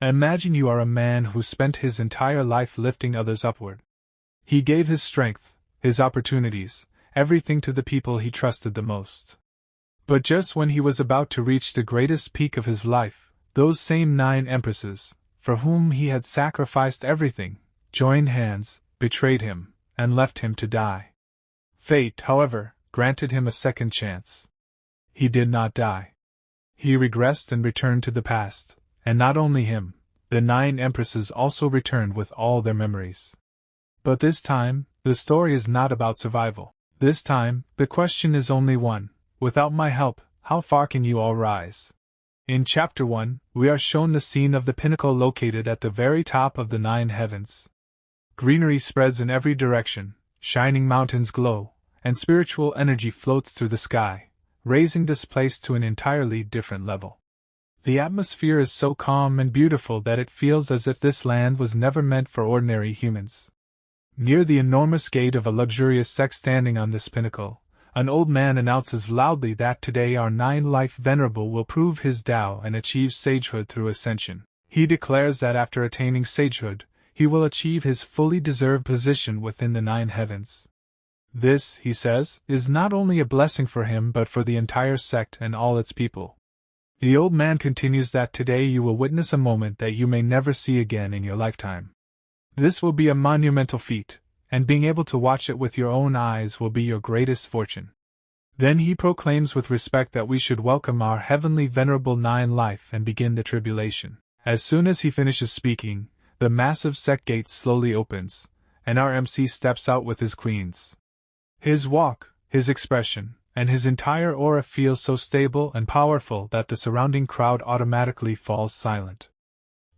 Imagine you are a man who spent his entire life lifting others upward. He gave his strength, his opportunities, everything to the people he trusted the most. But just when he was about to reach the greatest peak of his life, those same 9 empresses, for whom he had sacrificed everything, joined hands, betrayed him, and left him to die. Fate, however, granted him a second chance. He did not die. He regressed and returned to the past, and not only him, the 9 empresses also returned with all their memories. But this time, the story is not about survival. This time, the question is only one: without my help, how far can you all rise? In Chapter 1, we are shown the scene of the pinnacle located at the very top of the 9 heavens. Greenery spreads in every direction, shining mountains glow, and spiritual energy floats through the sky, raising this place to an entirely different level. The atmosphere is so calm and beautiful that it feels as if this land was never meant for ordinary humans. Near the enormous gate of a luxurious sect standing on this pinnacle, an old man announces loudly that today our 9-life Venerable will prove his Tao and achieve sagehood through ascension. He declares that after attaining sagehood, he will achieve his fully deserved position within the 9 heavens. This, he says, is not only a blessing for him but for the entire sect and all its people. The old man continues that today you will witness a moment that you may never see again in your lifetime. This will be a monumental feat, and being able to watch it with your own eyes will be your greatest fortune. Then he proclaims with respect that we should welcome our heavenly Venerable 9-life and begin the tribulation. As soon as he finishes speaking, the massive sect gate slowly opens, and our MC steps out with his queens. His walk, his expression, and his entire aura feels so stable and powerful that the surrounding crowd automatically falls silent.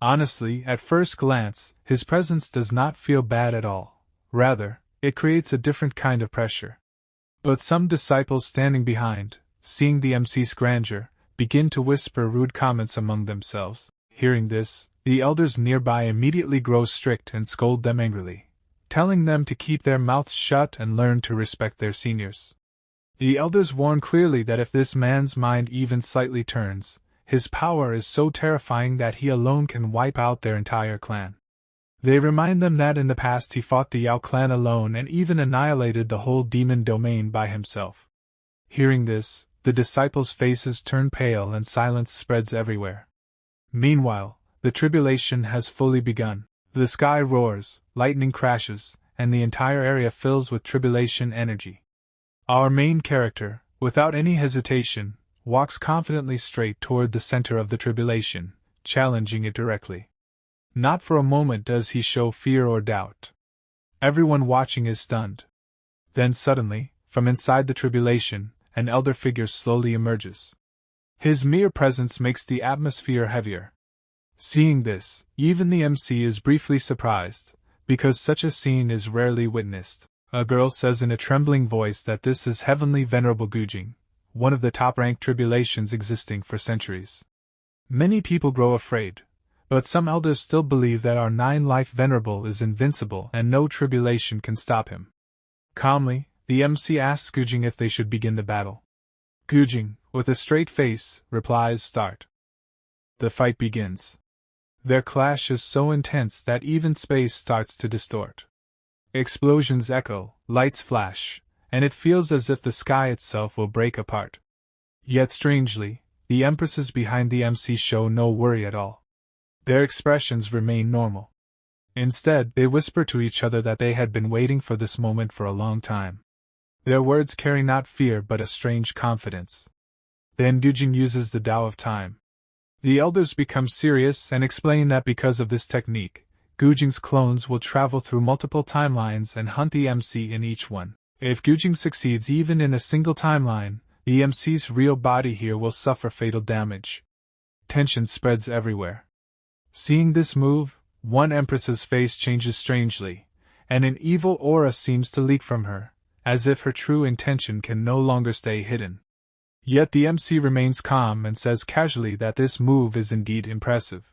Honestly, at first glance, his presence does not feel bad at all. Rather, it creates a different kind of pressure. But some disciples standing behind, seeing the MC's grandeur, begin to whisper rude comments among themselves. Hearing this, the elders nearby immediately grow strict and scold them angrily, telling them to keep their mouths shut and learn to respect their seniors. The elders warn clearly that if this man's mind even slightly turns, his power is so terrifying that he alone can wipe out their entire clan. They remind them that in the past he fought the Yao clan alone and even annihilated the whole demon domain by himself. Hearing this, the disciples' faces turn pale and silence spreads everywhere. Meanwhile, the tribulation has fully begun. The sky roars, lightning crashes, and the entire area fills with tribulation energy. Our main character, without any hesitation, walks confidently straight toward the center of the tribulation, challenging it directly. Not for a moment does he show fear or doubt. Everyone watching is stunned. Then suddenly, from inside the tribulation, an elder figure slowly emerges. His mere presence makes the atmosphere heavier. Seeing this, even the MC is briefly surprised, because such a scene is rarely witnessed. A girl says in a trembling voice that this is Heavenly Venerable Gujing, one of the top-ranked tribulations existing for centuries. Many people grow afraid, but some elders still believe that our 9-life Venerable is invincible and no tribulation can stop him. Calmly, the MC asks Gujing if they should begin the battle. Gujing, with a straight face, replies, "Start." The fight begins. Their clash is so intense that even space starts to distort. Explosions echo, lights flash, and it feels as if the sky itself will break apart. Yet strangely, the empresses behind the MC show no worry at all. Their expressions remain normal. Instead, they whisper to each other that they had been waiting for this moment for a long time. Their words carry not fear but a strange confidence. Then Gujing uses the Tao of Time. The elders become serious and explain that because of this technique, Gujing's clones will travel through multiple timelines and hunt the MC in each one. If Gujing succeeds even in a single timeline, the MC's real body here will suffer fatal damage. Tension spreads everywhere. Seeing this move, one Empress's face changes strangely, and an evil aura seems to leak from her, as if her true intention can no longer stay hidden. Yet the MC remains calm and says casually that this move is indeed impressive.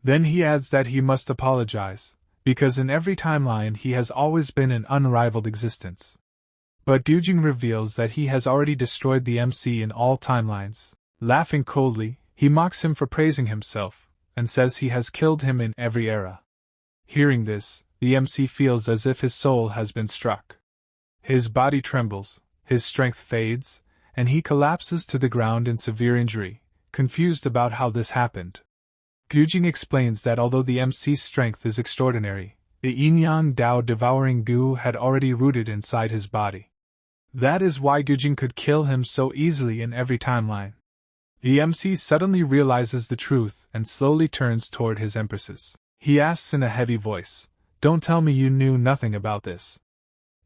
Then he adds that he must apologize, because in every timeline he has always been an unrivaled existence. But Gujing reveals that he has already destroyed the MC in all timelines. Laughing coldly, he mocks him for praising himself, and says he has killed him in every era. Hearing this, the MC feels as if his soul has been struck. His body trembles, his strength fades, and he collapses to the ground in severe injury, confused about how this happened. Gujing explains that although the MC's strength is extraordinary, the yin-yang Dao devouring goo had already rooted inside his body. That is why Gujing could kill him so easily in every timeline. The MC suddenly realizes the truth and slowly turns toward his empresses. He asks in a heavy voice, "Don't tell me you knew nothing about this."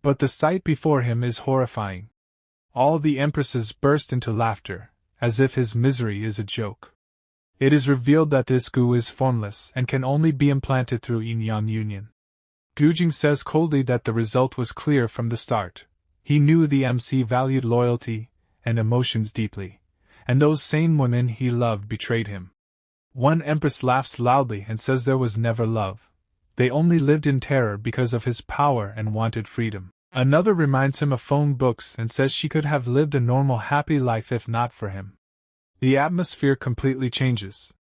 But the sight before him is horrifying. All the empresses burst into laughter, as if his misery is a joke. It is revealed that this goo is formless and can only be implanted through yin-yang union. Gujing says coldly that the result was clear from the start. He knew the MC valued loyalty and emotions deeply, and those same women he loved betrayed him. One empress laughs loudly and says there was never love. They only lived in terror because of his power and wanted freedom. Another reminds him of phone books and says she could have lived a normal happy life if not for him. The atmosphere completely changes.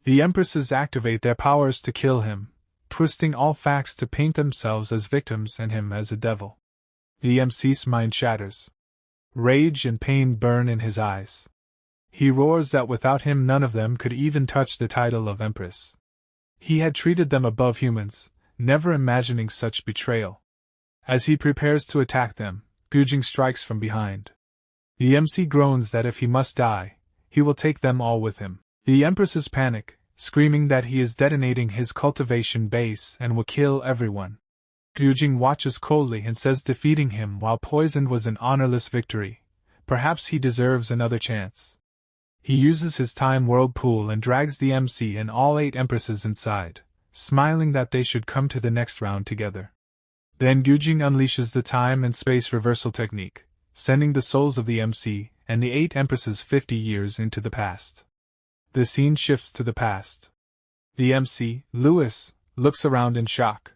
The empresses activate their powers to kill him, twisting all facts to paint themselves as victims and him as a devil. The MC's mind shatters. Rage and pain burn in his eyes. He roars that without him none of them could even touch the title of Empress. He had treated them above humans, never imagining such betrayal. As he prepares to attack them, Gujing strikes from behind. The MC groans that if he must die, he will take them all with him. The Empresses panic, screaming that he is detonating his cultivation base and will kill everyone. Gujing watches coldly and says defeating him while poisoned was an honorless victory. Perhaps he deserves another chance. He uses his time whirlpool and drags the MC and all 8 empresses inside, smiling that they should come to the next round together. Then Gujing unleashes the time and space reversal technique, sending the souls of the MC and the 8 empresses 50 years into the past. The scene shifts to the past. The MC, Louis, looks around in shock.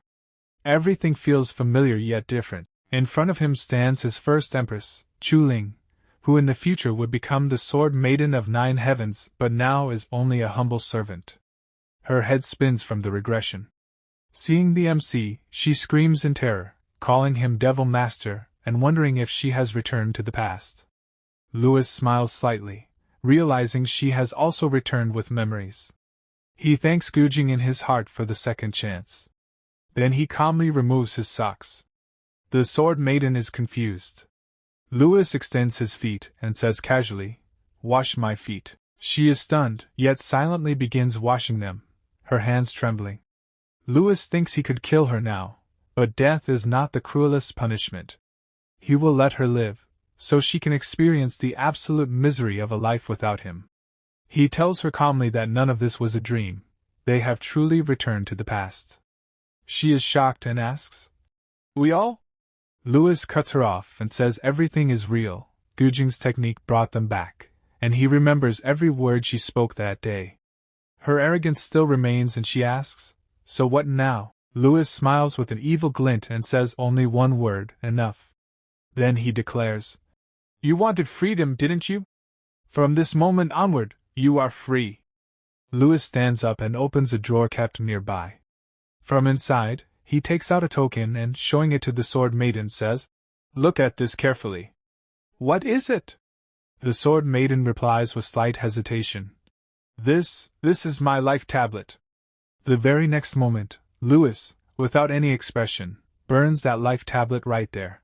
Everything feels familiar yet different. In front of him stands his first empress, Hong Ling, who in the future would become the Sword Maiden of 9 heavens but now is only a humble servant. Her head spins from the regression. Seeing the MC, she screams in terror, calling him Devil Master and wondering if she has returned to the past. Louis smiles slightly, realizing she has also returned with memories. He thanks Gujing in his heart for the second chance. Then he calmly removes his socks. The Sword Maiden is confused. Louis extends his feet and says casually, "Wash my feet." She is stunned, yet silently begins washing them, her hands trembling. Louis thinks he could kill her now, but death is not the cruelest punishment. He will let her live, so she can experience the absolute misery of a life without him. He tells her calmly that none of this was a dream, they have truly returned to the past. She is shocked and asks, "We all?" Louis cuts her off and says everything is real. Gujing's technique brought them back, and he remembers every word she spoke that day. Her arrogance still remains and she asks, "So what now?" Louis smiles with an evil glint and says only one word, "Enough." Then he declares, "You wanted freedom, didn't you? From this moment onward, you are free." Louis stands up and opens a drawer kept nearby. From inside, he takes out a token and, showing it to the Sword Maiden, says, "Look at this carefully." "What is it?" The Sword Maiden replies with slight hesitation. This is my life tablet." The very next moment, Louis, without any expression, burns that life tablet right there.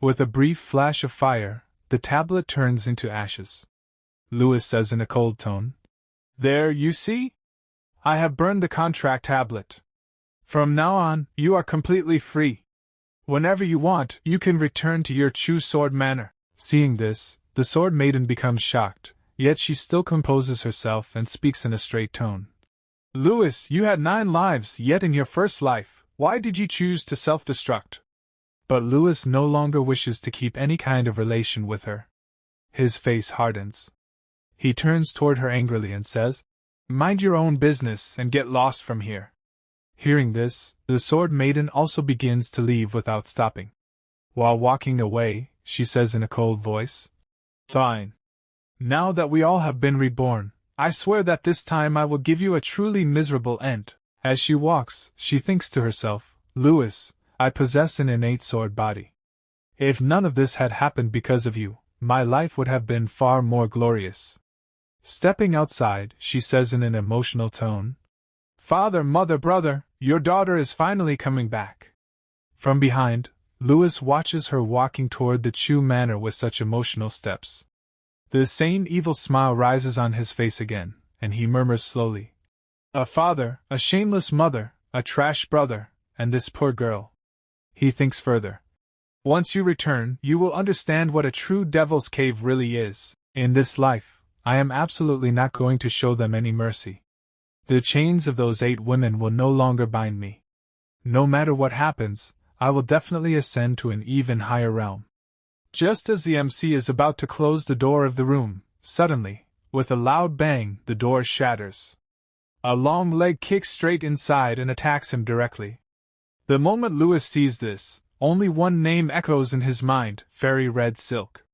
With a brief flash of fire, the tablet turns into ashes. Louis says in a cold tone, "There, you see? I have burned the contract tablet. From now on, you are completely free. Whenever you want, you can return to your true sword manor." Seeing this, the Sword Maiden becomes shocked, yet she still composes herself and speaks in a straight tone. "Louis, you had 9 lives, yet in your first life, why did you choose to self-destruct?" But Louis no longer wishes to keep any kind of relation with her. His face hardens. He turns toward her angrily and says, "Mind your own business and get lost from here." Hearing this, the Sword Maiden also begins to leave without stopping. While walking away, she says in a cold voice, "Fine. Now that we all have been reborn, I swear that this time I will give you a truly miserable end. As she walks, she thinks to herself, Louis, I possess an innate sword body. If none of this had happened because of you, my life would have been far more glorious. Stepping outside, she says in an emotional tone, Father, mother, brother, your daughter is finally coming back. From behind, Louis watches her walking toward the Chu manor with such emotional steps. The same evil smile rises on his face again, and he murmurs slowly, A father, a shameless mother, a trash brother, and this poor girl. He thinks further. Once you return, you will understand what a true devil's cave really is. In this life, I am absolutely not going to show them any mercy. The chains of those 8 women will no longer bind me. No matter what happens, I will definitely ascend to an even higher realm. Just as the MC is about to close the door of the room, suddenly, with a loud bang, the door shatters. A long leg kicks straight inside and attacks him directly. The moment Louis sees this, only one name echoes in his mind, Fairy Red Silk.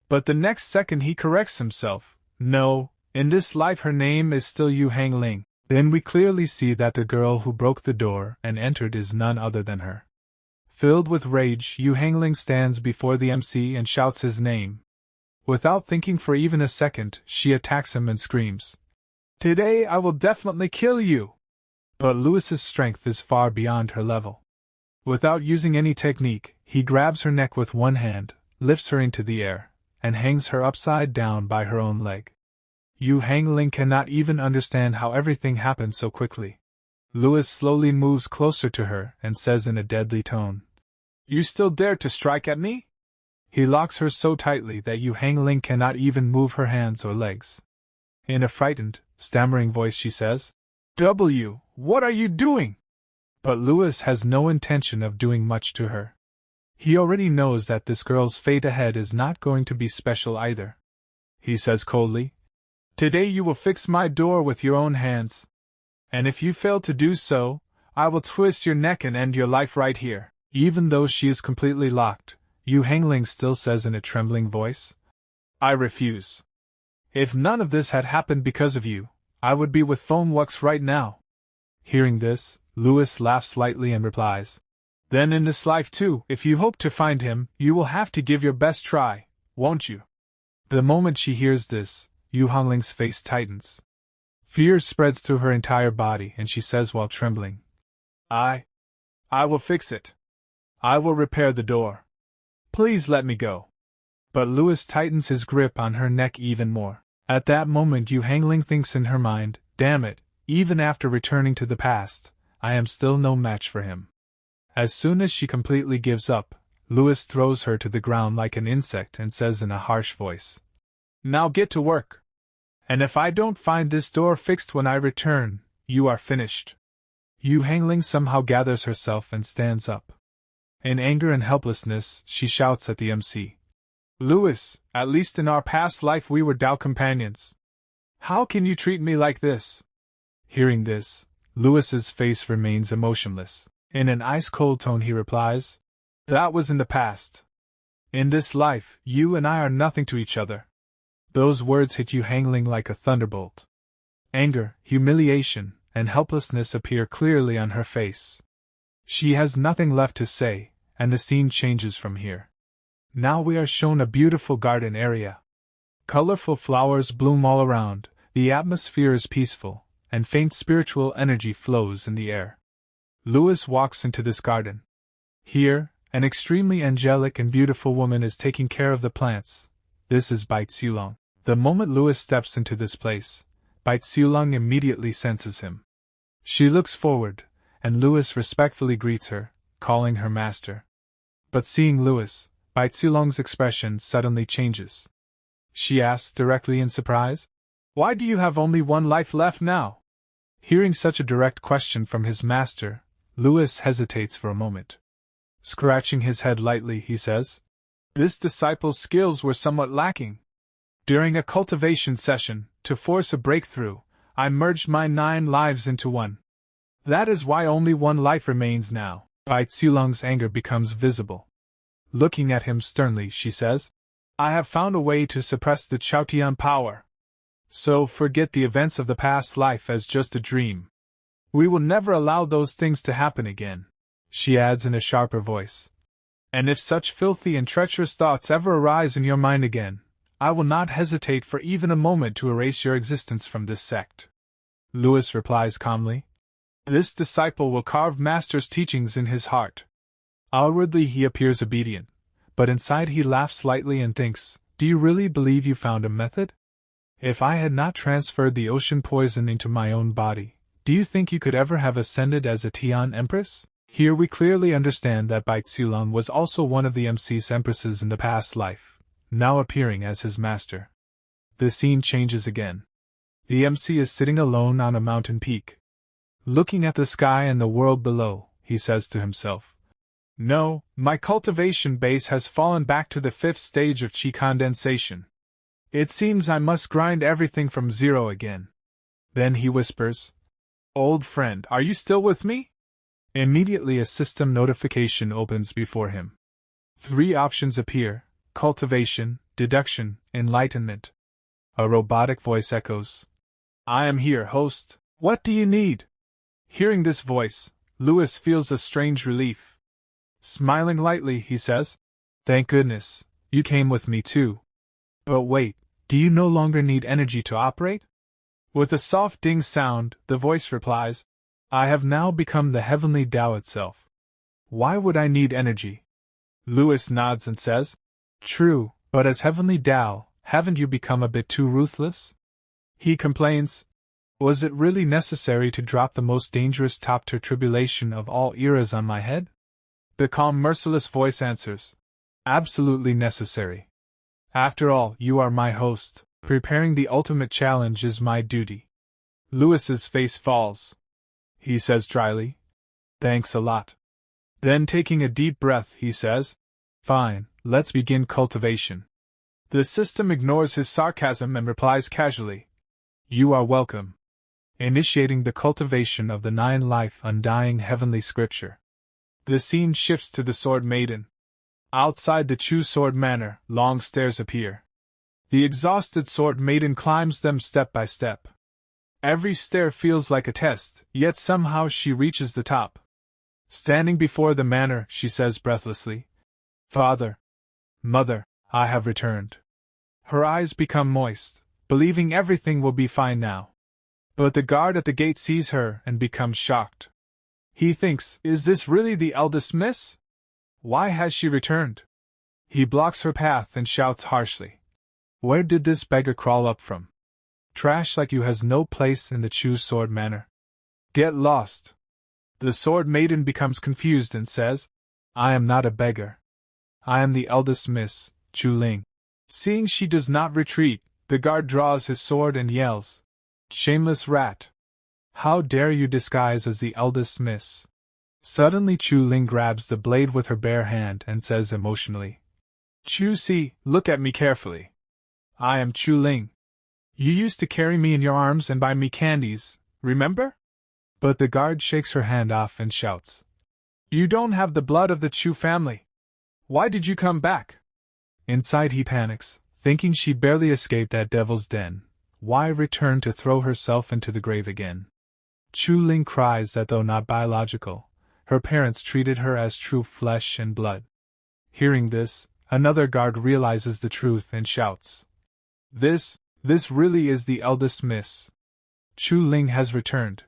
But the next second he corrects himself. No, in this life her name is still Hong Ling. Then we clearly see that the girl who broke the door and entered is none other than her. Filled with rage, Hong Ling stands before the MC and shouts his name. Without thinking for even a second, she attacks him and screams, Today I will definitely kill you! But Louis's strength is far beyond her level. Without using any technique, he grabs her neck with one hand, lifts her into the air, and hangs her upside down by her own leg. Hong Ling cannot even understand how everything happened so quickly. Louis slowly moves closer to her and says in a deadly tone, You still dare to strike at me? He locks her so tightly that Hong Ling cannot even move her hands or legs. In a frightened, stammering voice she says, What are you doing? But Louis has no intention of doing much to her. He already knows that this girl's fate ahead is not going to be special either. He says coldly, Today you will fix my door with your own hands. And if you fail to do so, I will twist your neck and end your life right here. Even though she is completely locked, Hong Ling still says in a trembling voice, I refuse. If none of this had happened because of you, I would be with Foamwux right now. Hearing this, Louis laughs lightly and replies, Then in this life too, if you hope to find him, you will have to give your best try, won't you? The moment she hears this, Hong Ling's face tightens. Fear spreads through her entire body and she says while trembling, I will fix it. I will repair the door. Please let me go. But Louis tightens his grip on her neck even more. At that moment Hong Ling thinks in her mind, Damn it, even after returning to the past, I am still no match for him. As soon as she completely gives up, Louis throws her to the ground like an insect and says in a harsh voice, Now get to work. And if I don't find this door fixed when I return, you are finished. Hong Ling somehow gathers herself and stands up. In anger and helplessness, she shouts at the MC. Louis, at least in our past life we were Tao companions. How can you treat me like this? Hearing this, Louis's face remains emotionless. In an ice-cold tone he replies, That was in the past. In this life, you and I are nothing to each other. Those words hit Hong Ling like a thunderbolt. Anger, humiliation, and helplessness appear clearly on her face. She has nothing left to say, and the scene changes from here. Now we are shown a beautiful garden area. Colorful flowers bloom all around, the atmosphere is peaceful, and faint spiritual energy flows in the air. Louis walks into this garden. Here, an extremely angelic and beautiful woman is taking care of the plants. This is Bai Tsulong. The moment Louis steps into this place, Bai Tsulong immediately senses him. She looks forward, and Louis respectfully greets her, calling her master. But seeing Louis, Bai Tsulong's expression suddenly changes. She asks directly in surprise, Why do you have only one life left now? Hearing such a direct question from his master, Louis hesitates for a moment. Scratching his head lightly, he says, This disciple's skills were somewhat lacking. During a cultivation session, to force a breakthrough, I merged my 9 lives into one. That is why only one life remains now. Bai Tsulong's anger becomes visible. Looking at him sternly, she says, I have found a way to suppress the Chaotian power. So forget the events of the past life as just a dream. We will never allow those things to happen again, she adds in a sharper voice. And if such filthy and treacherous thoughts ever arise in your mind again, I will not hesitate for even a moment to erase your existence from this sect. Louis replies calmly. This disciple will carve Master's teachings in his heart. Outwardly he appears obedient, but inside he laughs lightly and thinks, do you really believe you found a method? If I had not transferred the ocean poison into my own body, do you think you could ever have ascended as a Tian Empress? Here we clearly understand that Bai Tsulong was also one of the MC's Empresses in the past life, now appearing as his master. The scene changes again. The MC is sitting alone on a mountain peak. Looking at the sky and the world below, he says to himself, no, my cultivation base has fallen back to the 5th stage of Qi condensation. It seems I must grind everything from zero again. Then he whispers, old friend, are you still with me? Immediately a system notification opens before him. 3 options appear: cultivation, deduction, enlightenment. A robotic voice echoes, I am here, host. What do you need? Hearing this voice, Louis feels a strange relief. Smiling lightly, he says, thank goodness, you came with me too. But wait, do you no longer need energy to operate? With a soft ding sound, the voice replies, I have now become the heavenly Tao itself. Why would I need energy? Louis nods and says, true, but as heavenly Tao, haven't you become a bit too ruthless? He complains, was it really necessary to drop the most dangerous top-tier tribulation of all eras on my head? The calm, merciless voice answers, absolutely necessary. After all, you are my host. Preparing the ultimate challenge is my duty. Louis's face falls. He says dryly, thanks a lot. Then taking a deep breath, he says, fine, let's begin cultivation. The system ignores his sarcasm and replies casually, you are welcome. Initiating the cultivation of the 9-life undying heavenly scripture. The scene shifts to the Sword Maiden. Outside the Chu Sword Manor, long stairs appear. The exhausted Sword Maiden climbs them step by step. Every stair feels like a test, yet somehow she reaches the top. Standing before the manor, she says breathlessly, Father, Mother, I have returned. Her eyes become moist, believing everything will be fine now. But the guard at the gate sees her and becomes shocked. He thinks, is this really the eldest miss? Why has she returned? He blocks her path and shouts harshly, where did this beggar crawl up from? Trash like you has no place in the Chu Sword Manor. Get lost. The Sword Maiden becomes confused and says, I am not a beggar. I am the eldest miss, Chu Ling. Seeing she does not retreat, the guard draws his sword and yells, shameless rat! How dare you disguise as the eldest miss? Suddenly Chu Ling grabs the blade with her bare hand and says emotionally, Chu Si, look at me carefully. I am Chu Ling. You used to carry me in your arms and buy me candies, remember? But the guard shakes her hand off and shouts, you don't have the blood of the Chu family. Why did you come back? Inside he panics, thinking she barely escaped that devil's den. Why return to throw herself into the grave again? Chu Ling cries that though not biological, her parents treated her as true flesh and blood. Hearing this, another guard realizes the truth and shouts, This really is the eldest miss. Chu Ling has returned.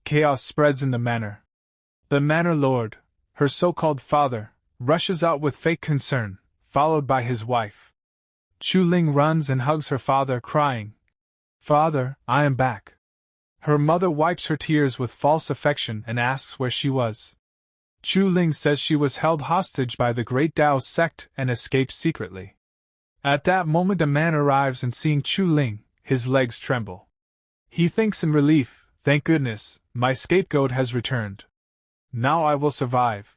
Chaos spreads in the manor. The manor lord, her so-called father, rushes out with fake concern, followed by his wife. Chu Ling runs and hugs her father, crying, Father, I am back. Her mother wipes her tears with false affection and asks where she was. Chu Ling says she was held hostage by the Great Tao sect and escaped secretly. At that moment a man arrives and seeing Chu Ling, his legs tremble. He thinks in relief, thank goodness, my scapegoat has returned. Now I will survive.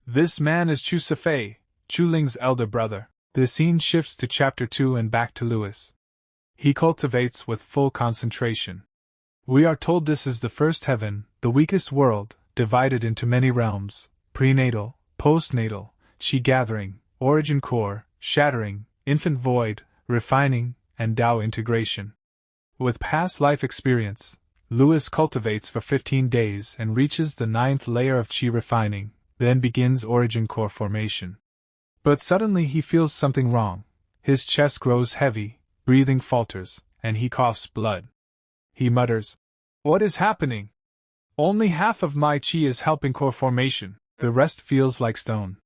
This man is Chu Sifei, Chu Ling's elder brother. The scene shifts to chapter 2 and back to Louis. He cultivates with full concentration. We are told this is the first heaven, the weakest world, divided into many realms: prenatal, postnatal, Qi gathering, origin core, shattering, infant void, refining, and Tao integration. With past life experience, Lewis cultivates for 15 days and reaches the 9th layer of chi refining, then begins origin core formation. But suddenly he feels something wrong. His chest grows heavy, breathing falters, and he coughs blood. He mutters, "What is happening? Only half of my chi is helping core formation, the rest feels like stone."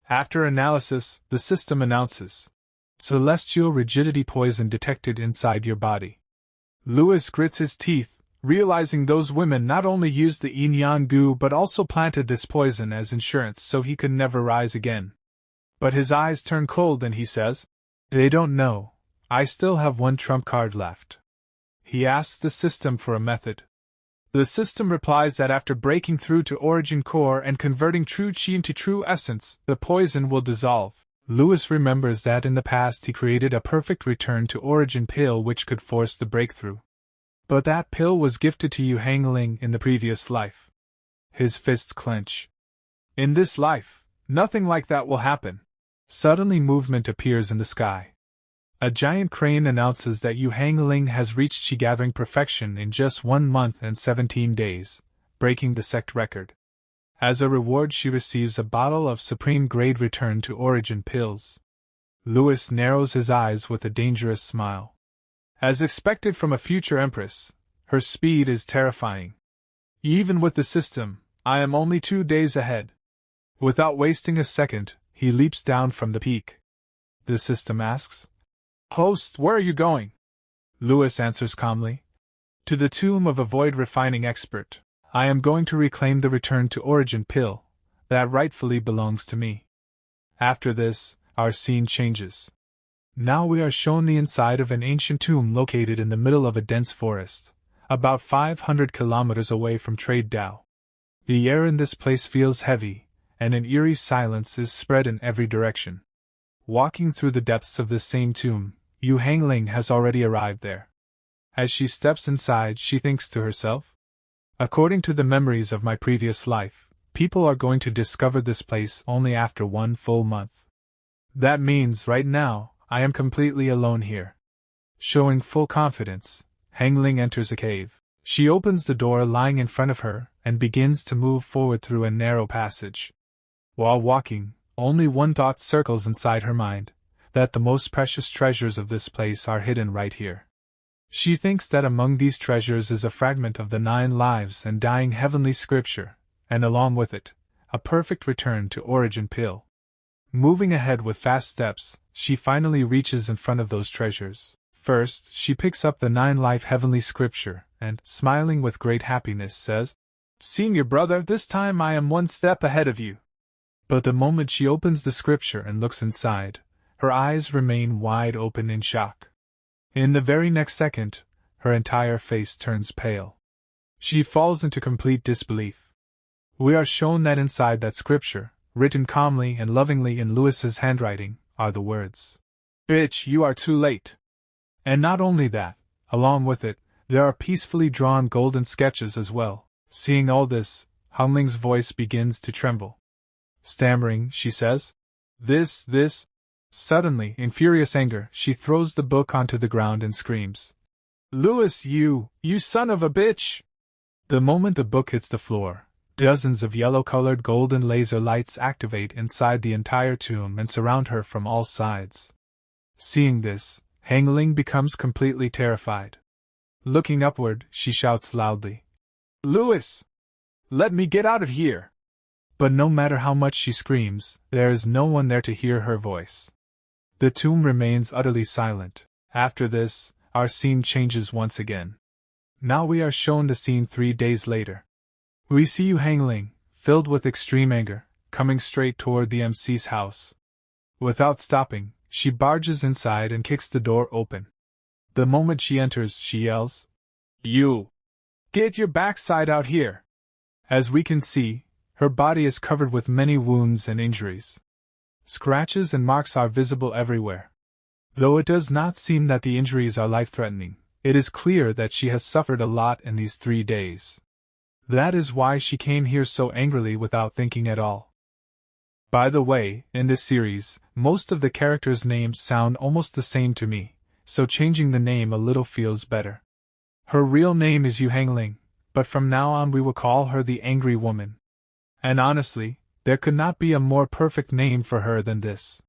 After analysis, the system announces, "Celestial rigidity poison detected inside your body." Lewis grits his teeth, realizing those women not only used the yin-yang goo but also planted this poison as insurance so he could never rise again. But his eyes turn cold and he says, "They don't know. I still have one trump card left." He asks the system for a method. The system replies that after breaking through to origin core and converting true chi into true essence, the poison will dissolve. Lewis remembers that in the past he created a perfect return to origin pill which could force the breakthrough. But that pill was gifted to you Hong Ling in the previous life. His fists clench. In this life, nothing like that will happen. Suddenly movement appears in the sky. A giant crane announces that Yu Hong Ling has reached chi-gathering perfection in just 1 month and 17 days, breaking the sect record. As a reward she receives a bottle of supreme-grade return to origin pills. Lewis narrows his eyes with a dangerous smile. As expected from a future empress, her speed is terrifying. Even with the system, I am only 2 days ahead. Without wasting a second, he leaps down from the peak. The system asks, "Host, where are you going?" Lewis answers calmly, "To the tomb of a void refining expert. I am going to reclaim the return to origin pill that rightfully belongs to me." After this, our scene changes. Now we are shown the inside of an ancient tomb located in the middle of a dense forest, about 500 kilometers away from Trade Dao. The air in this place feels heavy, and an eerie silence is spread in every direction. Walking through the depths of this same tomb, Yu Hong Ling has already arrived there. As she steps inside, she thinks to herself, "According to the memories of my previous life, people are going to discover this place only after 1 full month. That means right now, I am completely alone here." Showing full confidence, Hong Ling enters a cave. She opens the door lying in front of her and begins to move forward through a narrow passage. While walking, only one thought circles inside her mind, that the most precious treasures of this place are hidden right here. She thinks that among these treasures is a fragment of the 9 lives and dying heavenly scripture, and along with it, a perfect return to origin pill. Moving ahead with fast steps, she finally reaches in front of those treasures. First, she picks up the 9-life heavenly scripture and, smiling with great happiness, says, "Senior brother, this time I am 1 step ahead of you." But the moment she opens the scripture and looks inside, her eyes remain wide open in shock. In the very next second, her entire face turns pale. She falls into complete disbelief. We are shown that inside that scripture, written calmly and lovingly in Lewis's handwriting, are the words, "Bitch, you are too late." And not only that, along with it, there are peacefully drawn golden sketches as well. Seeing all this, Hong Ling's voice begins to tremble. Stammering, she says, This. Suddenly, in furious anger, she throws the book onto the ground and screams, "Lewis, you son of a bitch!" The moment the book hits the floor, dozens of yellow-colored golden laser lights activate inside the entire tomb and surround her from all sides. Seeing this, Hong Ling becomes completely terrified. Looking upward, she shouts loudly, "Lewis! Let me get out of here!" But no matter how much she screams, there is no one there to hear her voice. The tomb remains utterly silent. After this, our scene changes once again. Now we are shown the scene 3 days later. We see Yu Hong Ling, filled with extreme anger, coming straight toward the MC's house. Without stopping, she barges inside and kicks the door open. The moment she enters, she yells, "You! Get your backside out here!" As we can see, her body is covered with many wounds and injuries. Scratches and marks are visible everywhere. Though it does not seem that the injuries are life-threatening, it is clear that she has suffered a lot in these 3 days. That is why she came here so angrily without thinking at all. By the way, in this series, most of the characters' names sound almost the same to me, so changing the name a little feels better. Her real name is Hong Ling, but from now on we will call her the Angry Woman. And honestly, there could not be a more perfect name for her than this.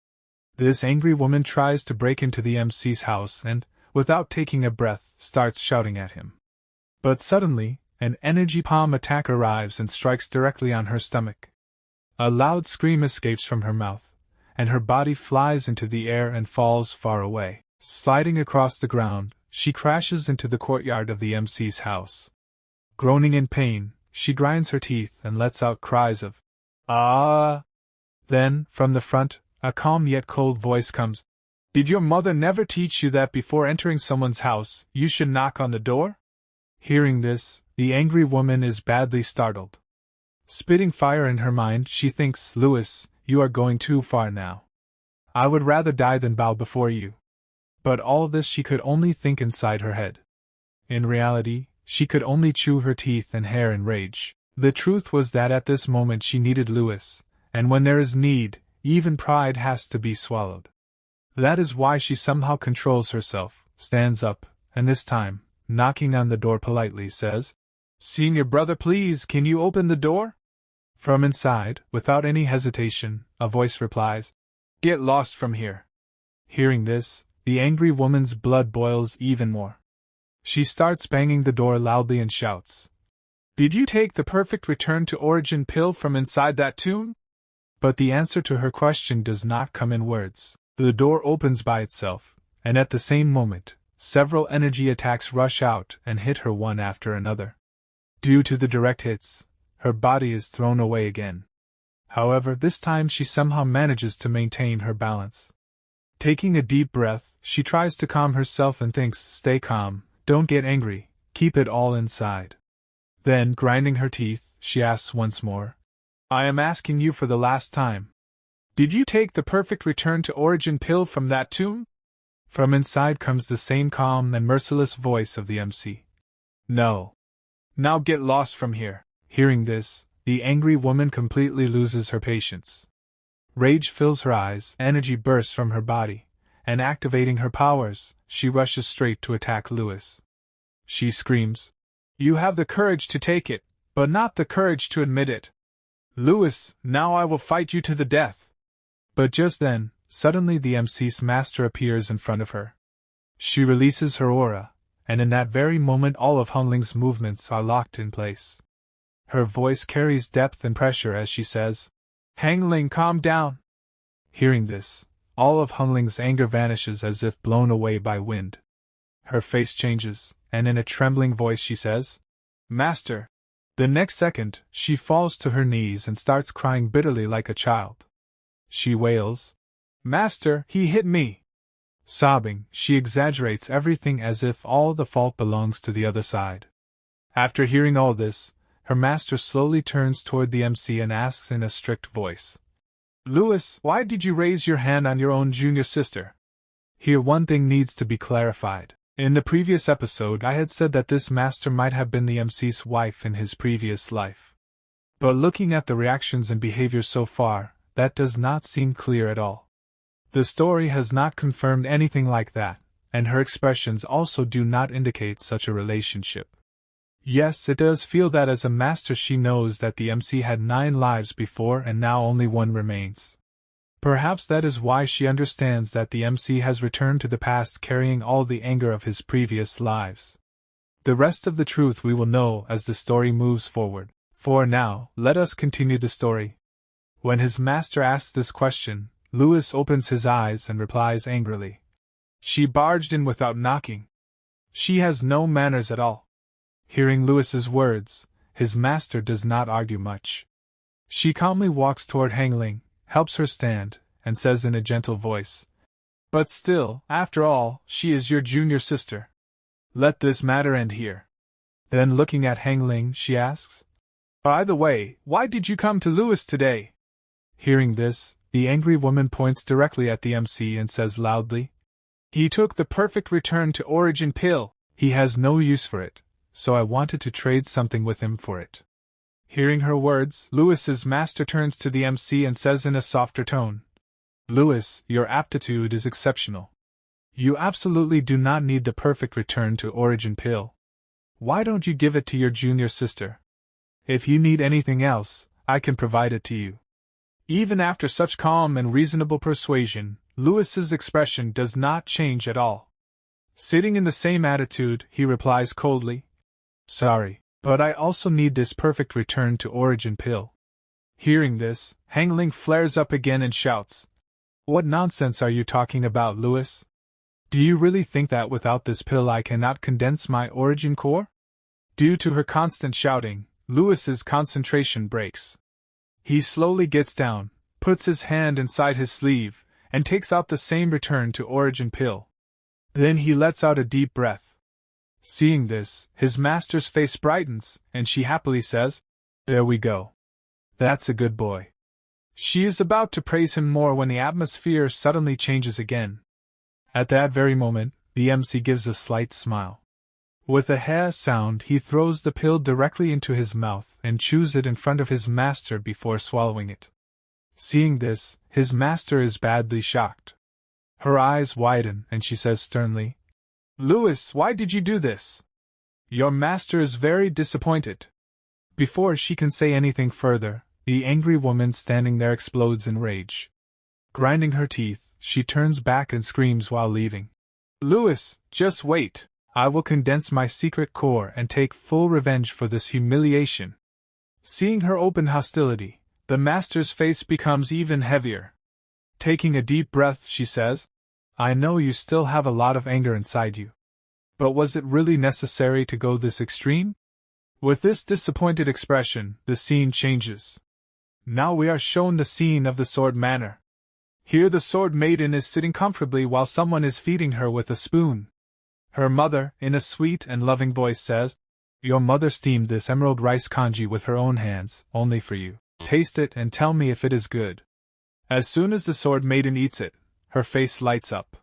This angry woman tries to break into the MC's house and, without taking a breath, starts shouting at him. But suddenly, an energy palm attack arrives and strikes directly on her stomach. A loud scream escapes from her mouth, and her body flies into the air and falls far away. Sliding across the ground, she crashes into the courtyard of the MC's house. Groaning in pain, she grinds her teeth and lets out cries of, "Ah!" Then, from the front, a calm yet cold voice comes. "Did your mother never teach you that before entering someone's house, you should knock on the door?" Hearing this, the angry woman is badly startled. Spitting fire in her mind, she thinks, "Louis, you are going too far now. I would rather die than bow before you." But all this she could only think inside her head. In reality, she could only chew her teeth and hair in rage. The truth was that at this moment she needed Louis, and when there is need, even pride has to be swallowed. That is why she somehow controls herself, stands up, and this time, knocking on the door politely, says, "Senior brother, please, can you open the door?" From inside, without any hesitation, a voice replies, "Get lost from here." Hearing this, the angry woman's blood boils even more. She starts banging the door loudly and shouts, "Did you take the perfect return to origin pill from inside that tomb?" But the answer to her question does not come in words. The door opens by itself, and at the same moment, several energy attacks rush out and hit her one after another. Due to the direct hits, her body is thrown away again. However, this time she somehow manages to maintain her balance. Taking a deep breath, she tries to calm herself and thinks, "Stay calm, don't get angry, keep it all inside." Then, grinding her teeth, she asks once more, "I am asking you for the last time. Did you take the perfect return to origin pill from that tomb?" From inside comes the same calm and merciless voice of the MC. "No. Now get lost from here." Hearing this, the angry woman completely loses her patience. Rage fills her eyes, energy bursts from her body, and activating her powers, she rushes straight to attack Louis. She screams, "You have the courage to take it, but not the courage to admit it. Louis, now I will fight you to the death." But just then, suddenly the MC's master appears in front of her. She releases her aura, and in that very moment all of Hong Ling's movements are locked in place. Her voice carries depth and pressure as she says, "Hong Ling, calm down." Hearing this, all of Hong Ling's anger vanishes as if blown away by wind. Her face changes, and in a trembling voice she says, "Master." The next second, she falls to her knees and starts crying bitterly like a child. She wails, "Master, he hit me." Sobbing, she exaggerates everything as if all the fault belongs to the other side. After hearing all this, her master slowly turns toward the MC and asks in a strict voice, "Louis, why did you raise your hand on your own junior sister?" Here one thing needs to be clarified. In the previous episode I had said that this master might have been the MC's wife in his previous life. But looking at the reactions and behavior so far, that does not seem clear at all. The story has not confirmed anything like that, and her expressions also do not indicate such a relationship. Yes, it does feel that as a master she knows that the MC had 9 lives before and now only 1 remains. Perhaps that is why she understands that the MC has returned to the past carrying all the anger of his previous lives. The rest of the truth we will know as the story moves forward. For now, let us continue the story. When his master asks this question, Louis opens his eyes and replies angrily, "She barged in without knocking. She has no manners at all." Hearing Louis's words, his master does not argue much. She calmly walks toward Hong Ling, helps her stand, and says in a gentle voice, "But still, after all, she is your junior sister. Let this matter end here." Then looking at Hong Ling, she asks, "By the way, why did you come to Louis today?" Hearing this, the angry woman points directly at the MC and says loudly, "He took the perfect return to origin pill. He has no use for it, so I wanted to trade something with him for it." Hearing her words, Louis's master turns to the MC and says in a softer tone, "Louis, your aptitude is exceptional. You absolutely do not need the perfect return to origin pill. Why don't you give it to your junior sister? If you need anything else, I can provide it to you. Even after such calm and reasonable persuasion, Louis's expression does not change at all. Sitting in the same attitude, he replies coldly, Sorry, but I also need this perfect return to origin pill. Hearing this, Hong Ling flares up again and shouts, What nonsense are you talking about, Louis? Do you really think that without this pill I cannot condense my origin core? Due to her constant shouting, Louis's concentration breaks. He slowly gets down, puts his hand inside his sleeve, and takes out the same return to origin pill. Then he lets out a deep breath. Seeing this, his master's face brightens, and she happily says, There we go. That's a good boy. She is about to praise him more when the atmosphere suddenly changes again. At that very moment, the MC gives a slight smile. With a "heh" sound, he throws the pill directly into his mouth and chews it in front of his master before swallowing it. Seeing this, his master is badly shocked. Her eyes widen and she says sternly, Louis, why did you do this? Your master is very disappointed. Before she can say anything further, the angry woman standing there explodes in rage. Grinding her teeth, she turns back and screams while leaving. Louis, just wait. I will condense my secret core and take full revenge for this humiliation. Seeing her open hostility, the master's face becomes even heavier. Taking a deep breath, she says, I know you still have a lot of anger inside you. But was it really necessary to go this extreme? With this disappointed expression, the scene changes. Now we are shown the scene of the Sword Manor. Here the Sword Maiden is sitting comfortably while someone is feeding her with a spoon. Her mother, in a sweet and loving voice, says, Your mother steamed this emerald rice congee with her own hands, only for you. Taste it and tell me if it is good. As soon as the Sword Maiden eats it, her face lights up.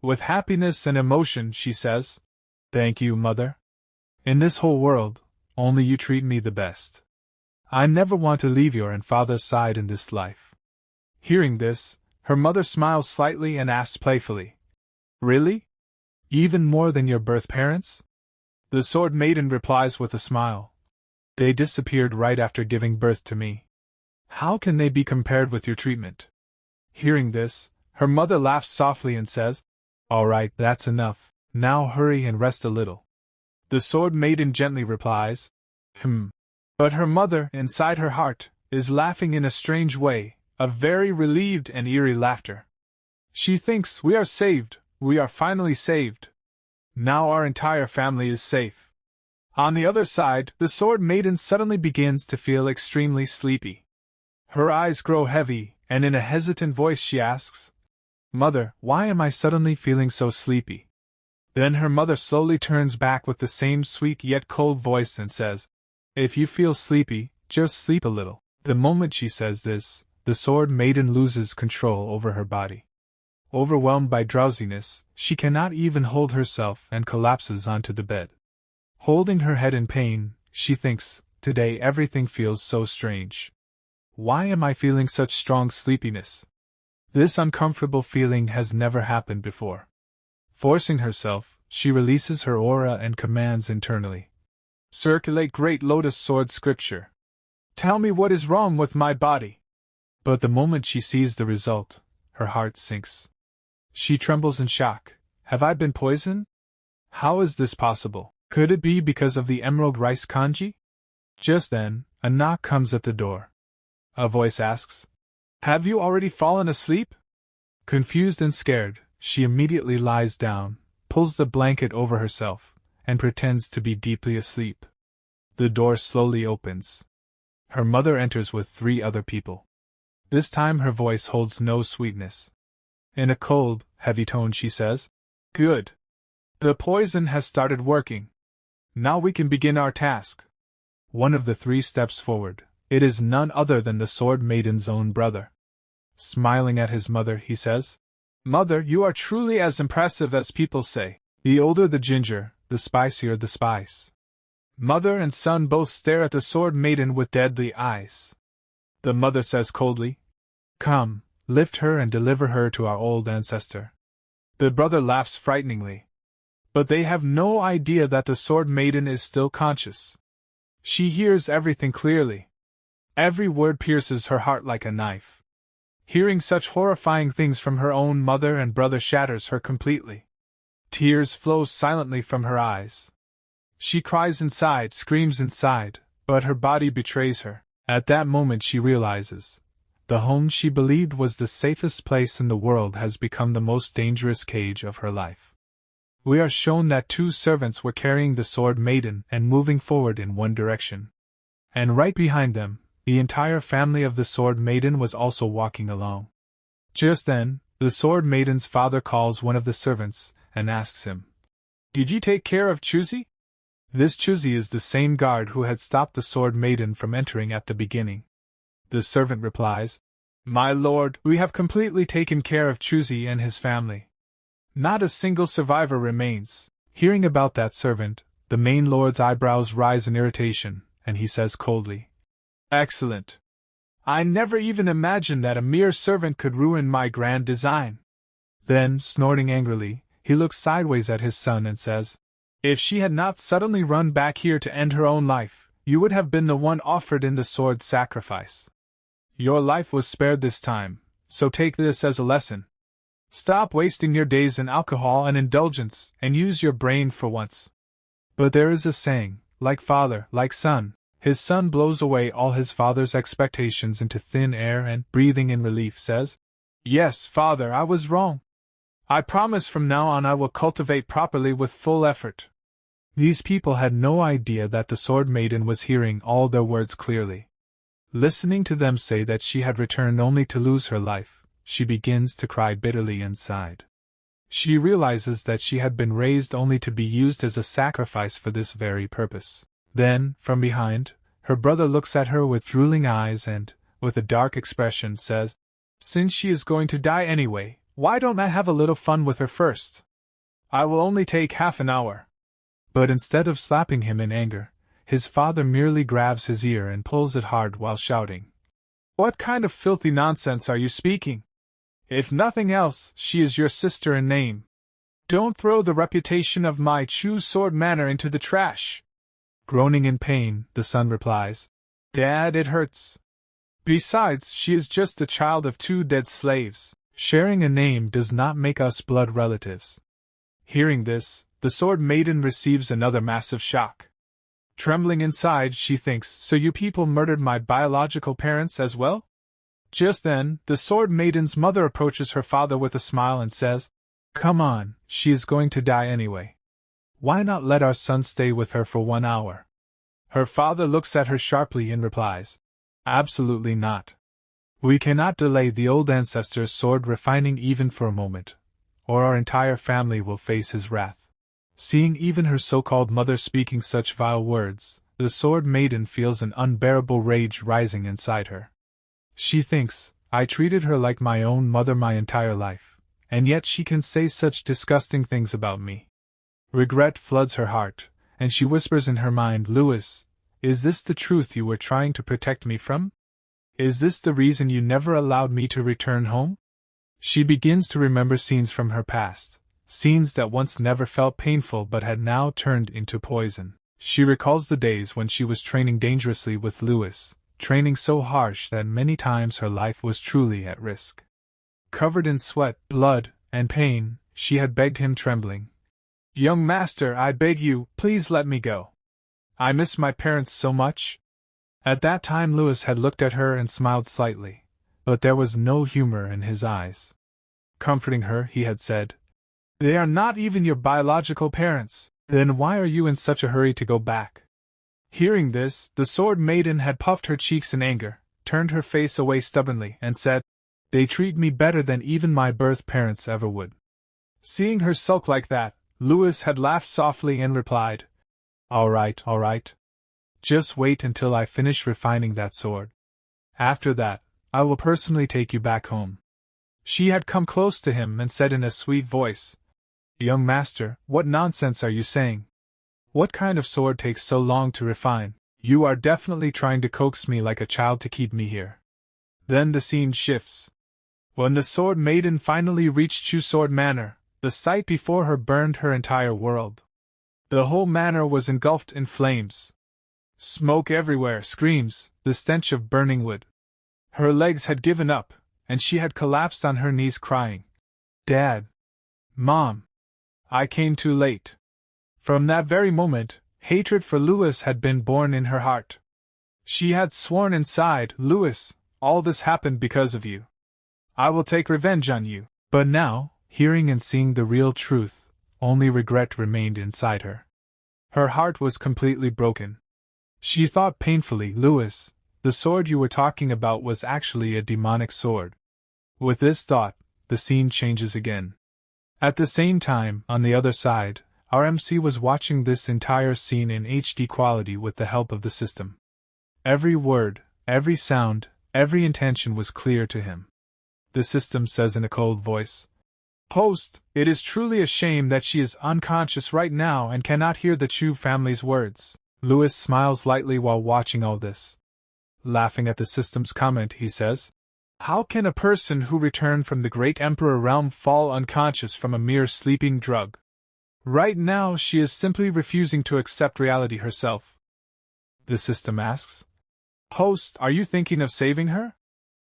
With happiness and emotion, she says, Thank you, mother. In this whole world, only you treat me the best. I never want to leave your and father's side in this life. Hearing this, her mother smiles slightly and asks playfully, Really? Even more than your birth parents? The Sword Maiden replies with a smile, They disappeared right after giving birth to me. How can they be compared with your treatment? Hearing this, her mother laughs softly and says, All right, that's enough. Now hurry and rest a little. The Sword Maiden gently replies, But her mother, inside her heart, is laughing in a strange way, a very relieved and eerie laughter. She thinks, We are saved, we are finally saved. Now our entire family is safe. On the other side, the Sword Maiden suddenly begins to feel extremely sleepy. Her eyes grow heavy, and in a hesitant voice she asks, Mother, why am I suddenly feeling so sleepy? Then her mother slowly turns back with the same sweet yet cold voice and says, If you feel sleepy, just sleep a little. The moment she says this, the Sword Maiden loses control over her body. Overwhelmed by drowsiness, she cannot even hold herself and collapses onto the bed. Holding her head in pain, she thinks, Today everything feels so strange. Why am I feeling such strong sleepiness? This uncomfortable feeling has never happened before. Forcing herself, she releases her aura and commands internally, Circulate Great Lotus Sword Scripture. Tell me what is wrong with my body. But the moment she sees the result, her heart sinks. She trembles in shock. Have I been poisoned? How is this possible? Could it be because of the emerald rice congee? Just then, a knock comes at the door. A voice asks, Have you already fallen asleep? Confused and scared, she immediately lies down, pulls the blanket over herself, and pretends to be deeply asleep. The door slowly opens. Her mother enters with 3 other people. This time her voice holds no sweetness. In a cold, heavy tone she says, Good. The poison has started working. Now we can begin our task. One of the 3 steps forward. It is none other than the Sword Maiden's own brother. Smiling at his mother, he says, Mother, you are truly as impressive as people say. The older the ginger, the spicier the spice. Mother and son both stare at the Sword Maiden with deadly eyes. The mother says coldly, Come, lift her and deliver her to our old ancestor. The brother laughs frighteningly. But they have no idea that the Sword Maiden is still conscious. She hears everything clearly. Every word pierces her heart like a knife. Hearing such horrifying things from her own mother and brother shatters her completely. Tears flow silently from her eyes. She cries inside, screams inside, but her body betrays her. At that moment she realizes, the home she believed was the safest place in the world has become the most dangerous cage of her life. We are shown that two servants were carrying the Sword Maiden and moving forward in one direction. And right behind them, the entire family of the Sword Maiden was also walking along. Just then, the Sword Maiden's father calls one of the servants and asks him, "Did you take care of Chuzi?" This Chuzi is the same guard who had stopped the Sword Maiden from entering at the beginning. The servant replies, "My lord, we have completely taken care of Chuzi and his family. Not a single survivor remains." Hearing about that servant, the main lord's eyebrows rise in irritation, and he says coldly, "Excellent. I never even imagined that a mere servant could ruin my grand design." Then, snorting angrily, he looks sideways at his son and says, "If she had not suddenly run back here to end her own life, you would have been the one offered in the sword sacrifice. Your life was spared this time, so take this as a lesson. Stop wasting your days in alcohol and indulgence, and use your brain for once." But there is a saying, like father, like son. His son blows away all his father's expectations into thin air and, breathing in relief, says, "Yes, father, I was wrong. I promise from now on I will cultivate properly with full effort." These people had no idea that the Sword Maiden was hearing all their words clearly. Listening to them say that she had returned only to lose her life, she begins to cry bitterly inside. She realizes that she had been raised only to be used as a sacrifice for this very purpose. Then, from behind, her brother looks at her with drooling eyes and, with a dark expression, says, "Since she is going to die anyway, why don't I have a little fun with her first? I will only take half an hour." But instead of slapping him in anger, his father merely grabs his ear and pulls it hard while shouting, "What kind of filthy nonsense are you speaking? If nothing else, she is your sister in name. Don't throw the reputation of my Chu Sword Manor into the trash." Groaning in pain, the son replies, "Dad, it hurts. Besides, she is just the child of two dead slaves. Sharing a name does not make us blood relatives." Hearing this, the Sword Maiden receives another massive shock. Trembling inside, she thinks, "So you people murdered my biological parents as well?" Just then, the Sword Maiden's mother approaches her father with a smile and says, "Come on, she is going to die anyway. Why not let our son stay with her for 1 hour?" Her father looks at her sharply and replies, "Absolutely not. We cannot delay the old ancestor's sword refining even for a moment, or our entire family will face his wrath." Seeing even her so-called mother speaking such vile words, the Sword Maiden feels an unbearable rage rising inside her. She thinks, "I treated her like my own mother my entire life, and yet she can say such disgusting things about me." Regret floods her heart, and she whispers in her mind, "Louis, is this the truth you were trying to protect me from? Is this the reason you never allowed me to return home?" She begins to remember scenes from her past, scenes that once never felt painful but had now turned into poison. She recalls the days when she was training dangerously with Louis, training so harsh that many times her life was truly at risk. Covered in sweat, blood, and pain, she had begged him trembling, "Young master, I beg you, please let me go. I miss my parents so much." At that time Louis had looked at her and smiled slightly, but there was no humor in his eyes. Comforting her, he had said, "They are not even your biological parents, then why are you in such a hurry to go back?" Hearing this, the Sword Maiden had puffed her cheeks in anger, turned her face away stubbornly, and said, "They treat me better than even my birth parents ever would." Seeing her sulk like that, Louis had laughed softly and replied, all right. Just wait until I finish refining that sword. After that, I will personally take you back home." She had come close to him and said in a sweet voice, "Young master, what nonsense are you saying? What kind of sword takes so long to refine? You are definitely trying to coax me like a child to keep me here." Then the scene shifts. When the Sword Maiden finally reached Chu Sword Manor, the sight before her burned her entire world. The whole manor was engulfed in flames. Smoke everywhere, screams, the stench of burning wood. Her legs had given up, and she had collapsed on her knees crying, "Dad! Mom! I came too late." From that very moment, hatred for Louis had been born in her heart. She had sworn inside, "Louis, all this happened because of you. I will take revenge on you." But now, hearing and seeing the real truth, only regret remained inside her. Her heart was completely broken. She thought painfully, "Louis, the sword you were talking about was actually a demonic sword." With this thought, the scene changes again. At the same time, on the other side, our MC was watching this entire scene in HD quality with the help of the system. Every word, every sound, every intention was clear to him. The system says in a cold voice, "Host, it is truly a shame that she is unconscious right now and cannot hear the Chu family's words." Louis smiles lightly while watching all this. Laughing at the system's comment, he says, "How can a person who returned from the great emperor realm fall unconscious from a mere sleeping drug? Right now she is simply refusing to accept reality herself." The system asks, "Host, are you thinking of saving her?"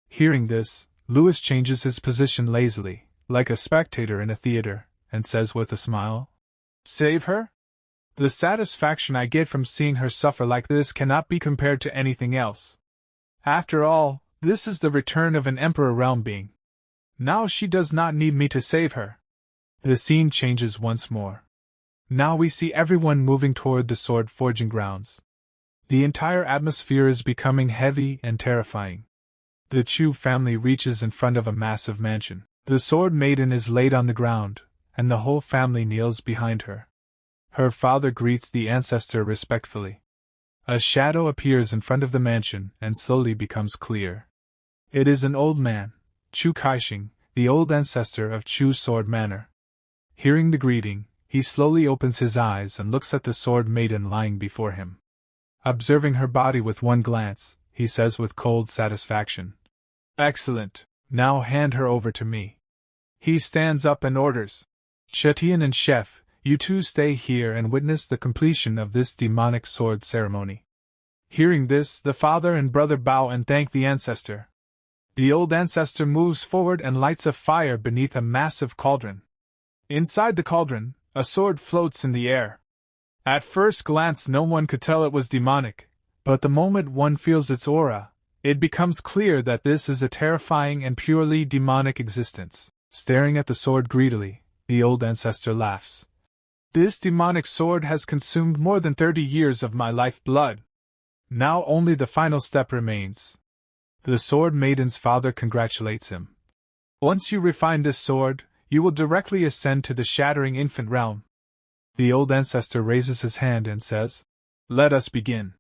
Hearing this, Louis changes his position lazily, like a spectator in a theater, and says with a smile, "Save her? The satisfaction I get from seeing her suffer like this cannot be compared to anything else. After all, this is the return of an Emperor realm being. Now she does not need me to save her." The scene changes once more. Now we see everyone moving toward the sword forging grounds. The entire atmosphere is becoming heavy and terrifying. The Chu family reaches in front of a massive mansion. The Sword Maiden is laid on the ground, and the whole family kneels behind her. Her father greets the ancestor respectfully. A shadow appears in front of the mansion and slowly becomes clear. It is an old man, Chu Kaixing, the old ancestor of Chu Sword Manor. Hearing the greeting, he slowly opens his eyes and looks at the Sword Maiden lying before him. Observing her body with one glance, he says with cold satisfaction, "Excellent, now hand her over to me." He stands up and orders, "Chetian and Chef, you two stay here and witness the completion of this demonic sword ceremony." Hearing this, the father and brother bow and thank the ancestor. The old ancestor moves forward and lights a fire beneath a massive cauldron. Inside the cauldron, a sword floats in the air. At first glance no one could tell it was demonic, but the moment one feels its aura, it becomes clear that this is a terrifying and purely demonic existence. Staring at the sword greedily, the old ancestor laughs. "This demonic sword has consumed more than 30 years of my life blood. Now only the final step remains." The Sword Maiden's father congratulates him. "Once you refine this sword, you will directly ascend to the shattering infant realm." The old ancestor raises his hand and says, "Let us begin."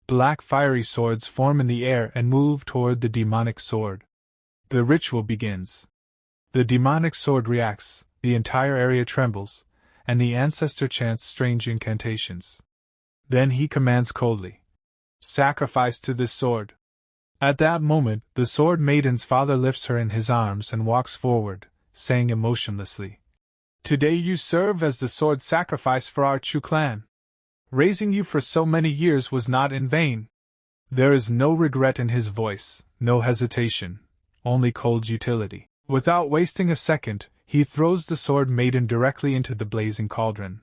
Black fiery swords form in the air and move toward the demonic sword. The ritual begins. The demonic sword reacts, the entire area trembles, and the ancestor chants strange incantations. Then he commands coldly, "Sacrifice to this sword." At that moment, the Sword Maiden's father lifts her in his arms and walks forward, saying emotionlessly, "Today you serve as the sword sacrifice for our Chu clan. Raising you for so many years was not in vain." There is no regret in his voice, no hesitation, only cold utility. Without wasting a second, he throws the Sword Maiden directly into the blazing cauldron.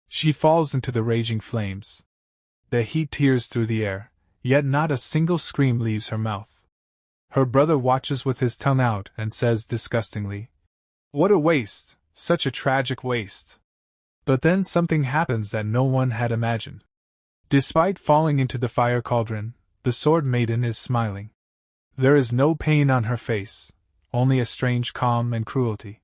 She falls into the raging flames. The heat tears through the air, yet not a single scream leaves her mouth. Her brother watches with his tongue out and says disgustingly, "What a waste, such a tragic waste." But then something happens that no one had imagined. Despite falling into the fire cauldron, the Sword Maiden is smiling. There is no pain on her face, only a strange calm and cruelty.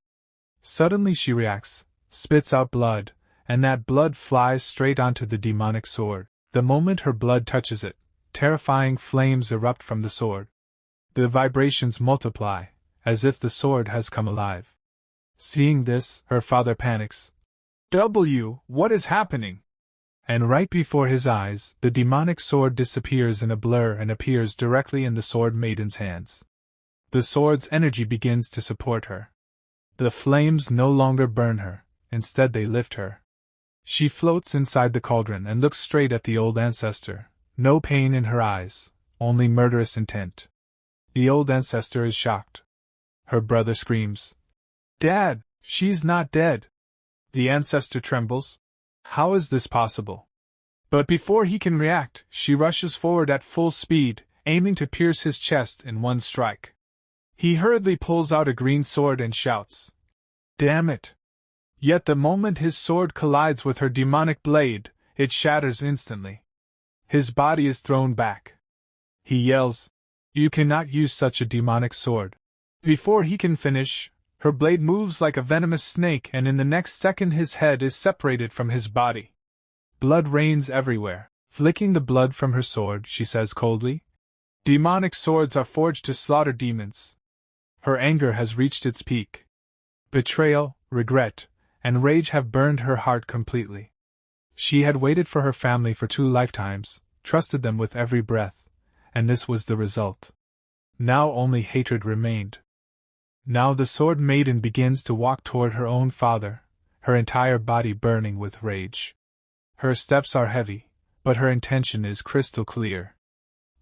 Suddenly she reacts, spits out blood, and that blood flies straight onto the demonic sword. The moment her blood touches it, terrifying flames erupt from the sword. The vibrations multiply, as if the sword has come alive. Seeing this, her father panics. What is happening?" And right before his eyes, the demonic sword disappears in a blur and appears directly in the Sword Maiden's hands. The sword's energy begins to support her. The flames no longer burn her, instead they lift her. She floats inside the cauldron and looks straight at the old ancestor, no pain in her eyes, only murderous intent. The old ancestor is shocked. Her brother screams, "Dad, she's not dead!" The ancestor trembles. How is this possible? But before he can react, she rushes forward at full speed, aiming to pierce his chest in one strike. He hurriedly pulls out a green sword and shouts, "Damn it!" Yet the moment his sword collides with her demonic blade, it shatters instantly. His body is thrown back. He yells, "You cannot use such a demonic sword." Before he can finish, her blade moves like a venomous snake, and in the next second his head is separated from his body. Blood rains everywhere. Flicking the blood from her sword, she says coldly, "Demonic swords are forged to slaughter demons." Her anger has reached its peak. Betrayal, regret, and rage have burned her heart completely. She had waited for her family for 2 lifetimes, trusted them with every breath, and this was the result. Now only hatred remained. Now the Sword Maiden begins to walk toward her own father, her entire body burning with rage. Her steps are heavy, but her intention is crystal clear.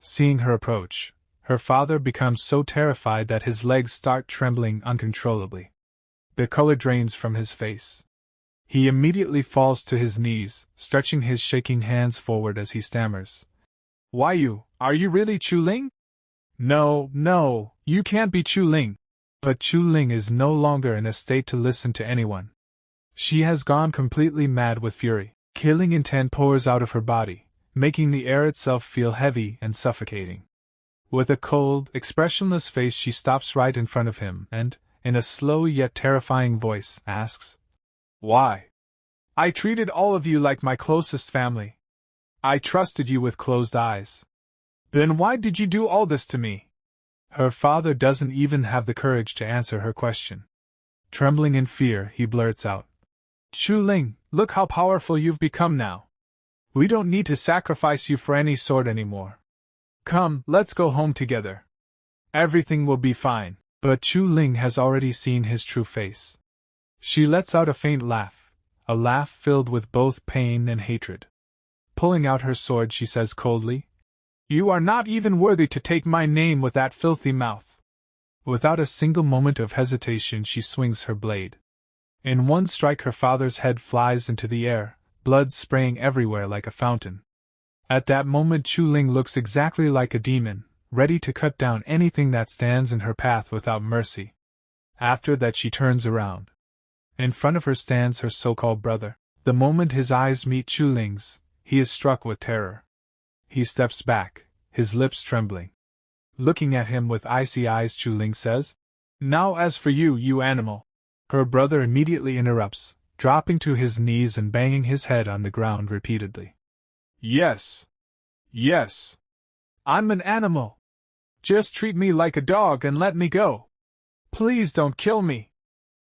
Seeing her approach, her father becomes so terrified that his legs start trembling uncontrollably. The color drains from his face. He immediately falls to his knees, stretching his shaking hands forward as he stammers, "Why are you really Chu Ling?" No, you can't be Chu Ling." But Chu Ling is no longer in a state to listen to anyone. She has gone completely mad with fury. Killing intent pours out of her body, making the air itself feel heavy and suffocating. With a cold, expressionless face she stops right in front of him and, in a slow yet terrifying voice, asks, "Why? I treated all of you like my closest family. I trusted you with closed eyes. Then why did you do all this to me?" Her father doesn't even have the courage to answer her question. Trembling in fear, he blurts out, "Chu Ling, look how powerful you've become now. We don't need to sacrifice you for any sword anymore. Come, let's go home together. Everything will be fine." But Chu Ling has already seen his true face. She lets out a faint laugh, a laugh filled with both pain and hatred. Pulling out her sword, she says coldly, "You are not even worthy to take my name with that filthy mouth." Without a single moment of hesitation, she swings her blade. In one strike, her father's head flies into the air, blood spraying everywhere like a fountain. At that moment, Chu Ling looks exactly like a demon, ready to cut down anything that stands in her path without mercy. After that, she turns around. In front of her stands her so-called brother. The moment his eyes meet Chu Ling's, he is struck with terror. He steps back, his lips trembling. Looking at him with icy eyes, Chu Ling says, "Now as for you, you animal." Her brother immediately interrupts, dropping to his knees and banging his head on the ground repeatedly. Yes, I'm an animal. Just treat me like a dog and let me go. Please don't kill me."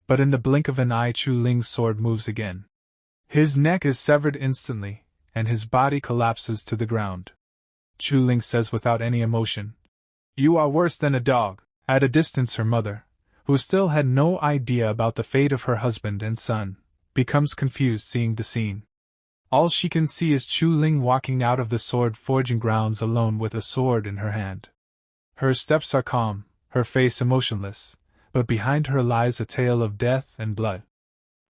But in the blink of an eye, Chu Ling's sword moves again. His neck is severed instantly, and his body collapses to the ground. Chu Ling says without any emotion, "You are worse than a dog." At a distance, her mother, who still had no idea about the fate of her husband and son, becomes confused seeing the scene. All she can see is Chu Ling walking out of the sword forging grounds alone with a sword in her hand. Her steps are calm, her face emotionless, but behind her lies a tale of death and blood.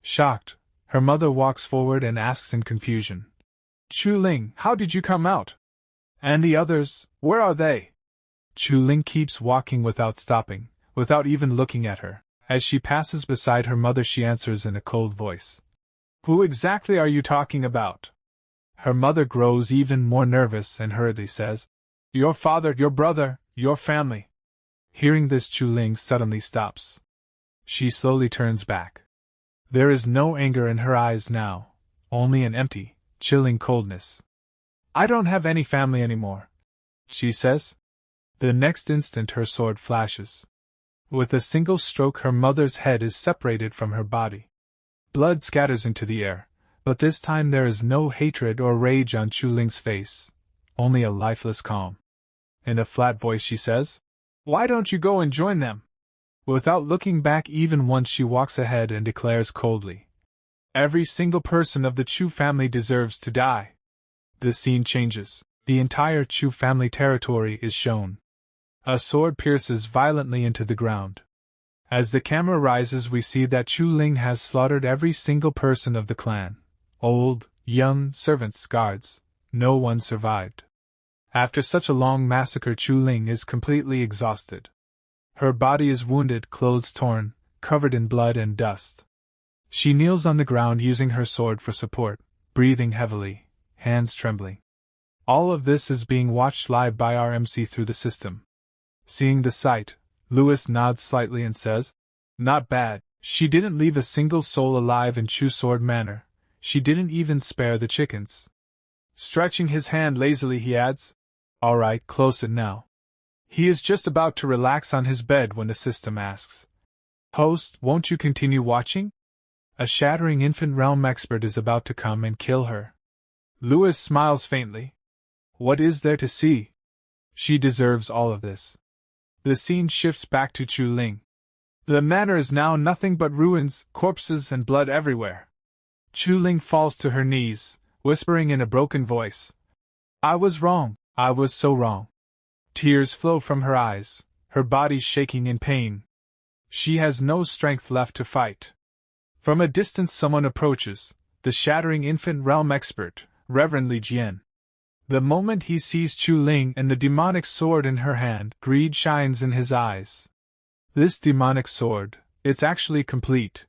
Shocked, her mother walks forward and asks in confusion, "Chu Ling, how did you come out? And the others, where are they?" Chu Ling keeps walking without stopping, without even looking at her. As she passes beside her mother, she answers in a cold voice, "Who exactly are you talking about?" Her mother grows even more nervous and hurriedly says, "Your father, your brother, your family." Hearing this, Chu Ling suddenly stops. She slowly turns back. There is no anger in her eyes now, only an empty, chilling coldness. "I don't have any family anymore," she says. The next instant her sword flashes. With a single stroke, her mother's head is separated from her body. Blood scatters into the air, but this time there is no hatred or rage on Chu Ling's face, only a lifeless calm. In a flat voice she says, "Why don't you go and join them? Without looking back even once, she walks ahead and declares coldly, "Every single person of the Chu family deserves to die." The scene changes. The entire Chu family territory is shown. A sword pierces violently into the ground. As the camera rises, we see that Chu Ling has slaughtered every single person of the clan. Old, young, servants, guards. No one survived. After such a long massacre, Chu Ling is completely exhausted. Her body is wounded, clothes torn, covered in blood and dust. She kneels on the ground using her sword for support, breathing heavily, hands trembling. All of this is being watched live by our MC through the system. Seeing the sight, Lewis nods slightly and says, "Not bad. She didn't leave a single soul alive in Chu Sword Manor. She didn't even spare the chickens." Stretching his hand lazily, he adds, "All right, close it now." He is just about to relax on his bed when the system asks, "Host, won't you continue watching? A shattering infant realm expert is about to come and kill her." Lewis smiles faintly. What is there to see? She deserves all of this. The scene shifts back to Chu Ling. The manor is now nothing but ruins, corpses, and blood everywhere. Chu Ling falls to her knees, whispering in a broken voice, "I was wrong, I was so wrong." Tears flow from her eyes, her body shaking in pain. She has no strength left to fight. From a distance someone approaches, the shattering infant realm expert, Reverend Li Jian. The moment he sees Chu Ling and the demonic sword in her hand, greed shines in his eyes. This demonic sword, it's actually complete.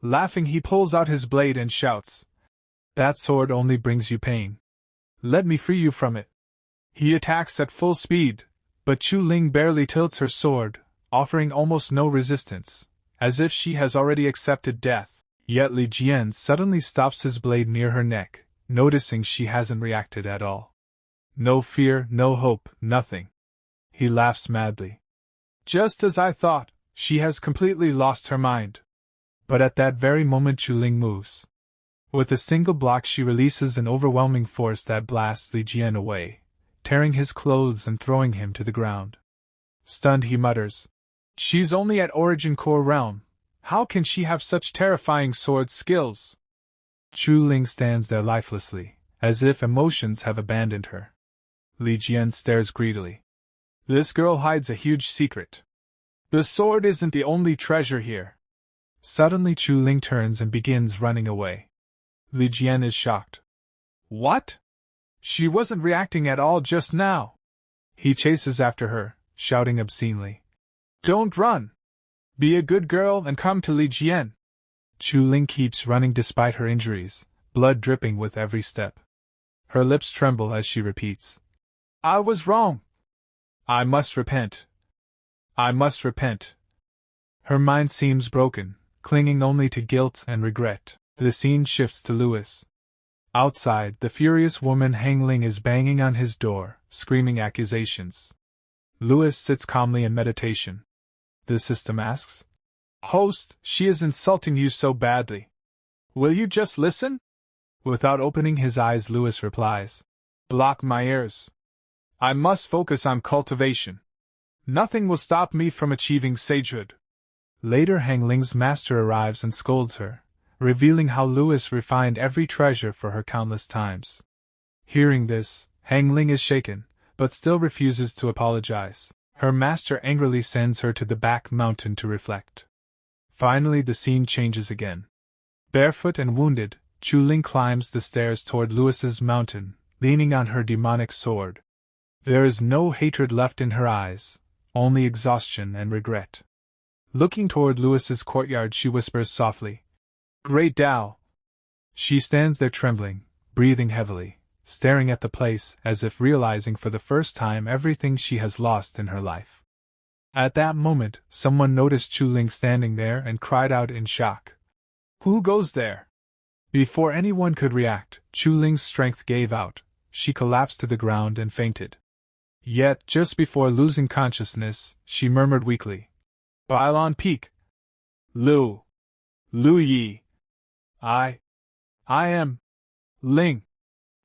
Laughing, he pulls out his blade and shouts, "That sword only brings you pain. Let me free you from it." He attacks at full speed, but Chu Ling barely tilts her sword, offering almost no resistance, as if she has already accepted death. Yet Li Jian suddenly stops his blade near her neck, noticing she hasn't reacted at all. No fear, no hope, nothing. He laughs madly. "Just as I thought, she has completely lost her mind." But at that very moment Chu Ling moves. With a single block she releases an overwhelming force that blasts Li Jian away, tearing his clothes and throwing him to the ground. Stunned, he mutters, "She's only at Origin Core Realm. How can she have such terrifying sword skills?" Chu Ling stands there lifelessly, as if emotions have abandoned her. Li Jian stares greedily. This girl hides a huge secret. The sword isn't the only treasure here. Suddenly Chu Ling turns and begins running away. Li Jian is shocked. What? She wasn't reacting at all just now. He chases after her, shouting obscenely, "Don't run! Be a good girl and come to Li Jian." Chu Ling keeps running despite her injuries, blood dripping with every step. Her lips tremble as she repeats, "I was wrong. I must repent. I must repent." Her mind seems broken, clinging only to guilt and regret. The scene shifts to Lewis. Outside, the furious woman Hong Ling is banging on his door, screaming accusations. Lewis sits calmly in meditation. The system asks, "Host, she is insulting you so badly. Will you just listen?" Without opening his eyes, Lewis replies, "Block my ears. I must focus on cultivation. Nothing will stop me from achieving sagehood." Later, Hong Ling's master arrives and scolds her, revealing how Lewis refined every treasure for her countless times. Hearing this, Hong Ling is shaken, but still refuses to apologize. Her master angrily sends her to the back mountain to reflect. Finally, the scene changes again. Barefoot and wounded, Chu Ling climbs the stairs toward Lewis's mountain, leaning on her demonic sword. There is no hatred left in her eyes, only exhaustion and regret. Looking toward Lewis's courtyard, she whispers softly, "Great Tao." She stands there trembling, breathing heavily, staring at the place as if realizing for the first time everything she has lost in her life. At that moment, someone noticed Chu Ling standing there and cried out in shock, "Who goes there?" Before anyone could react, Chu Ling's strength gave out. She collapsed to the ground and fainted. Yet, just before losing consciousness, she murmured weakly, "Bailon Peak. Lu Yi. I am Ling."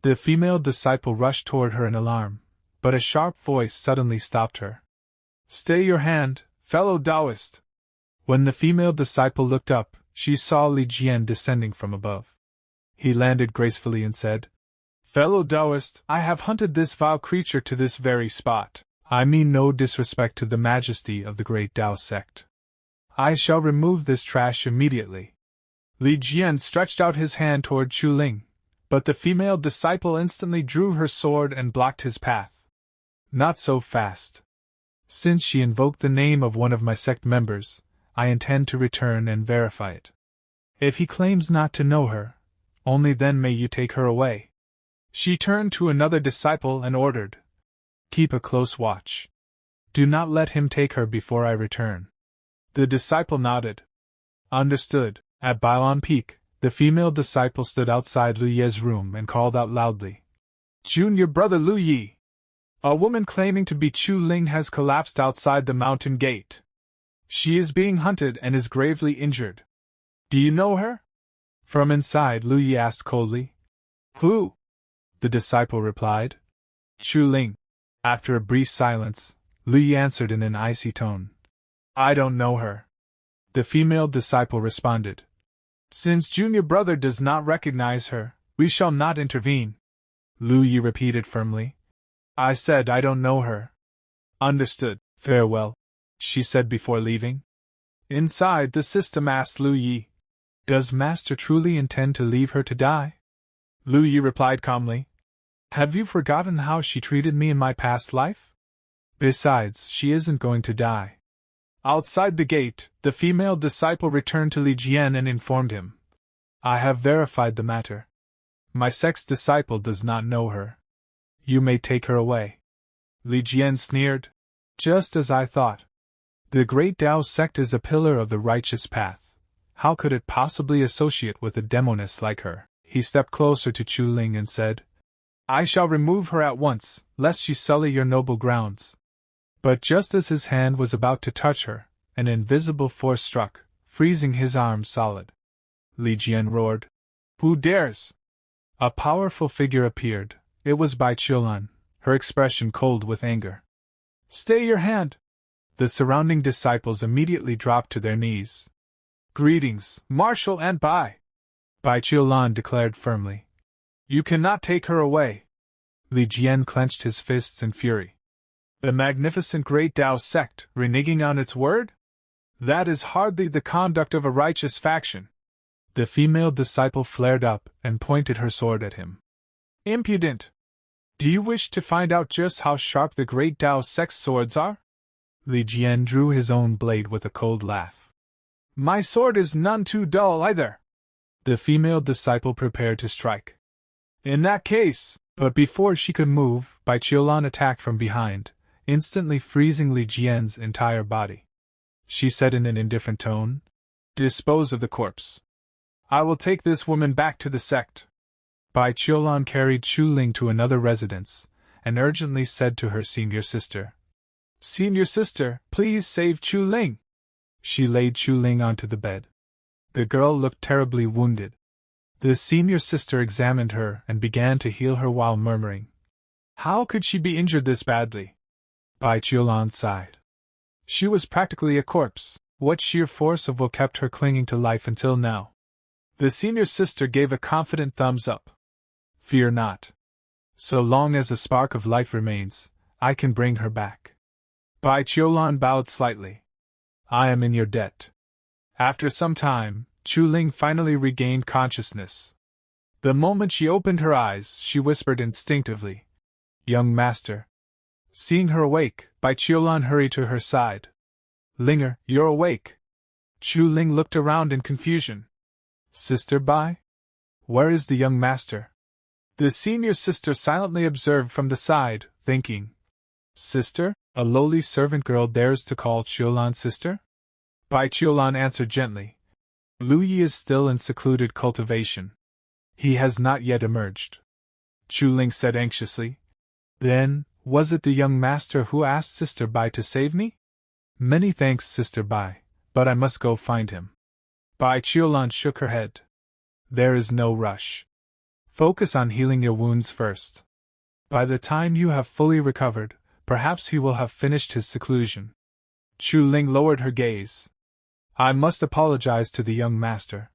The female disciple rushed toward her in alarm, but a sharp voice suddenly stopped her. "Stay your hand, fellow Taoist. When the female disciple looked up, she saw Li Jian descending from above. He landed gracefully and said, "Fellow Taoist, I have hunted this vile creature to this very spot. I mean no disrespect to the majesty of the great Tao sect. I shall remove this trash immediately." Li Jian stretched out his hand toward Chu Ling, but the female disciple instantly drew her sword and blocked his path. "Not so fast. Since she invoked the name of one of my sect members, I intend to return and verify it. If he claims not to know her, only then may you take her away." She turned to another disciple and ordered, "Keep a close watch. Do not let him take her before I return." The disciple nodded. "Understood." At Bailon Peak, the female disciple stood outside Lu Ye's room and called out loudly, "Junior brother Lu Yi! A woman claiming to be Chu Ling has collapsed outside the mountain gate. She is being hunted and is gravely injured. Do you know her?" From inside, Lu Yi asked coldly. "Who?" the disciple replied. "Chu Ling." After a brief silence, Lu Yi answered in an icy tone, "I don't know her." The female disciple responded, "Since junior brother does not recognize her, we shall not intervene." Lu Yi repeated firmly, "I said I don't know her." "Understood. Farewell," she said before leaving. Inside, the system asked Lu Yi, "Does master truly intend to leave her to die?" Lu Yi replied calmly, "Have you forgotten how she treated me in my past life? Besides, she isn't going to die." Outside the gate, the female disciple returned to Li Jian and informed him, "I have verified the matter. My sect's disciple does not know her. You may take her away." Li Jian sneered, "Just as I thought. The great Tao sect is a pillar of the righteous path. How could it possibly associate with a demoness like her?" He stepped closer to Chu Ling and said, "I shall remove her at once, lest she sully your noble grounds." But just as his hand was about to touch her, an invisible force struck, freezing his arm solid. Li Jian roared, "Who dares?" A powerful figure appeared. It was Bai Qiulan, her expression cold with anger. "Stay your hand!" The surrounding disciples immediately dropped to their knees. "Greetings, Marshal and Bai Qiulan declared firmly. "You cannot take her away." Li Jian clenched his fists in fury. The magnificent great Tao sect, reneging on its word? That is hardly the conduct of a righteous faction. The female disciple flared up and pointed her sword at him. "Impudent! Do you wish to find out just how sharp the great Tao sect's swords are?" Li Jian drew his own blade with a cold laugh. "My sword is none too dull either." The female disciple prepared to strike. "In that case," but before she could move, Bai Qiulan attacked from behind, instantly freezing Li Jian's entire body. She said in an indifferent tone, "Dispose of the corpse. I will take this woman back to the sect." Bai Qiulan carried Chu Ling to another residence, and urgently said to her senior sister, "Senior sister, please save Chu Ling." She laid Chu Ling onto the bed. The girl looked terribly wounded. The senior sister examined her and began to heal her while murmuring, "How could she be injured this badly?" Bai Qiulan sighed. She was practically a corpse. What sheer force of will kept her clinging to life until now? The senior sister gave a confident thumbs up. "Fear not. So long as a spark of life remains, I can bring her back." Bai Qiulan bowed slightly. "I am in your debt." After some time, Chu Ling finally regained consciousness. The moment she opened her eyes, she whispered instinctively, "Young master." Seeing her awake, Bai Qiulan hurried to her side. "Linger, you're awake." Chu Ling looked around in confusion. "Sister Bai? Where is the young master?" The senior sister silently observed from the side, thinking, "Sister? A lowly servant girl dares to call Qiulan sister?" Bai Qiulan answered gently, "Lu Yi is still in secluded cultivation. He has not yet emerged." Chu Ling said anxiously, "Then, was it the young master who asked Sister Bai to save me?" "Many thanks, Sister Bai, but I must go find him." Bai Qiulan shook her head. "There is no rush. Focus on healing your wounds first. By the time you have fully recovered, perhaps he will have finished his seclusion." Chu Ling lowered her gaze. I must apologize to the young master.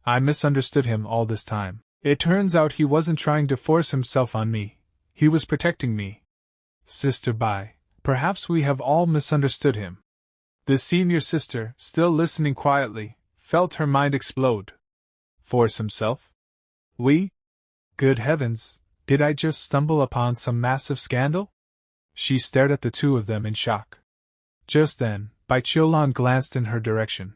I misunderstood him all this time. It turns out he wasn't trying to force himself on me. He was protecting me. Sister Bai, perhaps we have all misunderstood him. The senior sister, still listening quietly, felt her mind explode. Force himself? We? Good heavens, did I just stumble upon some massive scandal? She stared at the two of them in shock. Just then, Bai Qiulan glanced in her direction.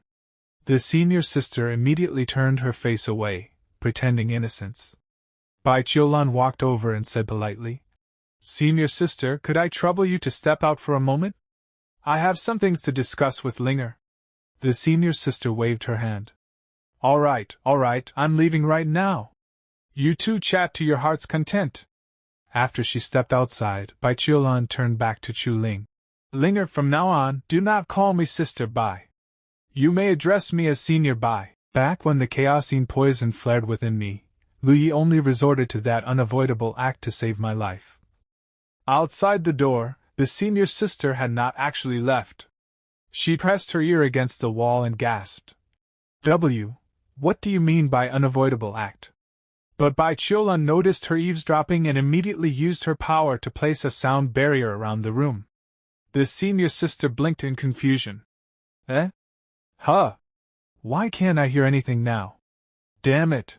The senior sister immediately turned her face away, pretending innocence. Bai Qiulan walked over and said politely, Senior sister, could I trouble you to step out for a moment? I have some things to discuss with Linger. The senior sister waved her hand. All right, I'm leaving right now. You two chat to your heart's content. After she stepped outside, Bai Qiulan turned back to Chu Ling. Linger, from now on, do not call me Sister Bai. You may address me as Senior Bai. Back when the chaosine poison flared within me, Lu Yi only resorted to that unavoidable act to save my life. Outside the door, the senior sister had not actually left. She pressed her ear against the wall and gasped. What do you mean by unavoidable act? But Bai Qiulan noticed her eavesdropping and immediately used her power to place a sound barrier around the room. The senior sister blinked in confusion. Eh? Huh? Why can't I hear anything now? Damn it.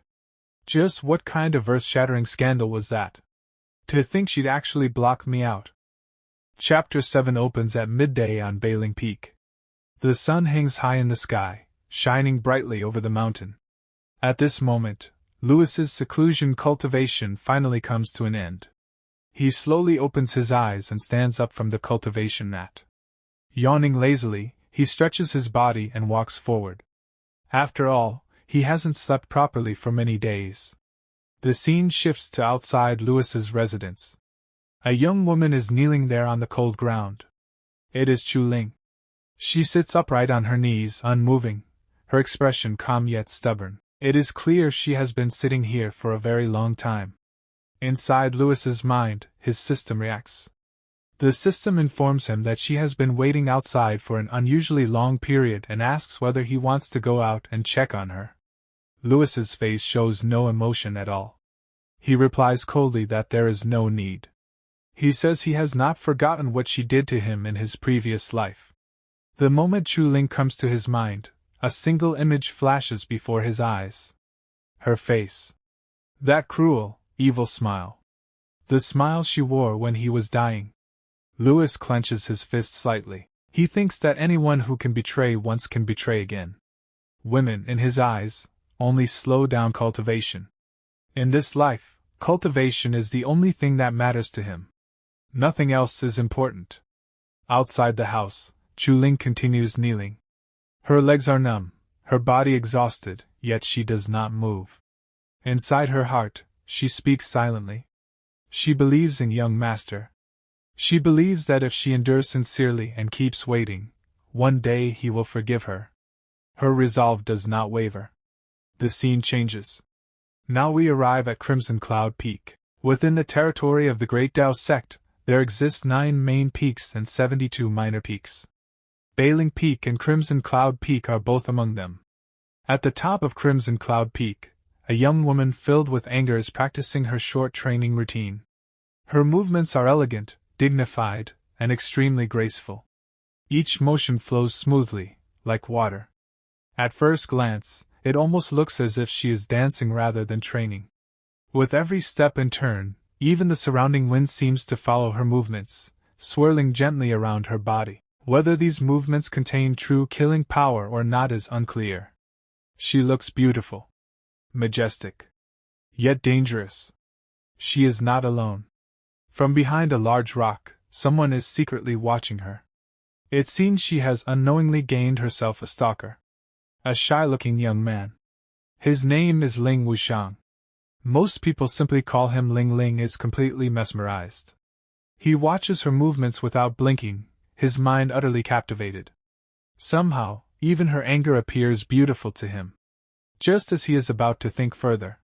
Just what kind of earth-shattering scandal was that? To think she'd actually block me out. Chapter 7 opens at midday on Bailing Peak. The sun hangs high in the sky, shining brightly over the mountain. At this moment, Lewis's seclusion cultivation finally comes to an end. He slowly opens his eyes and stands up from the cultivation mat. Yawning lazily, he stretches his body and walks forward. After all, he hasn't slept properly for many days. The scene shifts to outside Lewis's residence. A young woman is kneeling there on the cold ground. It is Chu Ling. She sits upright on her knees, unmoving, her expression calm yet stubborn. It is clear she has been sitting here for a very long time. Inside Lewis's mind, his system reacts. The system informs him that she has been waiting outside for an unusually long period and asks whether he wants to go out and check on her. Lewis's face shows no emotion at all. He replies coldly that there is no need. He says he has not forgotten what she did to him in his previous life. The moment Chu Ling comes to his mind, a single image flashes before his eyes. Her face. That cruel, evil smile. The smile she wore when he was dying. Lewis clenches his fist slightly. He thinks that anyone who can betray once can betray again. Women, in his eyes, only slow down cultivation. In this life, cultivation is the only thing that matters to him. Nothing else is important. Outside the house, Chu Ling continues kneeling. Her legs are numb, her body exhausted, yet she does not move. Inside her heart, she speaks silently. She believes in young master. She believes that if she endures sincerely and keeps waiting, one day he will forgive her. Her resolve does not waver. The scene changes. Now we arrive at Crimson Cloud Peak. Within the territory of the Great Tao sect, there exist 9 main peaks and 72 minor peaks. Bailing Peak and Crimson Cloud Peak are both among them. At the top of Crimson Cloud Peak, a young woman filled with anger is practicing her short training routine. Her movements are elegant, dignified, and extremely graceful. Each motion flows smoothly, like water. At first glance, it almost looks as if she is dancing rather than training. With every step and turn, even the surrounding wind seems to follow her movements, swirling gently around her body. Whether these movements contain true killing power or not is unclear. She looks beautiful, majestic, yet dangerous. She is not alone. From behind a large rock, someone is secretly watching her. It seems she has unknowingly gained herself a stalker. A shy-looking young man. His name is Ling Wushang. Most people simply call him Ling. Ling is completely mesmerized. He watches her movements without blinking, his mind utterly captivated. Somehow, even her anger appears beautiful to him. Just as he is about to think further,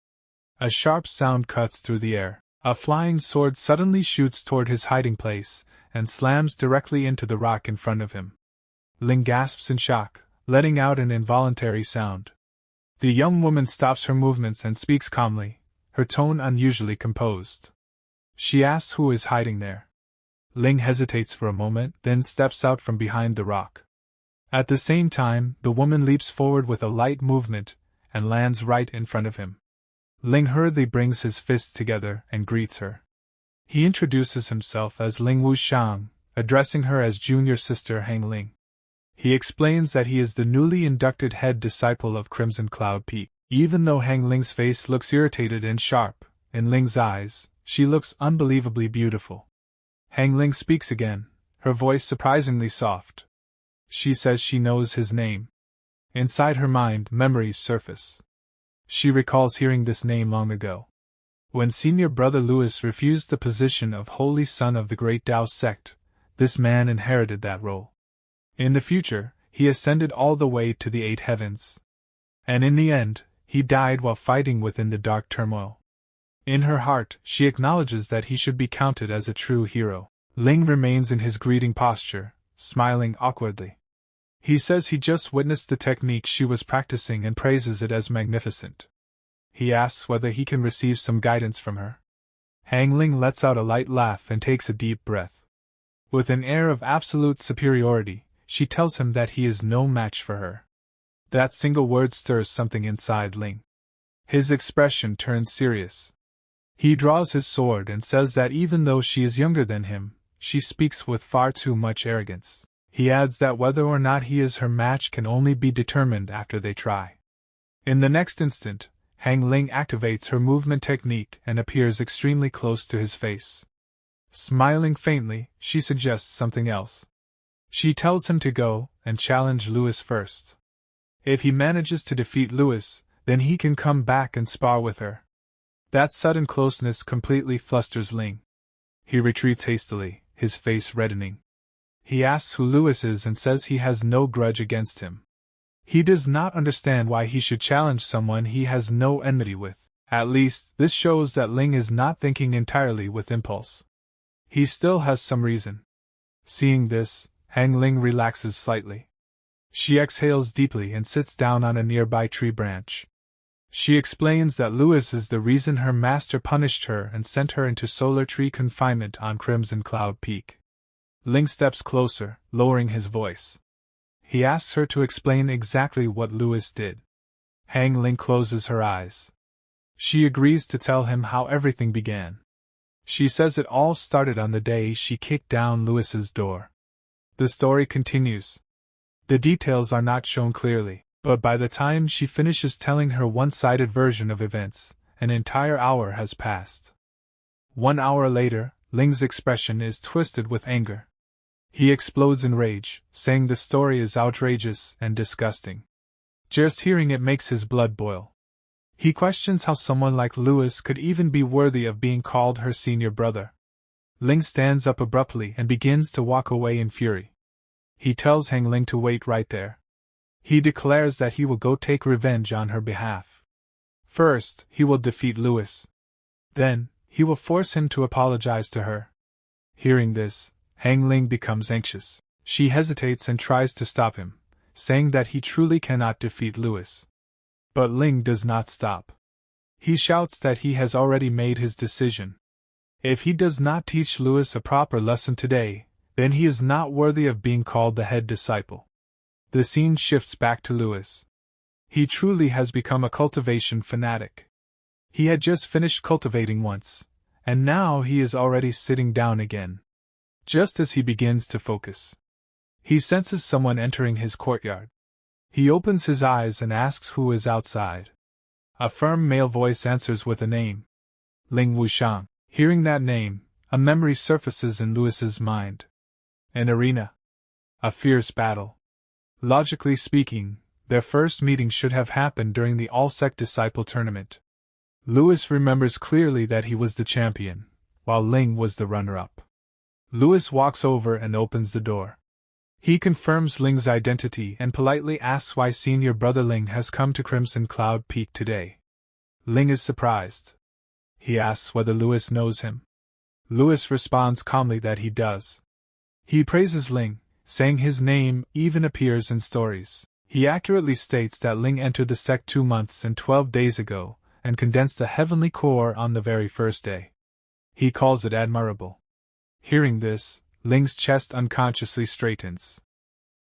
a sharp sound cuts through the air. A flying sword suddenly shoots toward his hiding place and slams directly into the rock in front of him. Ling gasps in shock, letting out an involuntary sound. The young woman stops her movements and speaks calmly, her tone unusually composed. She asks who is hiding there. Ling hesitates for a moment, then steps out from behind the rock. At the same time, the woman leaps forward with a light movement and lands right in front of him. Ling hurriedly brings his fists together and greets her. He introduces himself as Ling Wuxiang, addressing her as junior sister Hong Ling. He explains that he is the newly inducted head disciple of Crimson Cloud Peak. Even though Hong Ling's face looks irritated and sharp, in Ling's eyes, she looks unbelievably beautiful. Hong Ling speaks again, her voice surprisingly soft. She says she knows his name. Inside her mind, memories surface. She recalls hearing this name long ago. When senior brother Louis refused the position of Holy Son of the Great Tao sect, this man inherited that role. In the future, he ascended all the way to the 8 heavens. And in the end, he died while fighting within the dark turmoil. In her heart, she acknowledges that he should be counted as a true hero. Ling remains in his greeting posture, smiling awkwardly. He says he just witnessed the technique she was practicing and praises it as magnificent. He asks whether he can receive some guidance from her. Hong Ling lets out a light laugh and takes a deep breath. With an air of absolute superiority, she tells him that he is no match for her. That single word stirs something inside Ling. His expression turns serious. He draws his sword and says that even though she is younger than him, she speaks with far too much arrogance. He adds that whether or not he is her match can only be determined after they try. In the next instant, Hong Ling activates her movement technique and appears extremely close to his face. Smiling faintly, she suggests something else. She tells him to go and challenge Louis first. If he manages to defeat Louis, then he can come back and spar with her. That sudden closeness completely flusters Ling. He retreats hastily, his face reddening. He asks who Louis is and says he has no grudge against him. He does not understand why he should challenge someone he has no enmity with. At least, this shows that Ling is not thinking entirely with impulse. He still has some reason. Seeing this, Hong Ling relaxes slightly. She exhales deeply and sits down on a nearby tree branch. She explains that Louis is the reason her master punished her and sent her into solar tree confinement on Crimson Cloud Peak. Ling steps closer, lowering his voice. He asks her to explain exactly what Louis did. Hong Ling closes her eyes. She agrees to tell him how everything began. She says it all started on the day she kicked down Louis's door. The story continues. The details are not shown clearly, but by the time she finishes telling her one-sided version of events, an entire hour has passed. 1 hour later, Ling's expression is twisted with anger. He explodes in rage, saying the story is outrageous and disgusting. Just hearing it makes his blood boil. He questions how someone like Louis could even be worthy of being called her senior brother. Ling stands up abruptly and begins to walk away in fury. He tells Hong Ling to wait right there. He declares that he will go take revenge on her behalf. First, he will defeat Louis. Then, he will force him to apologize to her. Hearing this, Hong Ling becomes anxious. She hesitates and tries to stop him, saying that he truly cannot defeat Louis. But Ling does not stop. He shouts that he has already made his decision. If he does not teach Louis a proper lesson today, then he is not worthy of being called the head disciple. The scene shifts back to Louis. He truly has become a cultivation fanatic. He had just finished cultivating once, and now he is already sitting down again. Just as he begins to focus, he senses someone entering his courtyard. He opens his eyes and asks who is outside. A firm male voice answers with a name. Ling Wuxiang. Hearing that name, a memory surfaces in Louis's mind. An arena. A fierce battle. Logically speaking, their first meeting should have happened during the All-Sect Disciple Tournament. Louis remembers clearly that he was the champion, while Ling was the runner-up. Louis walks over and opens the door. He confirms Ling's identity and politely asks why senior brother Ling has come to Crimson Cloud Peak today. Ling is surprised. He asks whether Louis knows him. Louis responds calmly that he does. He praises Ling, saying his name even appears in stories. He accurately states that Ling entered the sect 2 months and 12 days ago, and condensed the heavenly core on the very first day. He calls it admirable. Hearing this, Ling's chest unconsciously straightens.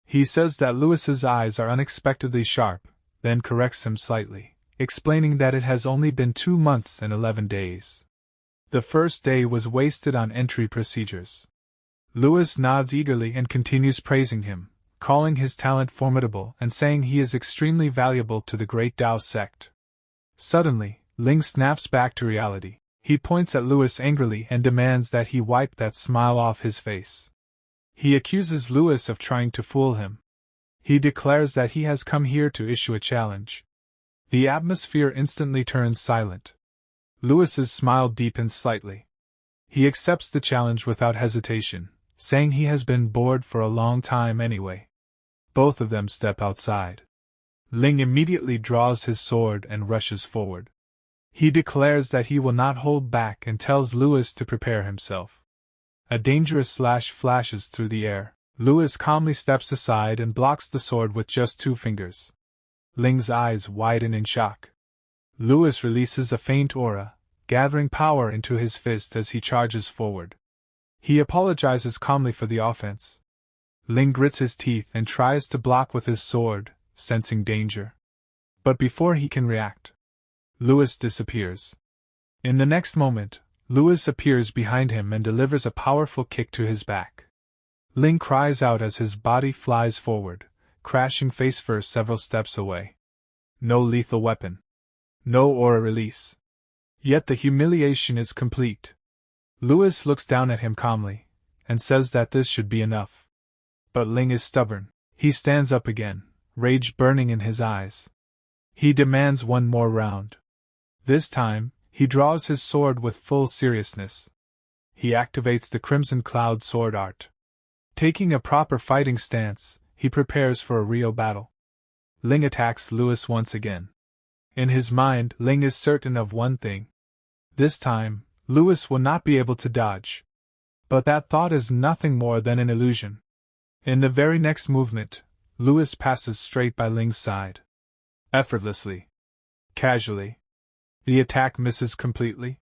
He says that Louis's eyes are unexpectedly sharp, then corrects him slightly, explaining that it has only been 2 months and 11 days. The first day was wasted on entry procedures. Louis nods eagerly and continues praising him, calling his talent formidable and saying he is extremely valuable to the great Tao sect. Suddenly, Ling snaps back to reality. He points at Louis angrily and demands that he wipe that smile off his face. He accuses Louis of trying to fool him. He declares that he has come here to issue a challenge. The atmosphere instantly turns silent. Louis's smile deepens slightly. He accepts the challenge without hesitation, saying he has been bored for a long time anyway. Both of them step outside. Ling immediately draws his sword and rushes forward. He declares that he will not hold back and tells Louis to prepare himself. A dangerous slash flashes through the air. Louis calmly steps aside and blocks the sword with just 2 fingers. Ling's eyes widen in shock. Louis releases a faint aura, gathering power into his fist as he charges forward. He apologizes calmly for the offense. Ling grits his teeth and tries to block with his sword, sensing danger. But before he can react, Louis disappears. In the next moment, Louis appears behind him and delivers a powerful kick to his back. Ling cries out as his body flies forward, crashing face first several steps away. No lethal weapon. No aura release. Yet the humiliation is complete. Louis looks down at him calmly, and says that this should be enough. But Ling is stubborn. He stands up again, rage burning in his eyes. He demands one more round. This time, he draws his sword with full seriousness. He activates the Crimson Cloud sword art. Taking a proper fighting stance, he prepares for a real battle. Ling attacks Louis once again. In his mind, Ling is certain of one thing. This time, Louis will not be able to dodge. But that thought is nothing more than an illusion. In the very next movement, Louis passes straight by Ling's side. Effortlessly. Casually. The attack misses completely.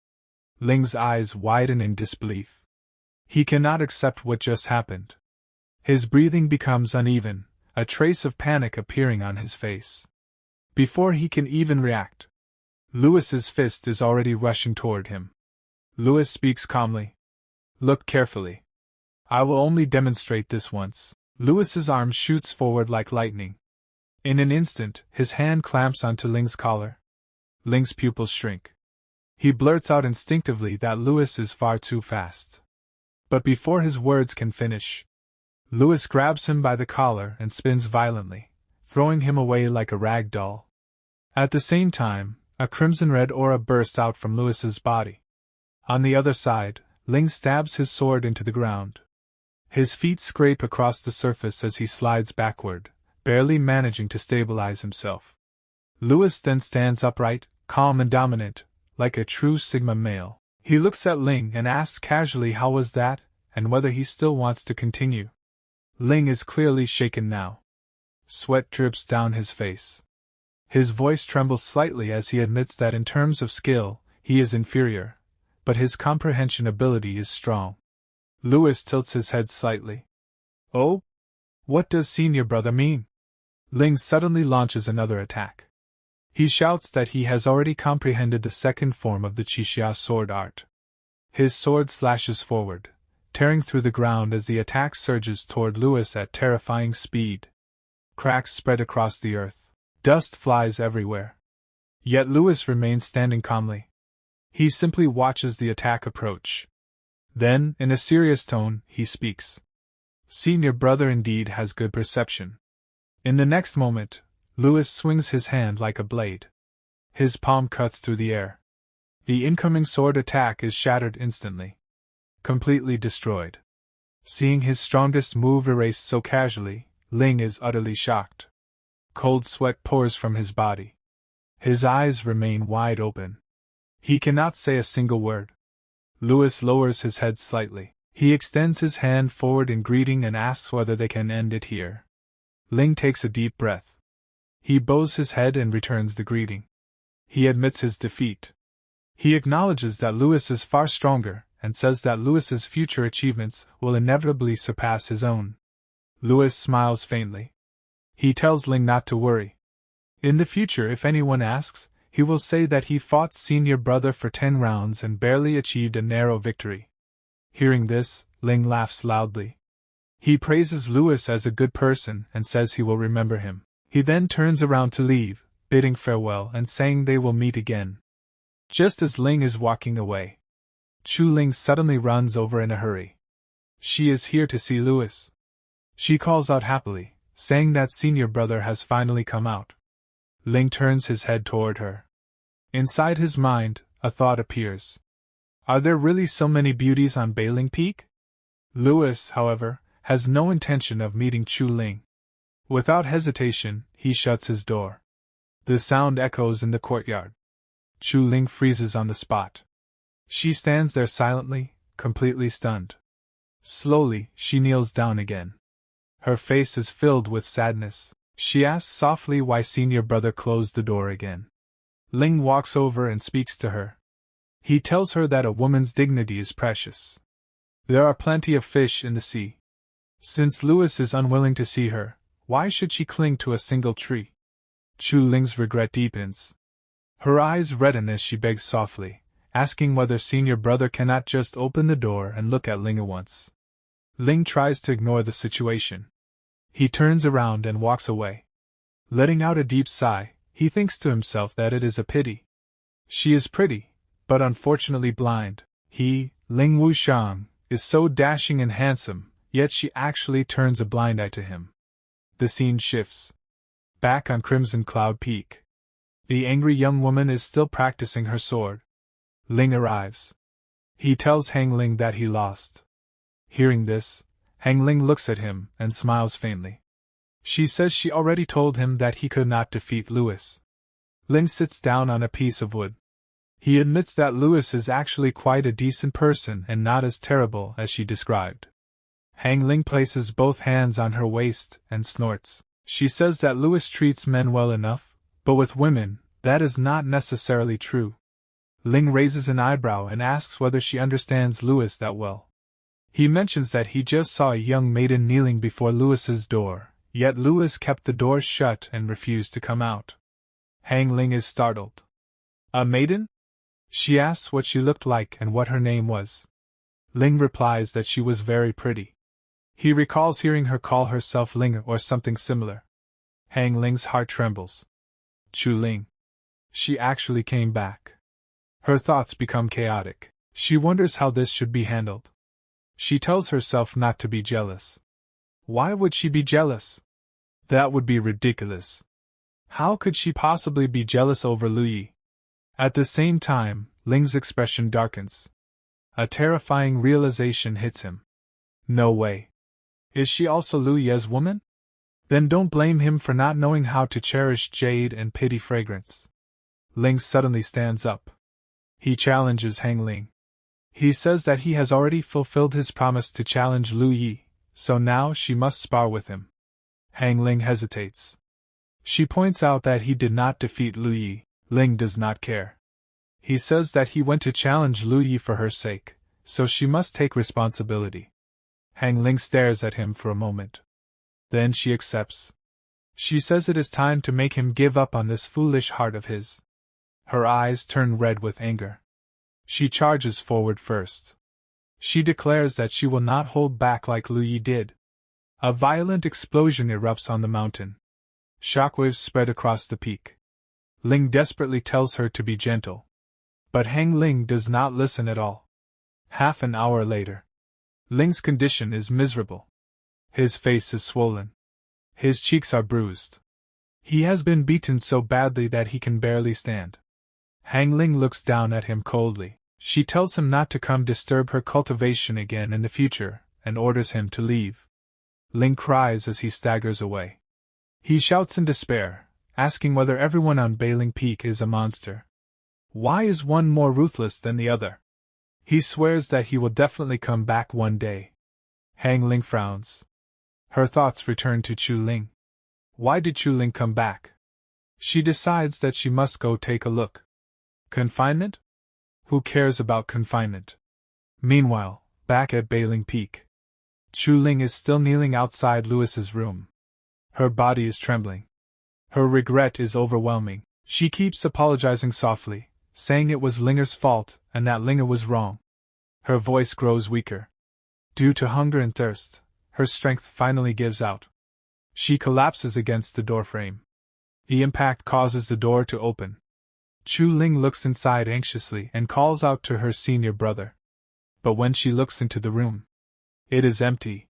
Ling's eyes widen in disbelief. He cannot accept what just happened. His breathing becomes uneven, a trace of panic appearing on his face. Before he can even react, Louis's fist is already rushing toward him. Louis speaks calmly. Look carefully. I will only demonstrate this once. Louis's arm shoots forward like lightning. In an instant, his hand clamps onto Ling's collar. Ling's pupils shrink. He blurts out instinctively that Louis is far too fast. But before his words can finish, Louis grabs him by the collar and spins violently, throwing him away like a rag doll. At the same time, a crimson-red aura bursts out from Louis's body. On the other side, Ling stabs his sword into the ground. His feet scrape across the surface as he slides backward, barely managing to stabilize himself. Louis then stands upright, calm and dominant, like a true Sigma male. He looks at Ling and asks casually how was that, and whether he still wants to continue. Ling is clearly shaken now. Sweat drips down his face. His voice trembles slightly as he admits that in terms of skill, he is inferior, but his comprehension ability is strong. Louis tilts his head slightly. Oh? What does senior brother mean? Ling suddenly launches another attack. He shouts that he has already comprehended the second form of the Qixia sword art. His sword slashes forward, tearing through the ground as the attack surges toward Louis at terrifying speed. Cracks spread across the earth. Dust flies everywhere. Yet Louis remains standing calmly. He simply watches the attack approach. Then, in a serious tone, he speaks. Senior brother indeed has good perception. In the next moment, Louis swings his hand like a blade. His palm cuts through the air. The incoming sword attack is shattered instantly. Completely destroyed. Seeing his strongest move erased so casually, Ling is utterly shocked. Cold sweat pours from his body. His eyes remain wide open. He cannot say a single word. Louis lowers his head slightly. He extends his hand forward in greeting and asks whether they can end it here. Ling takes a deep breath. He bows his head and returns the greeting. He admits his defeat. He acknowledges that Louis is far stronger, and says that Louis's future achievements will inevitably surpass his own. Louis smiles faintly. He tells Ling not to worry. In the future, if anyone asks, he will say that he fought senior brother for 10 rounds and barely achieved a narrow victory. Hearing this, Ling laughs loudly. He praises Louis as a good person and says he will remember him. He then turns around to leave, bidding farewell and saying they will meet again. Just as Ling is walking away, Chu Ling suddenly runs over in a hurry. She is here to see Louis. She calls out happily, saying that senior brother has finally come out. Ling turns his head toward her. Inside his mind, a thought appears. Are there really so many beauties on Bailing Peak? Louis, however, has no intention of meeting Chu Ling. Without hesitation, he shuts his door. The sound echoes in the courtyard. Chu Ling freezes on the spot. She stands there silently, completely stunned. Slowly, she kneels down again. Her face is filled with sadness. She asks softly why senior brother closed the door again. Ling walks over and speaks to her. He tells her that a woman's dignity is precious. There are plenty of fish in the sea. Since Louis is unwilling to see her, why should she cling to a single tree? Chu Ling's regret deepens. Her eyes redden as she begs softly, asking whether senior brother cannot just open the door and look at Ling at once. Ling tries to ignore the situation. He turns around and walks away. Letting out a deep sigh, he thinks to himself that it is a pity. She is pretty, but unfortunately blind. He, Ling Wushang, is so dashing and handsome, yet she actually turns a blind eye to him. The scene shifts. Back on Crimson Cloud Peak. The angry young woman is still practicing her sword. Ling arrives. He tells Hong Ling that he lost. Hearing this, Hong Ling looks at him and smiles faintly. She says she already told him that he could not defeat Louis. Ling sits down on a piece of wood. He admits that Louis is actually quite a decent person and not as terrible as she described. Hong Ling places both hands on her waist and snorts. She says that Louis treats men well enough, but with women, that is not necessarily true. Ling raises an eyebrow and asks whether she understands Louis that well. He mentions that he just saw a young maiden kneeling before Louis's door, yet Louis kept the door shut and refused to come out. Hong Ling is startled. A maiden? She asks what she looked like and what her name was. Ling replies that she was very pretty. He recalls hearing her call herself Ling or something similar. Hong Ling's heart trembles. Chu Ling. She actually came back. Her thoughts become chaotic. She wonders how this should be handled. She tells herself not to be jealous. Why would she be jealous? That would be ridiculous. How could she possibly be jealous over Lu Yi? At the same time, Ling's expression darkens. A terrifying realization hits him. No way. Is she also Lu Ye's woman? Then don't blame him for not knowing how to cherish jade and pity fragrance. Ling suddenly stands up. He challenges Hong Ling. He says that he has already fulfilled his promise to challenge Lu Yi, so now she must spar with him. Hong Ling hesitates. She points out that he did not defeat Lu Yi. Ling does not care. He says that he went to challenge Lu Yi for her sake, so she must take responsibility. Hong Ling stares at him for a moment. Then she accepts. She says it is time to make him give up on this foolish heart of his. Her eyes turn red with anger. She charges forward first. She declares that she will not hold back like Lu Yi did. A violent explosion erupts on the mountain. Shockwaves spread across the peak. Ling desperately tells her to be gentle. But Hong Ling does not listen at all. Half an hour later. Ling's condition is miserable. His face is swollen. His cheeks are bruised. He has been beaten so badly that he can barely stand. Hong Ling looks down at him coldly. She tells him not to come disturb her cultivation again in the future, and orders him to leave. Ling cries as he staggers away. He shouts in despair, asking whether everyone on Bailing Peak is a monster. Why is one more ruthless than the other? He swears that he will definitely come back one day. Hong Ling frowns. Her thoughts return to Chu Ling. Why did Chu Ling come back? She decides that she must go take a look. Confinement? Who cares about confinement? Meanwhile, back at Bailing Peak, Chu Ling is still kneeling outside Louis's room. Her body is trembling. Her regret is overwhelming. She keeps apologizing softly, saying it was Linger's fault and that Linger was wrong. Her voice grows weaker. Due to hunger and thirst, her strength finally gives out. She collapses against the doorframe. The impact causes the door to open. Chu Ling looks inside anxiously and calls out to her senior brother. But when she looks into the room, it is empty.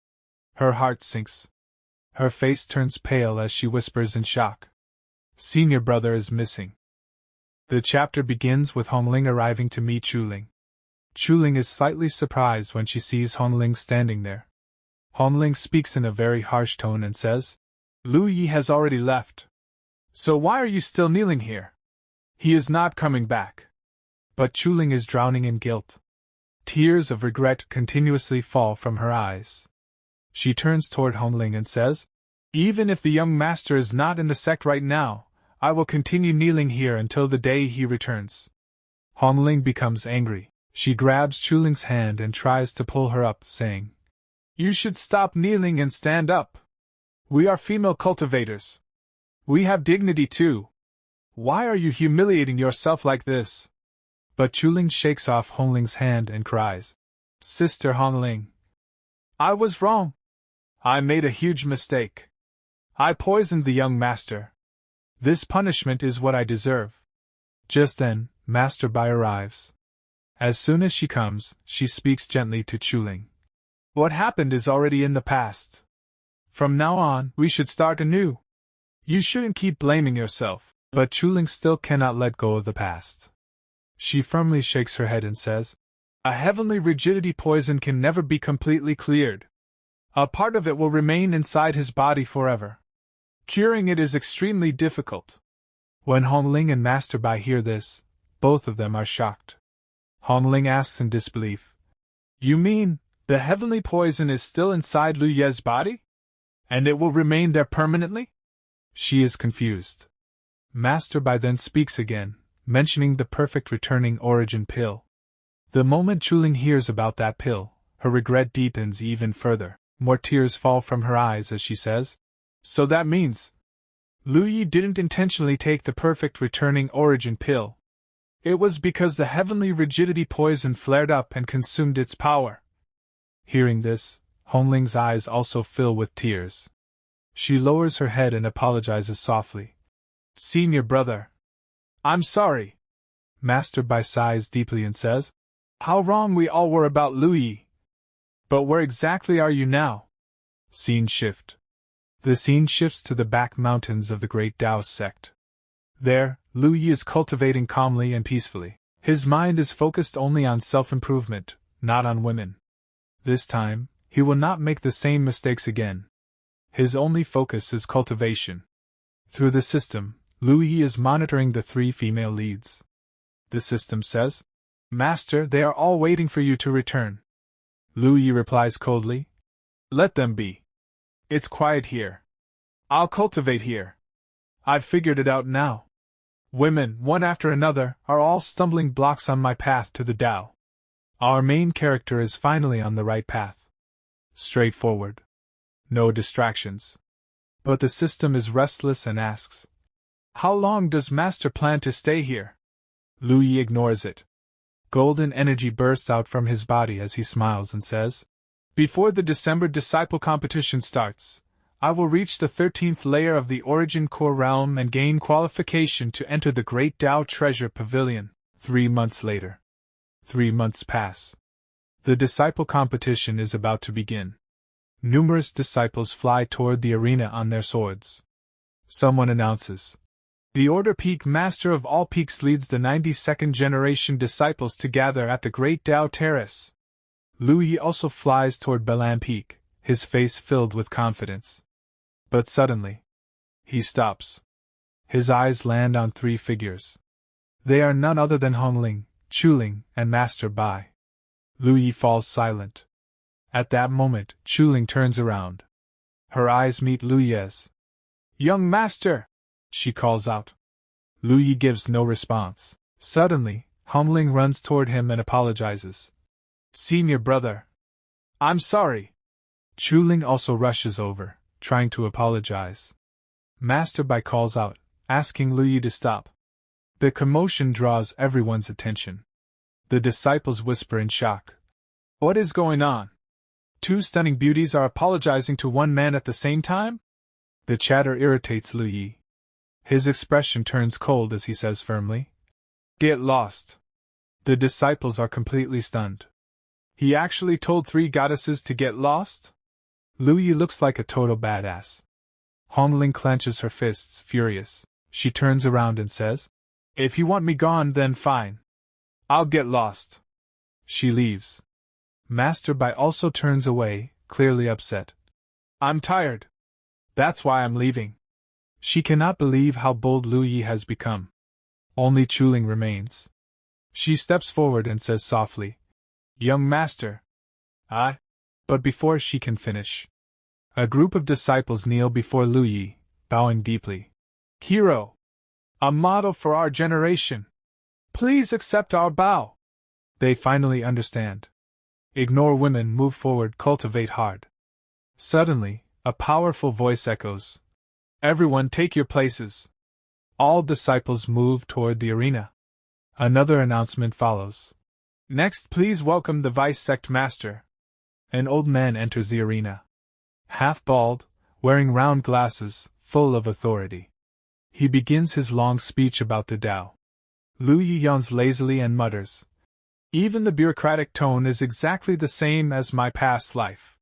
Her heart sinks. Her face turns pale as she whispers in shock. Senior brother is missing. The chapter begins with Hong Ling arriving to meet Chu Ling. Chu Ling is slightly surprised when she sees Hong Ling standing there. Hong Ling speaks in a very harsh tone and says, Lu Yi has already left. So why are you still kneeling here? He is not coming back. But Chu Ling is drowning in guilt. Tears of regret continuously fall from her eyes. She turns toward Hong Ling and says, Even if the young master is not in the sect right now, I will continue kneeling here until the day he returns. Hong Ling becomes angry. She grabs Chu Ling's hand and tries to pull her up, saying, You should stop kneeling and stand up. We are female cultivators. We have dignity too. Why are you humiliating yourself like this? But Chu Ling shakes off Hong Ling's hand and cries, Sister Hong Ling, I was wrong. I made a huge mistake. I poisoned the young master. This punishment is what I deserve. Just then, Master Bai arrives. As soon as she comes, she speaks gently to Chu Ling. What happened is already in the past. From now on, we should start anew. You shouldn't keep blaming yourself. But Chu Ling still cannot let go of the past. She firmly shakes her head and says, A heavenly rigidity poison can never be completely cleared. A part of it will remain inside his body forever. Curing it is extremely difficult. When Hong Ling and Master Bai hear this, both of them are shocked. Hong Ling asks in disbelief, You mean, the heavenly poison is still inside Lu Ye's body? And it will remain there permanently? She is confused. Master Bai then speaks again, mentioning the perfect returning origin pill. The moment Chu Ling hears about that pill, her regret deepens even further. More tears fall from her eyes as she says, So that means Lu Yi didn't intentionally take the perfect returning origin pill. It was because the heavenly rigidity poison flared up and consumed its power. Hearing this, Hong Ling's eyes also fill with tears. She lowers her head and apologizes softly. Senior brother, I'm sorry. Master Bai sighs deeply and says, How wrong we all were about Lu Yi. But where exactly are you now? Scene shift. The scene shifts to the back mountains of the great Taoist sect. There, Lu Yi is cultivating calmly and peacefully. His mind is focused only on self-improvement, not on women. This time, he will not make the same mistakes again. His only focus is cultivation. Through the system, Lu Yi is monitoring the 3 female leads. The system says, Master, they are all waiting for you to return. Lu Yi replies coldly, Let them be. It's quiet here. I'll cultivate here. I've figured it out now. Women, one after another, are all stumbling blocks on my path to the Tao. Our main character is finally on the right path. Straightforward. No distractions. But the system is restless and asks, How long does Master plan to stay here? Lu Yi ignores it. Golden energy bursts out from his body as he smiles and says, Before the December disciple competition starts, I will reach the 13th layer of the Origin Core realm and gain qualification to enter the Great Tao Treasure Pavilion. 3 months later. 3 months pass. The disciple competition is about to begin. Numerous disciples fly toward the arena on their swords. Someone announces, The Order Peak Master of all peaks leads the 92nd generation disciples to gather at the Great Tao Terrace. Lu Yi also flies toward Belan Peak, his face filled with confidence. But suddenly, he stops. His eyes land on 3 figures. They are none other than Hong Ling, Chu Ling, and Master Bai. Lu Yi falls silent. At that moment, Chu Ling turns around. Her eyes meet Lu Ye's. Young master! she calls out. Lu Yi gives no response. Suddenly, Hong Ling runs toward him and apologizes. Senior brother. I'm sorry. Chu Ling also rushes over, trying to apologize. Master Bai calls out, asking Lu Yi to stop. The commotion draws everyone's attention. The disciples whisper in shock. What is going on? Two stunning beauties are apologizing to one man at the same time? The chatter irritates Lu Yi. His expression turns cold as he says firmly, Get lost. The disciples are completely stunned. He actually told 3 goddesses to get lost? Lu Yi looks like a total badass. Hong Ling clenches her fists, furious. She turns around and says, If you want me gone, then fine. I'll get lost. She leaves. Master Bai also turns away, clearly upset. I'm tired. That's why I'm leaving. She cannot believe how bold Lu Yi has become. Only Chu Ling remains. She steps forward and says softly, Young master. But before she can finish, a group of disciples kneel before Lu Yi, bowing deeply. Hero! A model for our generation! Please accept our bow! They finally understand. Ignore women, move forward, cultivate hard. Suddenly, a powerful voice echoes. Everyone take your places. All disciples move toward the arena. Another announcement follows. Next, please welcome the Vice Sect Master. An old man enters the arena. Half bald, wearing round glasses, full of authority. He begins his long speech about the Tao. Lu Yi yawns lazily and mutters, Even the bureaucratic tone is exactly the same as my past life.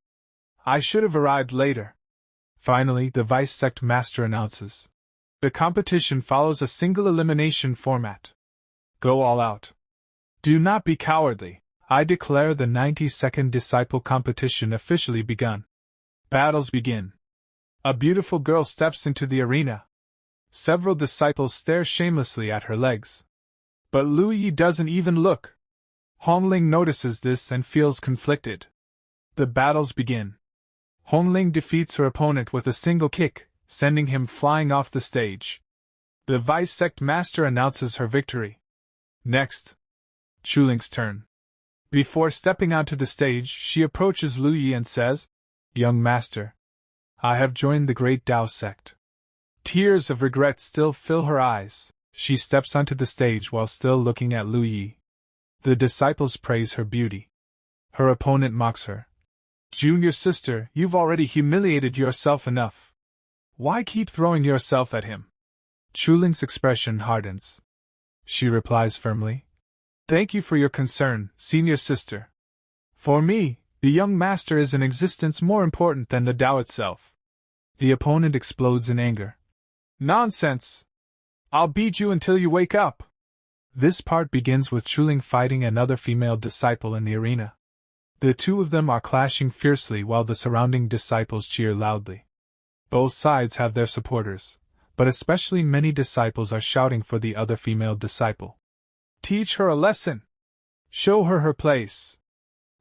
I should have arrived later. Finally, the Vice Sect Master announces. The competition follows a single elimination format. Go all out. Do not be cowardly. I declare the 90-second disciple competition officially begun. Battles begin. A beautiful girl steps into the arena. Several disciples stare shamelessly at her legs. But Lu Yi doesn't even look. Hong Ling notices this and feels conflicted. The battles begin. Hong Ling defeats her opponent with a single kick, sending him flying off the stage. The Vice Sect Master announces her victory. Next, Chu Ling's turn. Before stepping onto the stage, she approaches Lu Yi and says, Young master, I have joined the Great Tao sect. Tears of regret still fill her eyes. She steps onto the stage while still looking at Lu Yi. The disciples praise her beauty. Her opponent mocks her. Junior sister, you've already humiliated yourself enough. Why keep throwing yourself at him? Chu Ling's expression hardens. She replies firmly, Thank you for your concern, senior sister. For me, the young master is an existence more important than the Tao itself. The opponent explodes in anger. Nonsense! I'll beat you until you wake up! This part begins with Chu Ling fighting another female disciple in the arena. The two of them are clashing fiercely while the surrounding disciples cheer loudly. Both sides have their supporters, but especially many disciples are shouting for the other female disciple. Teach her a lesson! Show her her place!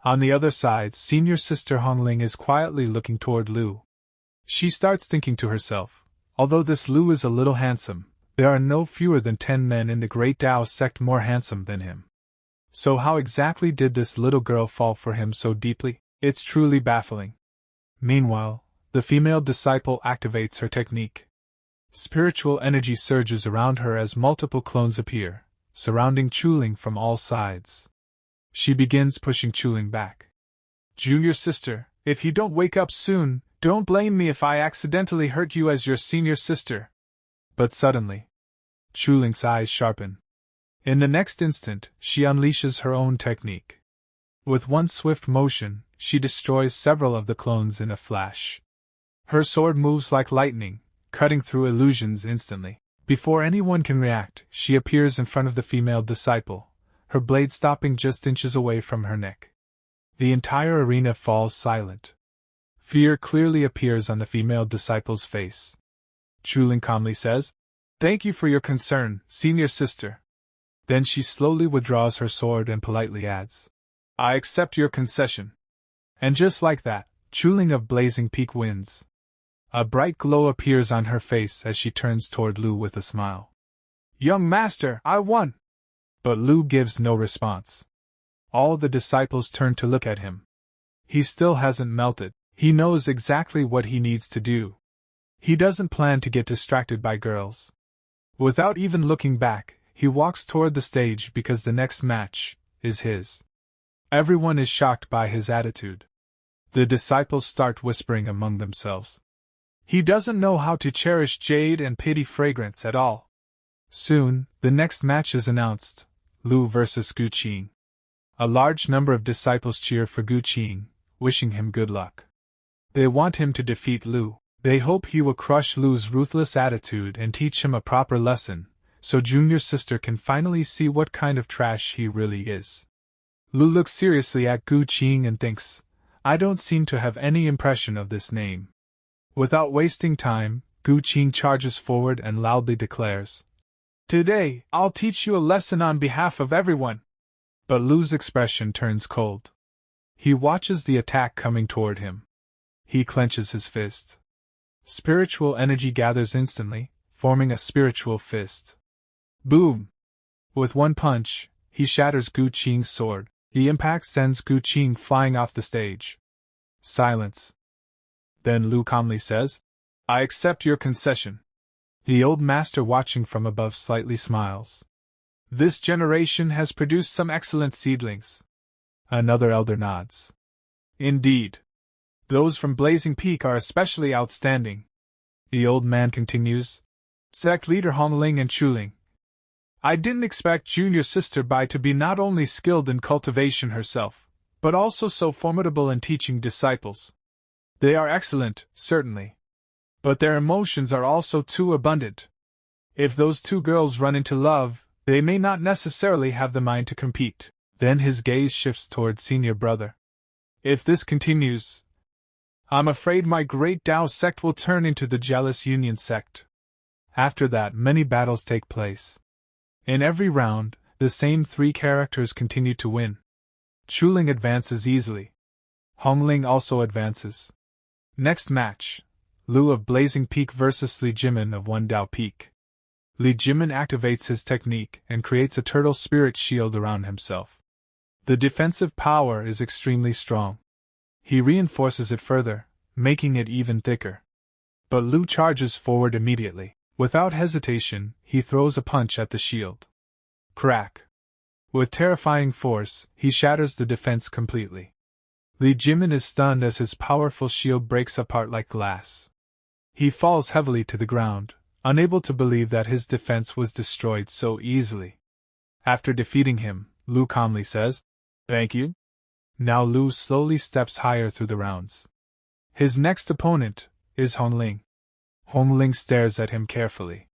On the other side, senior sister Hong Ling is quietly looking toward Lu. She starts thinking to herself, although this Lu is a little handsome, there are no fewer than 10 men in the Great Tao sect more handsome than him. So how exactly did this little girl fall for him so deeply? It's truly baffling. Meanwhile, the female disciple activates her technique. Spiritual energy surges around her as multiple clones appear, surrounding Chu Ling from all sides. She begins pushing Chu Ling back. Junior sister, if you don't wake up soon, don't blame me if I accidentally hurt you as your senior sister. But suddenly, Chu Ling's eyes sharpen. In the next instant, she unleashes her own technique. With one swift motion, she destroys several of the clones in a flash. Her sword moves like lightning, cutting through illusions instantly. Before anyone can react, she appears in front of the female disciple, her blade stopping just inches away from her neck. The entire arena falls silent. Fear clearly appears on the female disciple's face. Chu Ling calmly says, Thank you for your concern, senior sister. Then she slowly withdraws her sword and politely adds, I accept your concession. And just like that, Chu Ling of Blazing Peak wins. A bright glow appears on her face as she turns toward Lu with a smile. Young master, I won! But Lu gives no response. All the disciples turn to look at him. He still hasn't melted. He knows exactly what he needs to do. He doesn't plan to get distracted by girls. Without even looking back, he walks toward the stage because the next match is his. Everyone is shocked by his attitude. The disciples start whispering among themselves. He doesn't know how to cherish jade and pity fragrance at all. Soon, the next match is announced, Lu versus Gujing. A large number of disciples cheer for Gujing, wishing him good luck. They want him to defeat Lu. They hope he will crush Lu's ruthless attitude and teach him a proper lesson, so Junior Sister can finally see what kind of trash he really is. Lu looks seriously at Gujing and thinks, I don't seem to have any impression of this name. Without wasting time, Gujing charges forward and loudly declares, Today, I'll teach you a lesson on behalf of everyone. But Lu's expression turns cold. He watches the attack coming toward him. He clenches his fist. Spiritual energy gathers instantly, forming a spiritual fist. Boom! With one punch, he shatters Gujing's sword. The impact sends Gujing flying off the stage. Silence. Then Lu calmly says, I accept your concession. The old master watching from above slightly smiles. This generation has produced some excellent seedlings. Another elder nods. Indeed. Those from Blazing Peak are especially outstanding. The old man continues. Sect leader Hong Ling and Chuling. I didn't expect Junior Sister Bai to be not only skilled in cultivation herself, but also so formidable in teaching disciples. They are excellent, certainly. But their emotions are also too abundant. If those two girls run into love, they may not necessarily have the mind to compete. Then his gaze shifts toward senior brother. If this continues, I'm afraid my great Tao sect will turn into the Jealous Union sect. After that, many battles take place. In every round, the same three characters continue to win. Chuling advances easily. Hong Ling also advances. Next match, Lu of Blazing Peak versus Li Jimin of One Dao Peak. Li Jimin activates his technique and creates a turtle spirit shield around himself. The defensive power is extremely strong. He reinforces it further, making it even thicker. But Lu charges forward immediately. Without hesitation, he throws a punch at the shield. Crack! With terrifying force, he shatters the defense completely. Li Jimin is stunned as his powerful shield breaks apart like glass. He falls heavily to the ground, unable to believe that his defense was destroyed so easily. After defeating him, Lu calmly says, Thank you. Now Lu slowly steps higher through the rounds. His next opponent is Hong Ling. Hong Ling stares at him carefully.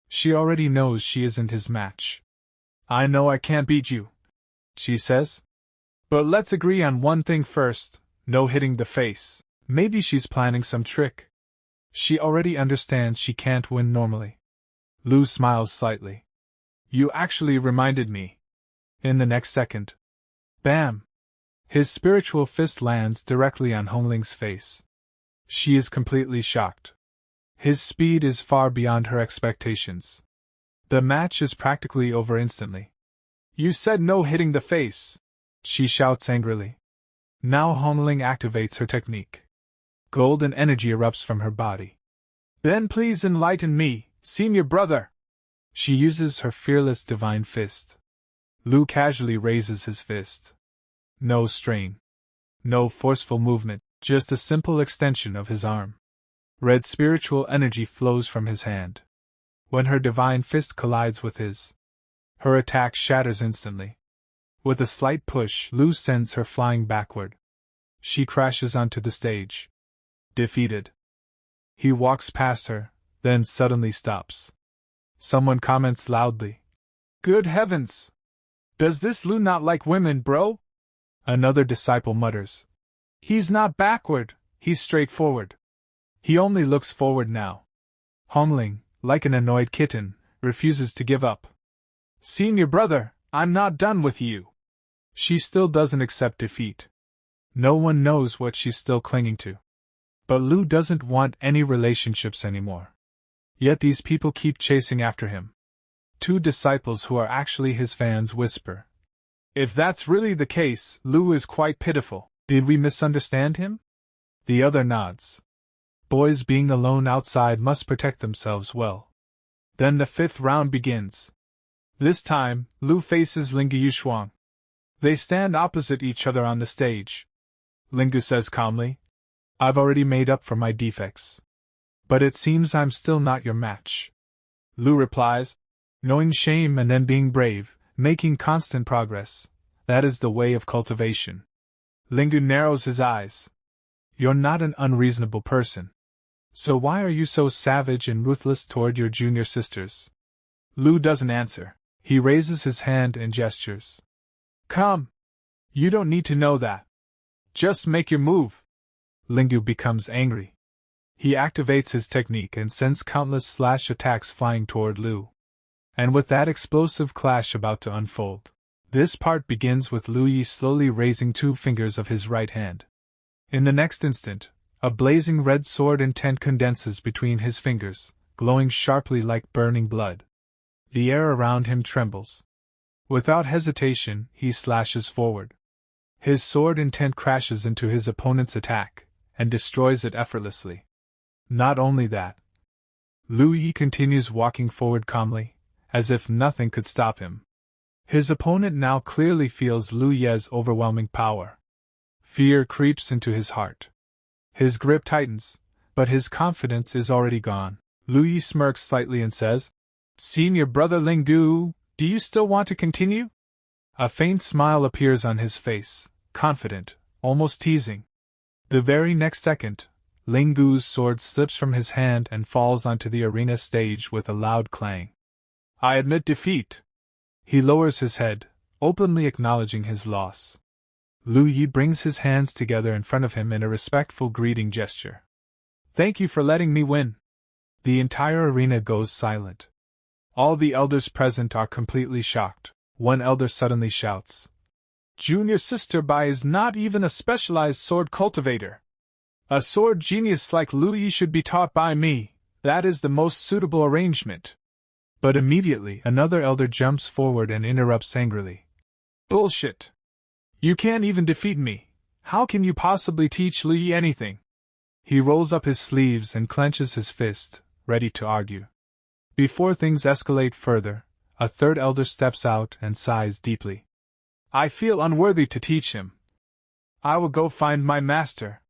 She already knows she isn't his match. I know I can't beat you, she says. But let's agree on one thing first, no hitting the face. Maybe she's planning some trick. She already understands she can't win normally. Lu smiles slightly. You actually reminded me. In the next second. Bam! His spiritual fist lands directly on Hong Ling's face. She is completely shocked. His speed is far beyond her expectations. The match is practically over instantly. You said no hitting the face, she shouts angrily. Now Hong Ling activates her technique. Golden energy erupts from her body. Then please enlighten me, senior brother. She uses her fearless divine fist. Lu casually raises his fist. No strain. No forceful movement, just a simple extension of his arm. Red spiritual energy flows from his hand. When her divine fist collides with his, her attack shatters instantly. With a slight push, Lu sends her flying backward. She crashes onto the stage. Defeated. He walks past her, then suddenly stops. Someone comments loudly. Good heavens! Does this Lu not like women, bro? Another disciple mutters. He's not backward, he's straightforward. He only looks forward now. Hong Ling, like an annoyed kitten, refuses to give up. Senior brother, I'm not done with you. She still doesn't accept defeat. No one knows what she's still clinging to. But Lu doesn't want any relationships anymore. Yet these people keep chasing after him. Two disciples who are actually his fans whisper. If that's really the case, Lu is quite pitiful. Did we misunderstand him? The other nods. Boys being alone outside must protect themselves well. Then the fifth round begins. This time, Lu faces Lingu Yushuang. They stand opposite each other on the stage. Lingu says calmly, I've already made up for my defects. But it seems I'm still not your match. Lu replies, knowing shame and then being brave, making constant progress. That is the way of cultivation. Lingu narrows his eyes. You're not an unreasonable person. So why are you so savage and ruthless toward your junior sisters? Lu doesn't answer. He raises his hand and gestures. Come. You don't need to know that. Just make your move. Lingu becomes angry. He activates his technique and sends countless slash attacks flying toward Lu. And with that explosive clash about to unfold, this part begins with Lu Yi slowly raising 2 fingers of his right hand. In the next instant, a blazing red sword intent condenses between his fingers, glowing sharply like burning blood. The air around him trembles. Without hesitation, he slashes forward. His sword intent crashes into his opponent's attack, and destroys it effortlessly. Not only that, Lu Yi continues walking forward calmly, as if nothing could stop him. His opponent now clearly feels Lu Ye's overwhelming power. Fear creeps into his heart. His grip tightens, but his confidence is already gone. Lu Yi smirks slightly and says, Senior brother Lingu, do you still want to continue? A faint smile appears on his face, confident, almost teasing. The very next second, Lingu's sword slips from his hand and falls onto the arena stage with a loud clang. I admit defeat. He lowers his head, openly acknowledging his loss. Lu Yi brings his hands together in front of him in a respectful greeting gesture. Thank you for letting me win. The entire arena goes silent. All the elders present are completely shocked. One elder suddenly shouts, Junior Sister Bai is not even a specialized sword cultivator. A sword genius like Lu Yi should be taught by me. That is the most suitable arrangement. But immediately another elder jumps forward and interrupts angrily. Bullshit. You can't even defeat me. How can you possibly teach Lu Yi anything? He rolls up his sleeves and clenches his fist, ready to argue. Before things escalate further, a third elder steps out and sighs deeply. I feel unworthy to teach him. I will go find my master.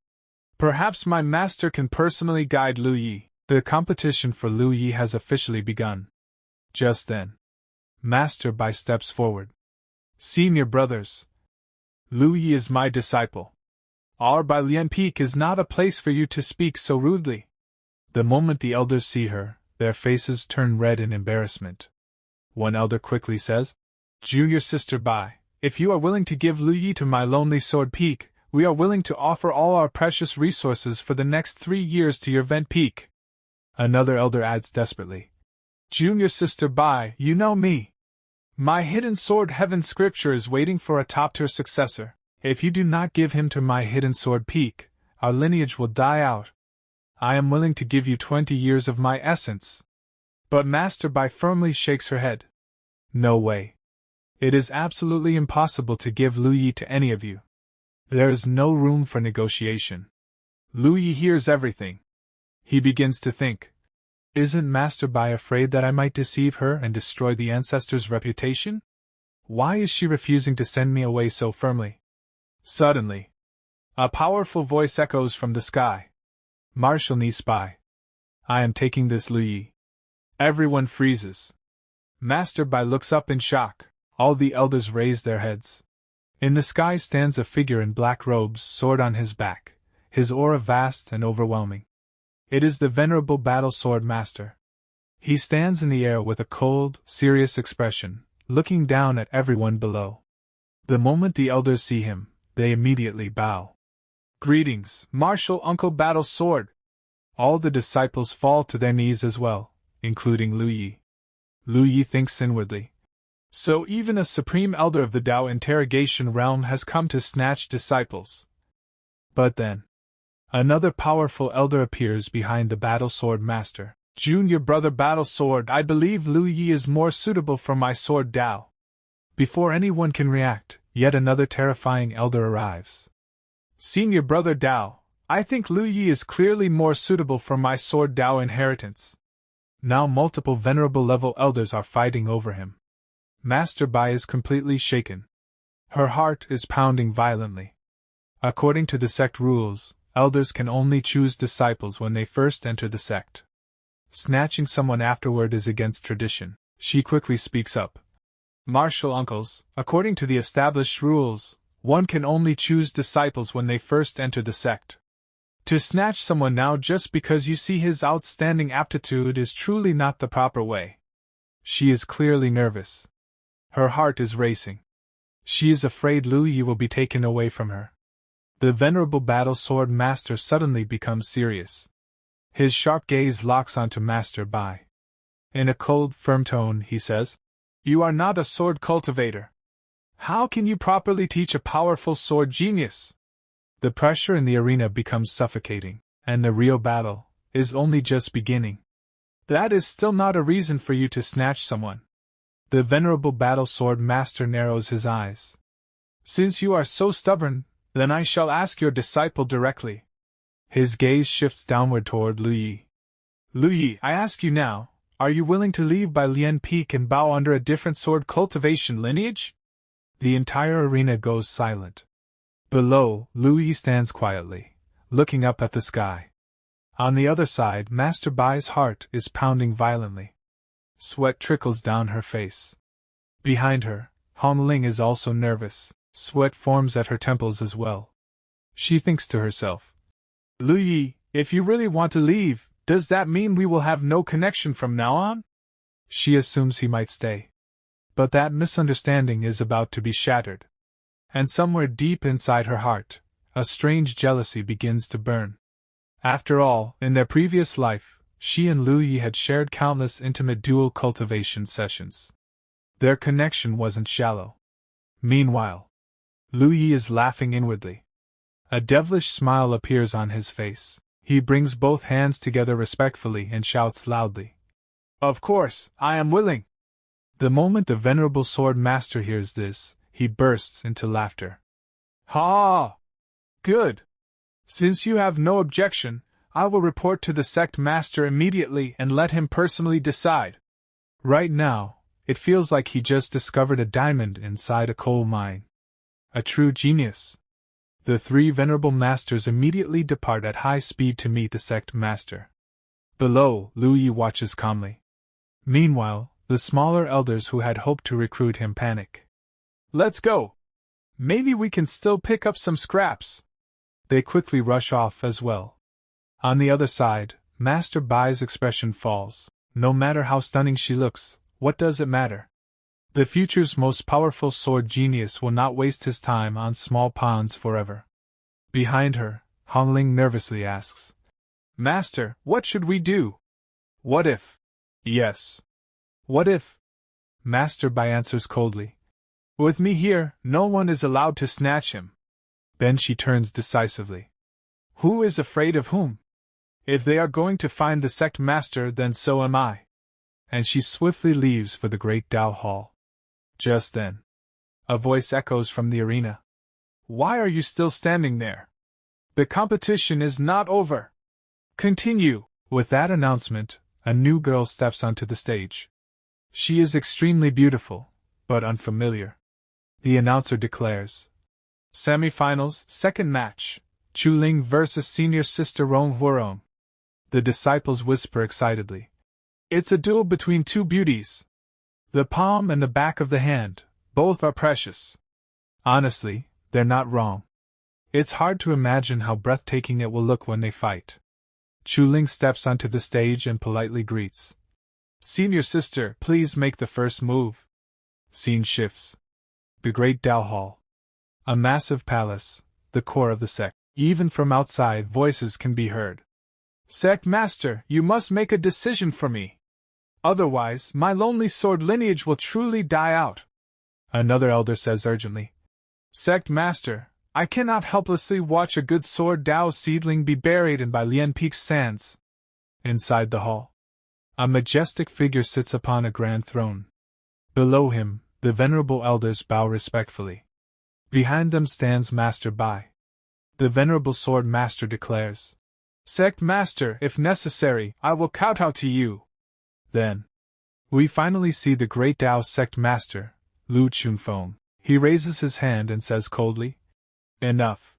Perhaps my master can personally guide Lu Yi. The competition for Lu Yi has officially begun. Just then, Master Bai steps forward. Senior brothers, Lu Yi is my disciple. Our Bailian Peak is not a place for you to speak so rudely. The moment the elders see her, their faces turn red in embarrassment. One elder quickly says, Junior Sister Bai, if you are willing to give Lu Yi to my lonely sword peak, we are willing to offer all our precious resources for the next 3 years to your vent peak. Another elder adds desperately, Junior Sister Bai, you know me. My hidden sword Heaven Scripture is waiting for a top-tier successor. If you do not give him to my hidden sword peak, our lineage will die out. I am willing to give you 20 years of my essence. But Master Bai firmly shakes her head. No way. It is absolutely impossible to give Lu Yi to any of you. There is no room for negotiation. Lu Yi hears everything. He begins to think. Isn't Master Bai afraid that I might deceive her and destroy the ancestors' reputation? Why is she refusing to send me away so firmly? Suddenly, a powerful voice echoes from the sky. Marshal Ni Spy. I am taking this Lu Yi. Everyone freezes. Master Bai looks up in shock. All the elders raise their heads. In the sky stands a figure in black robes, sword on his back, his aura vast and overwhelming. It is the Venerable Battle Sword Master. He stands in the air with a cold, serious expression, looking down at everyone below. The moment the elders see him, they immediately bow. Greetings, Martial Uncle Battle Sword! All the disciples fall to their knees as well, including Lu Yi. Lu Yi thinks inwardly. So even a supreme elder of the Tao interrogation realm has come to snatch disciples. But then, Another powerful elder appears behind the Battle Sword Master. Junior brother Battle Sword, I believe Lu Yi is more suitable for my sword Dao. Before anyone can react, yet another terrifying elder arrives. Senior brother Dao, I think Lu Yi is clearly more suitable for my sword Dao inheritance. Now multiple venerable level elders are fighting over him. Master Bai is completely shaken. Her heart is pounding violently. According to the sect rules, elders can only choose disciples when they first enter the sect. Snatching someone afterward is against tradition. She quickly speaks up. Martial uncles, according to the established rules, one can only choose disciples when they first enter the sect. To snatch someone now just because you see his outstanding aptitude is truly not the proper way. She is clearly nervous. Her heart is racing. She is afraid Lu Yi will be taken away from her. The venerable Battle Sword Master suddenly becomes serious. His sharp gaze locks onto Master Bai. In a cold, firm tone, he says, "You are not a sword cultivator. How can you properly teach a powerful sword genius?" The pressure in the arena becomes suffocating, and the real battle is only just beginning. That is still not a reason for you to snatch someone. The venerable Battle Sword Master narrows his eyes. Since you are so stubborn, then I shall ask your disciple directly. His gaze shifts downward toward Lu Yi. Lu Yi, I ask you now, are you willing to leave Bai Lian Peak and bow under a different sword cultivation lineage? The entire arena goes silent. Below, Lu Yi stands quietly, looking up at the sky. On the other side, Master Bai's heart is pounding violently. Sweat trickles down her face. Behind her, Hong Ling is also nervous. Sweat forms at her temples as well. She thinks to herself, Lu Yi, if you really want to leave, does that mean we will have no connection from now on? She assumes he might stay. But that misunderstanding is about to be shattered. And somewhere deep inside her heart, a strange jealousy begins to burn. After all, in their previous life, she and Lu Yi had shared countless intimate dual cultivation sessions. Their connection wasn't shallow. Meanwhile, Lu Yi is laughing inwardly. A devilish smile appears on his face. He brings both hands together respectfully and shouts loudly, "Of course, I am willing!" The moment the Venerable Sword Master hears this, he bursts into laughter. "Ha! Good! Since you have no objection, I will report to the sect master immediately and let him personally decide." Right now, it feels like he just discovered a diamond inside a coal mine. A true genius. The three venerable masters immediately depart at high speed to meet the sect master. Below, Lu Yi watches calmly. Meanwhile, the smaller elders who had hoped to recruit him panic. "Let's go! Maybe we can still pick up some scraps." They quickly rush off as well. On the other side, Master Bai's expression falls. No matter how stunning she looks, what does it matter? The future's most powerful sword genius will not waste his time on small pawns forever. Behind her, Hong Ling nervously asks, "Master, what should we do? What if?" "Yes. What if?" Master Bai answers coldly. "With me here, no one is allowed to snatch him." Then she turns decisively. "Who is afraid of whom? If they are going to find the sect master, then so am I." And she swiftly leaves for the great Dao Hall. Just then, a voice echoes from the arena. "Why are you still standing there? The competition is not over. Continue." With that announcement, a new girl steps onto the stage. She is extremely beautiful, but unfamiliar. The announcer declares, "Semifinals, second match, Chu Ling versus senior sister Rong Huarong." The disciples whisper excitedly, "It's a duel between two beauties. The palm and the back of the hand, both are precious." Honestly, they're not wrong. It's hard to imagine how breathtaking it will look when they fight. Chu Ling steps onto the stage and politely greets. "Senior sister, please make the first move." Scene shifts. The Great Dao Hall. A massive palace, the core of the sect. Even from outside, voices can be heard. "Sect master, you must make a decision for me. Otherwise, my lonely sword lineage will truly die out." Another elder says urgently, "Sect master, I cannot helplessly watch a good sword Dao seedling be buried in by Lian Peak's sands. Inside the hall, a majestic figure sits upon a grand throne. Below him, the venerable elders bow respectfully. Behind them stands Master Bai. The venerable sword master declares, "Sect master, if necessary, I will kowtow to you." Then, we finally see the great Dao sect master, Lu Chunfeng. He raises his hand and says coldly, "Enough.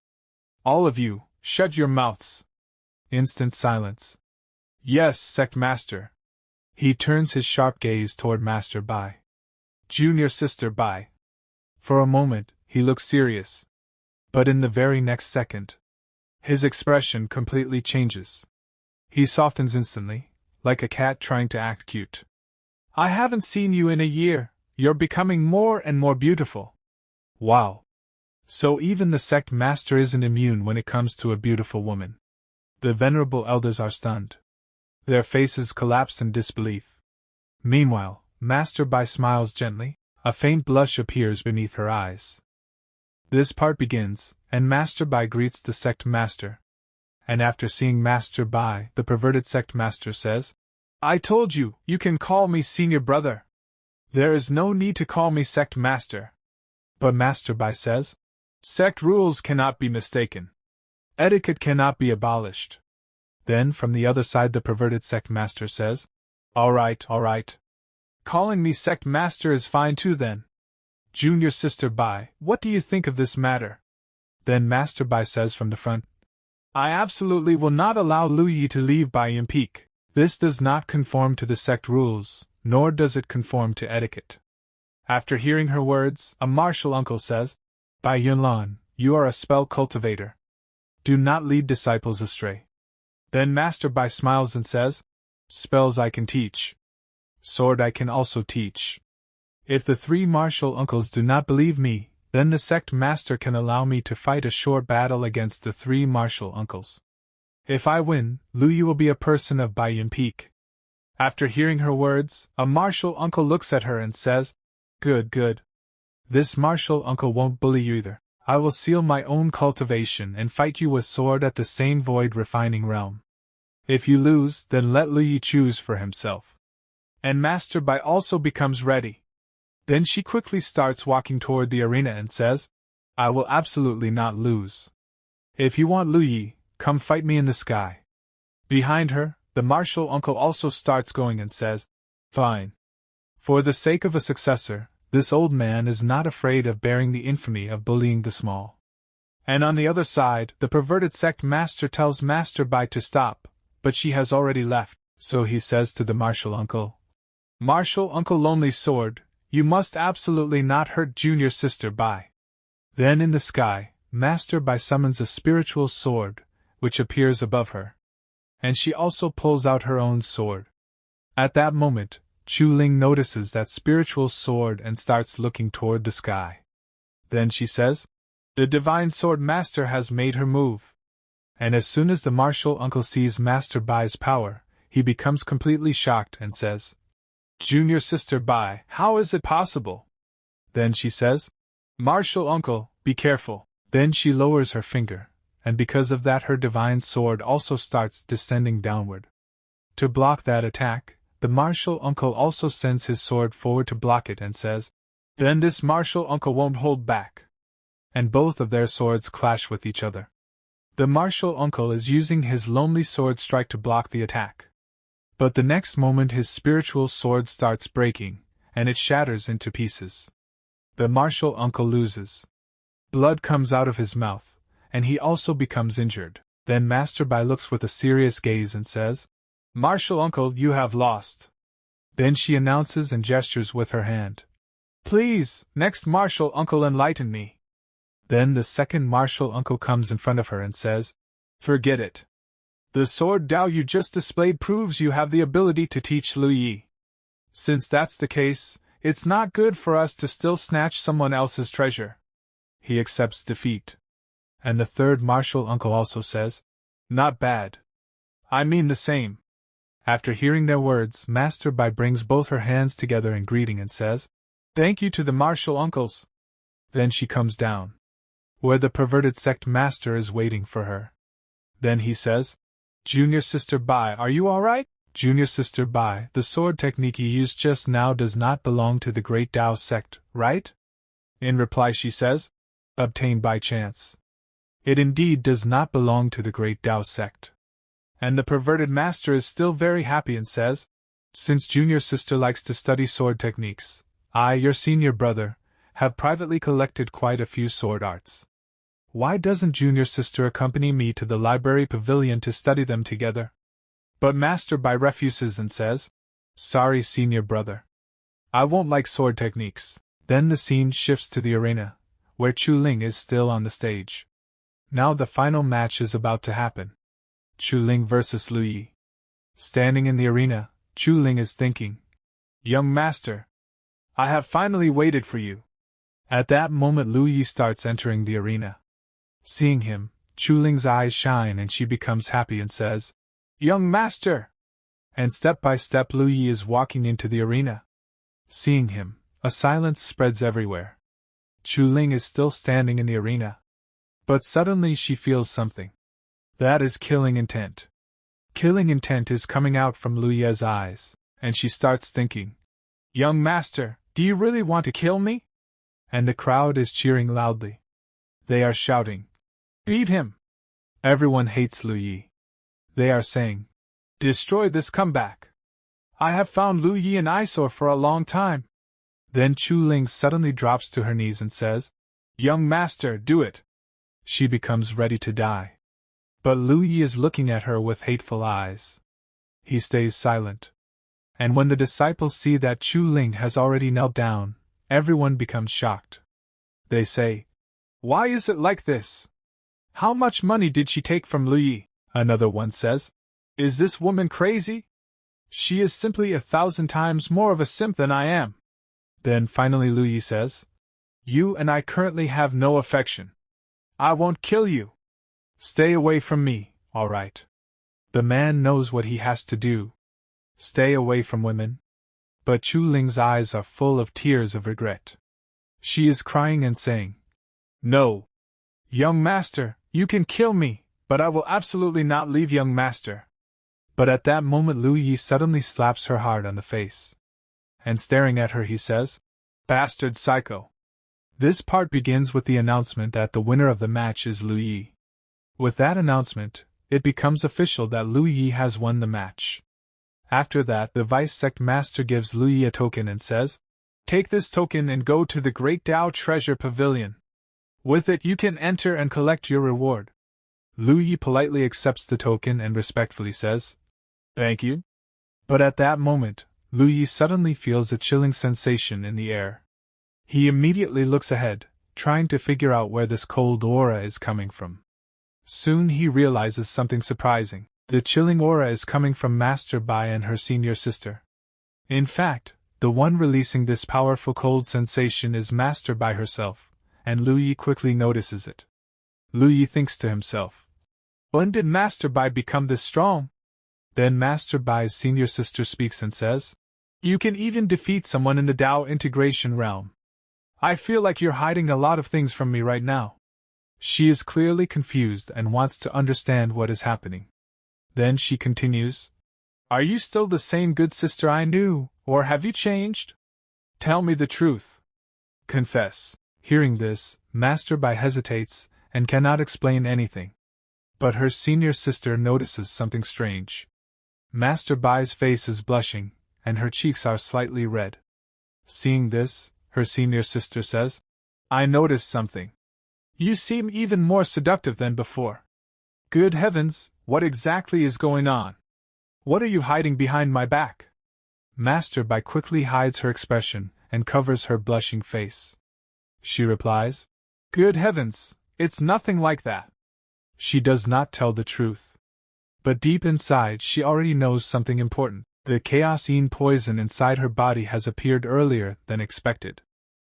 All of you, shut your mouths." Instant silence. "Yes, sect master." He turns his sharp gaze toward Master Bai. "Junior sister Bai." For a moment, he looks serious. But in the very next second, his expression completely changes. He softens instantly, like a cat trying to act cute. "I haven't seen you in a year. You're becoming more and more beautiful." Wow. So even the sect master isn't immune when it comes to a beautiful woman. The venerable elders are stunned. Their faces collapse in disbelief. Meanwhile, Master Bai smiles gently. A faint blush appears beneath her eyes. This part begins, and Master Bai greets the sect master. And after seeing Master Bai, the perverted sect master says, "I told you, you can call me senior brother. There is no need to call me sect master." But Master Bai says, "Sect rules cannot be mistaken. Etiquette cannot be abolished." Then from the other side the perverted sect master says, all right. Calling me sect master is fine too then. Junior sister Bai, what do you think of this matter?" Then Master Bai says from the front, "I absolutely will not allow Lu Yi to leave Baiyan Peak. This does not conform to the sect rules, nor does it conform to etiquette." After hearing her words, a martial uncle says, "Bai Yunlan, you are a spell cultivator. Do not lead disciples astray." Then Master Bai smiles and says, "Spells I can teach. Sword I can also teach. If the three martial uncles do not believe me, then the sect master can allow me to fight a short battle against the three martial uncles. If I win, Lu Yi will be a person of Baiyan Peak." After hearing her words, a martial uncle looks at her and says, Good. This martial uncle won't bully you either. I will seal my own cultivation and fight you with sword at the same void refining realm. If you lose, then let Lu Yi choose for himself." And Master Bai also becomes ready. Then she quickly starts walking toward the arena and says, "I will absolutely not lose. If you want Lu Yi, come fight me in the sky." Behind her, the martial uncle also starts going and says, "Fine." For the sake of a successor, this old man is not afraid of bearing the infamy of bullying the small. And on the other side, the perverted sect master tells Master Bai to stop, but she has already left, so he says to the martial uncle, "Martial Uncle Lonely Sword, you must absolutely not hurt junior sister Bai." Then in the sky, Master Bai summons a spiritual sword, which appears above her. And she also pulls out her own sword. At that moment, Chu Ling notices that spiritual sword and starts looking toward the sky. Then she says, "The Divine Sword Master has made her move." And as soon as the martial uncle sees Master Bai's power, he becomes completely shocked and says, "Junior sister Bai, how is it possible?" Then she says, "Martial uncle, be careful." Then she lowers her finger, and because of that her divine sword also starts descending downward. To block that attack, the martial uncle also sends his sword forward to block it and says, "Then this martial uncle won't hold back." And both of their swords clash with each other. The martial uncle is using his lonely sword strike to block the attack. But the next moment his spiritual sword starts breaking, and it shatters into pieces. The martial uncle loses. Blood comes out of his mouth, and he also becomes injured. Then Master Bai looks with a serious gaze and says, "Martial uncle, you have lost." Then she announces and gestures with her hand, "Please, next martial uncle, enlighten me." Then the second martial uncle comes in front of her and says, "Forget it. The sword Dao you just displayed proves you have the ability to teach Lu Yi. Since that's the case, it's not good for us to still snatch someone else's treasure." He accepts defeat. And the third martial uncle also says, "Not bad. I mean the same." After hearing their words, Master Bai brings both her hands together in greeting and says, "Thank you to the martial uncles." Then she comes down. where the perverted sect master is waiting for her. Then he says, "Junior Sister Bai, are you alright?" "Junior Sister Bai, the sword technique you used just now does not belong to the Great Tao sect, right?" In reply she says, "Obtained by chance. It indeed does not belong to the Great Tao sect." And the perverted master is still very happy and says, "Since Junior Sister likes to study sword techniques, I, your senior brother, have privately collected quite a few sword arts. Why doesn't Junior Sister accompany me to the library pavilion to study them together?" But Master Bai refuses and says, "Sorry, senior brother. I won't like sword techniques." Then the scene shifts to the arena, where Chu Ling is still on the stage. Now the final match is about to happen. Chu Ling versus Lu Yi. Standing in the arena, Chu Ling is thinking, "Young master, I have finally waited for you." At that moment Lu Yi starts entering the arena. Seeing him, Chu Ling's eyes shine and she becomes happy and says, "Young master!" And step by step Lu Yi is walking into the arena. Seeing him, a silence spreads everywhere. Chu Ling is still standing in the arena. But suddenly she feels something. That is killing intent. Killing intent is coming out from Lu Yi's eyes, and she starts thinking, "Young master, do you really want to kill me?" And the crowd is cheering loudly. They are shouting, "Beat him!" Everyone hates Lu Yi. They are saying, "Destroy this comeback. I have found Lu Yi an eyesore for a long time." Then Chu Ling suddenly drops to her knees and says, "Young master, do it." She becomes ready to die. But Lu Yi is looking at her with hateful eyes. He stays silent. And when the disciples see that Chu Ling has already knelt down, everyone becomes shocked. They say, "Why is it like this? How much money did she take from Lu Yi?" Another one says, "Is this woman crazy? She is simply 1,000 times more of a simp than I am." Then finally Lu Yi says, "You and I currently have no affection. I won't kill you. Stay away from me, alright?" The man knows what he has to do. Stay away from women. But Chu Ling's eyes are full of tears of regret. She is crying and saying, "No. Young master, you can kill me, but I will absolutely not leave young master." But at that moment Lu Yi suddenly slaps her hard on the face. And staring at her he says, "Bastard psycho." This part begins with the announcement that the winner of the match is Lu Yi. With that announcement, it becomes official that Lu Yi has won the match. After that, the vice sect master gives Lu Yi a token and says, "Take this token and go to the Great Tao Treasure Pavilion. With it you can enter and collect your reward." Lu Yi politely accepts the token and respectfully says, "Thank you." But at that moment, Lu Yi suddenly feels a chilling sensation in the air. He immediately looks ahead, trying to figure out where this cold aura is coming from. Soon he realizes something surprising. The chilling aura is coming from Master Bai and her senior sister. In fact, the one releasing this powerful cold sensation is Master Bai herself, and Lu Yi quickly notices it. Lu Yi thinks to himself, "When did Master Bai become this strong?" Then Master Bai's senior sister speaks and says, "You can even defeat someone in the Tao integration realm. I feel like you're hiding a lot of things from me right now." She is clearly confused and wants to understand what is happening. Then she continues, "Are you still the same good sister I knew, or have you changed? Tell me the truth. Confess." Hearing this, Master Bai hesitates and cannot explain anything. But her senior sister notices something strange. Master Bai's face is blushing, and her cheeks are slightly red. Seeing this, her senior sister says, "I noticed something. You seem even more seductive than before. Good heavens, what exactly is going on? What are you hiding behind my back?" Master Bai quickly hides her expression and covers her blushing face. She replies, "Good heavens, it's nothing like that." She does not tell the truth. But deep inside she already knows something important. The chaos-ine poison inside her body has appeared earlier than expected.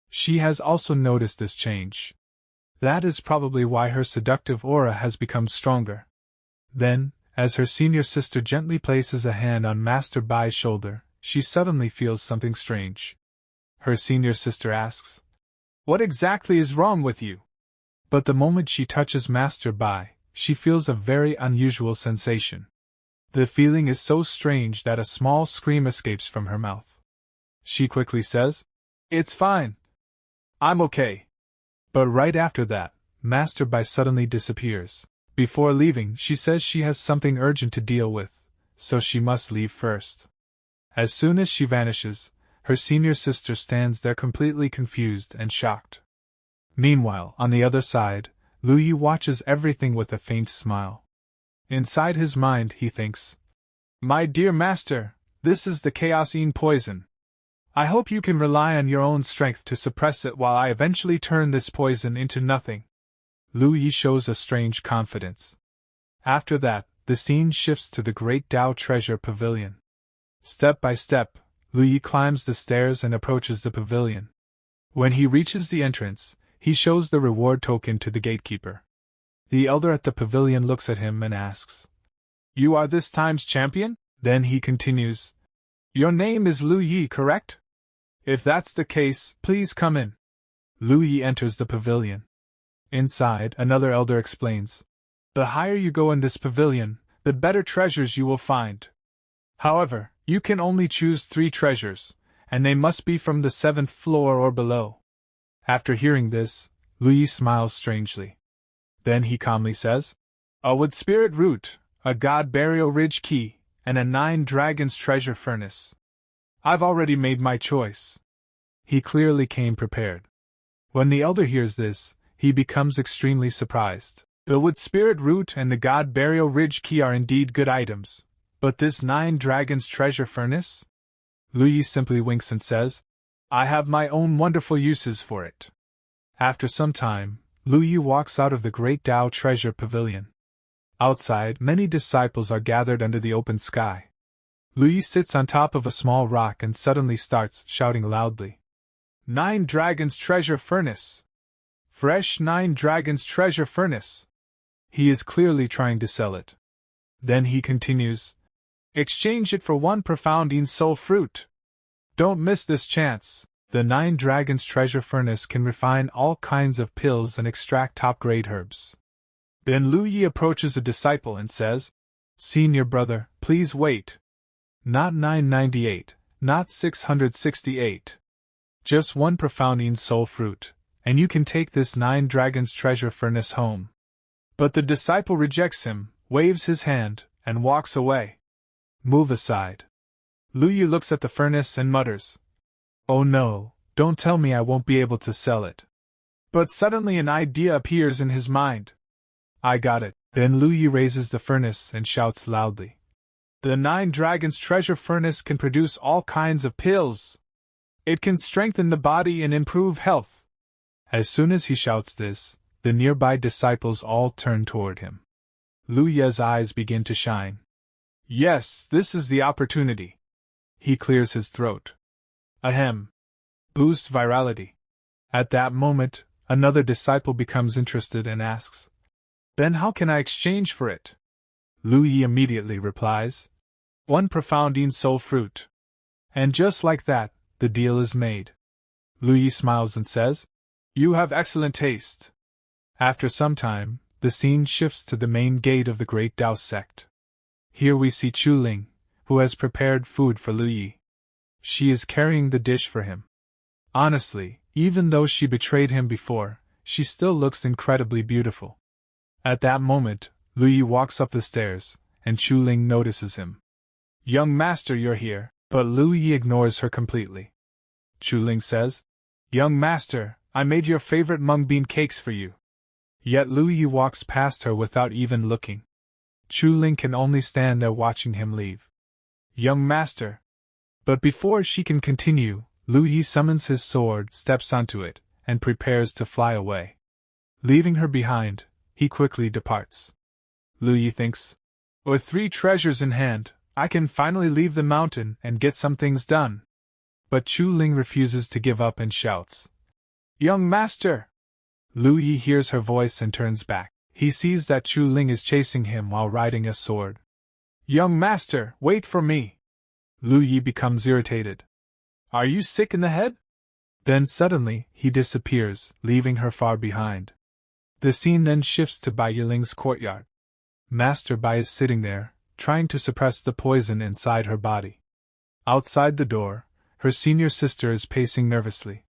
She has also noticed this change. That is probably why her seductive aura has become stronger. Then, as her senior sister gently places a hand on Master Bai's shoulder, she suddenly feels something strange. Her senior sister asks, "What exactly is wrong with you? But the moment she touches Master Bai, she feels a very unusual sensation. The feeling is so strange that a small scream escapes from her mouth. She quickly says, "It's fine. I'm okay." But right after that, Master Bai suddenly disappears. Before leaving, she says she has something urgent to deal with, so she must leave first. As soon as she vanishes, her senior sister stands there completely confused and shocked. Meanwhile, on the other side, Lu Yi watches everything with a faint smile. Inside his mind, he thinks, "My dear master, this is the chaos-ine poison. I hope you can rely on your own strength to suppress it while I eventually turn this poison into nothing." Lu Yi shows a strange confidence. After that, the scene shifts to the Great Tao Treasure Pavilion. Step by step, Lu Yi climbs the stairs and approaches the pavilion. When he reaches the entrance, he shows the reward token to the gatekeeper. The elder at the pavilion looks at him and asks, "You are this time's champion?" Then he continues, "Your name is Lu Yi, correct? If that's the case, please come in." Lu Yi enters the pavilion. Inside, another elder explains, "The higher you go in this pavilion, the better treasures you will find. However, you can only choose 3 treasures, and they must be from the 7th floor or below." After hearing this, Lu Yi smiles strangely. Then he calmly says, "A wood spirit root, a god burial ridge key, and a 9 dragons treasure furnace. I've already made my choice." He clearly came prepared. When the elder hears this, he becomes extremely surprised. The wood spirit root and the god burial ridge key are indeed good items, but this 9 dragons treasure furnace? Lu Yi simply winks and says, "I have my own wonderful uses for it." After some time, Lu Yi walks out of the Great Tao Treasure Pavilion. Outside, many disciples are gathered under the open sky. Lu Yi sits on top of a small rock and suddenly starts shouting loudly, "9 dragons treasure furnace! Fresh 9 dragons treasure furnace!" He is clearly trying to sell it. Then he continues, "Exchange it for 1 profound soul fruit. Don't miss this chance." The 9 dragons treasure furnace can refine all kinds of pills and extract top-grade herbs. Then Lu Yi approaches a disciple and says, "Senior brother, please wait. Not 998, not 668. Just 1 profound soul fruit, and you can take this 9 dragons treasure furnace home." But the disciple rejects him, waves his hand, and walks away. "Move aside." Lu Yi looks at the furnace and mutters, "Oh no, don't tell me I won't be able to sell it." But suddenly an idea appears in his mind. "I got it." Then Lu Yi raises the furnace and shouts loudly, "The 9 dragons treasure furnace can produce all kinds of pills. It can strengthen the body and improve health." As soon as he shouts this, the nearby disciples all turn toward him. Lu Yi's eyes begin to shine. "Yes, this is the opportunity." He clears his throat. "Ahem. Boost virality." At that moment, another disciple becomes interested and asks, "Then how can I exchange for it?" Lu Yi immediately replies, "1 profound soul fruit." And just like that, the deal is made. Lu Yi smiles and says, "You have excellent taste." After some time, the scene shifts to the main gate of the Great Tao sect. Here we see Chu Ling, who has prepared food for Lu Yi. She is carrying the dish for him. Honestly, even though she betrayed him before, she still looks incredibly beautiful. At that moment, Lu Yi walks up the stairs, and Chu Ling notices him. "Young master, you're here," but Lu Yi ignores her completely. Chu Ling says, "Young master, I made your favorite mung bean cakes for you." Yet Lu Yi walks past her without even looking. Chu Ling can only stand there watching him leave. "Young master." But before she can continue, Lu Yi summons his sword, steps onto it, and prepares to fly away. Leaving her behind, he quickly departs. Lu Yi thinks, "With 3 treasures in hand, I can finally leave the mountain and get some things done." But Chu Ling refuses to give up and shouts, "Young master!" Lu Yi hears her voice and turns back. He sees that Chu Ling is chasing him while riding a sword. "Young master, wait for me!" Lu Yi becomes irritated. "Are you sick in the head?" Then suddenly, he disappears, leaving her far behind. The scene then shifts to Bai Yiling's courtyard. Master Bai is sitting there, trying to suppress the poison inside her body. Outside the door, her senior sister is pacing nervously.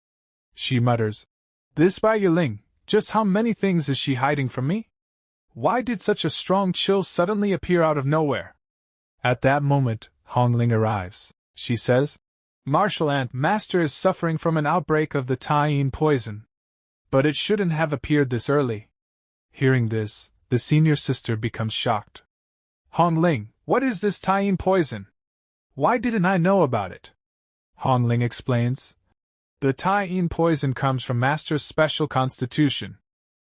She mutters, "This Bai Yiling, just how many things is she hiding from me? Why did such a strong chill suddenly appear out of nowhere?" At that moment, Hong Ling arrives. She says, "Martial Aunt, Master is suffering from an outbreak of the Tai-yin poison. But it shouldn't have appeared this early." Hearing this, the senior sister becomes shocked. "Hong Ling, what is this Tai-yin poison? Why didn't I know about it?" Hong Ling explains, "The Tai-yin poison comes from Master's special constitution.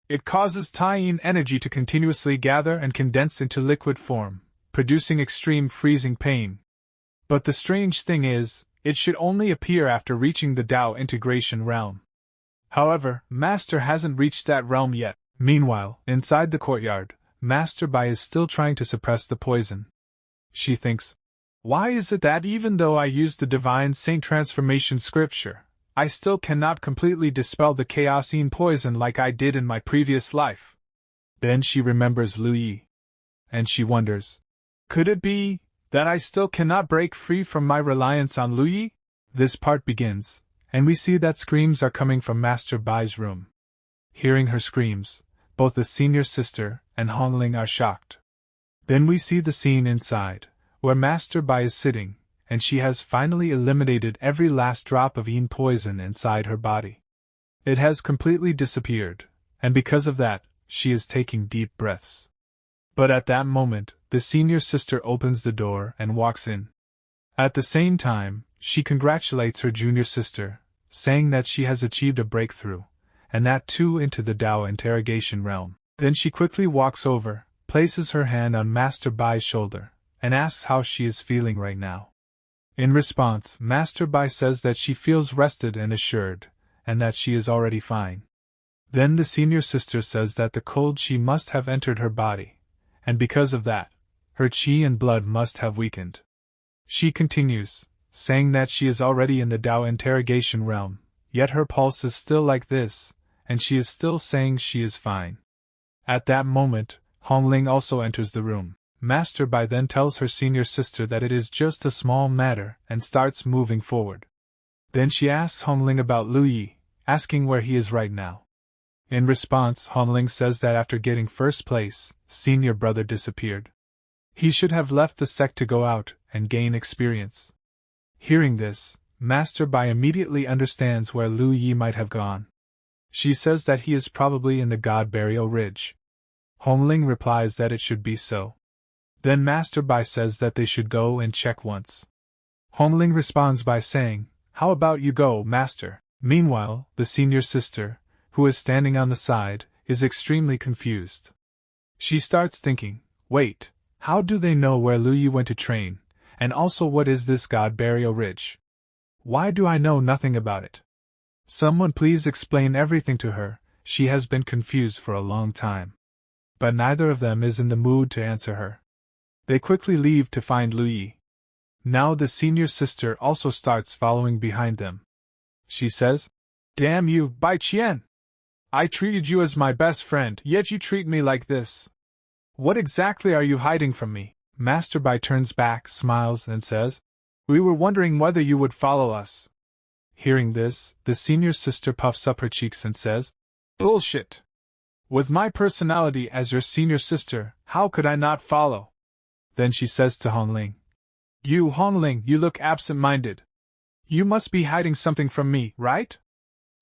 It causes Tai-yin energy to continuously gather and condense into liquid form, producing extreme freezing pain. But the strange thing is, it should only appear after reaching the Tao integration realm. However, Master hasn't reached that realm yet." Meanwhile, inside the courtyard, Master Bai is still trying to suppress the poison. She thinks, "Why is it that even though I use the Divine Saint Transformation scripture, I still cannot completely dispel the chaos-yin poison like I did in my previous life?" Then she remembers Lu Yi. And she wonders, could it be that I still cannot break free from my reliance on Lu Yi? This part begins, and we see that screams are coming from Master Bai's room. Hearing her screams, both the senior sister and Hong Ling are shocked. Then we see the scene inside, where Master Bai is sitting, and she has finally eliminated every last drop of yin poison inside her body. It has completely disappeared, and because of that, she is taking deep breaths. But at that moment, the senior sister opens the door and walks in. At the same time, she congratulates her junior sister, saying that she has achieved a breakthrough, and that too into the Tao interrogation realm. Then she quickly walks over, places her hand on Master Bai's shoulder, and asks how she is feeling right now. In response, Master Bai says that she feels rested and assured, and that she is already fine. Then the senior sister says that the cold chi must have entered her body, and because of that, her chi and blood must have weakened. She continues, saying that she is already in the Tao interrogation realm, yet her pulse is still like this, and she is still saying she is fine. At that moment, Hong Ling also enters the room. Master Bai then tells her senior sister that it is just a small matter and starts moving forward. Then she asks Hong Ling about Lu Yi, asking where he is right now. In response, Hong Ling says that after getting first place, senior brother disappeared. He should have left the sect to go out and gain experience. Hearing this, Master Bai immediately understands where Lu Yi might have gone. She says that he is probably in the God Burial Ridge. Hong Ling replies that it should be so. Then Master Bai says that they should go and check once. Hong Ling responds by saying, "How about you go, Master?" Meanwhile, the senior sister, who is standing on the side, is extremely confused. She starts thinking, wait, how do they know where Lu Yi went to train, and also what is this God Burial Ridge? Why do I know nothing about it? Someone please explain everything to her, she has been confused for a long time. But neither of them is in the mood to answer her. They quickly leave to find Lu Yi. Now the senior sister also starts following behind them. She says, "Damn you, Bai Qian! I treated you as my best friend, yet you treat me like this. What exactly are you hiding from me?" Master Bai turns back, smiles, and says, "We were wondering whether you would follow us." Hearing this, the senior sister puffs up her cheeks and says, "Bullshit! With my personality as your senior sister, how could I not follow?" Then she says to Hong Ling, "You, Hong Ling, you look absent-minded. You must be hiding something from me, right?"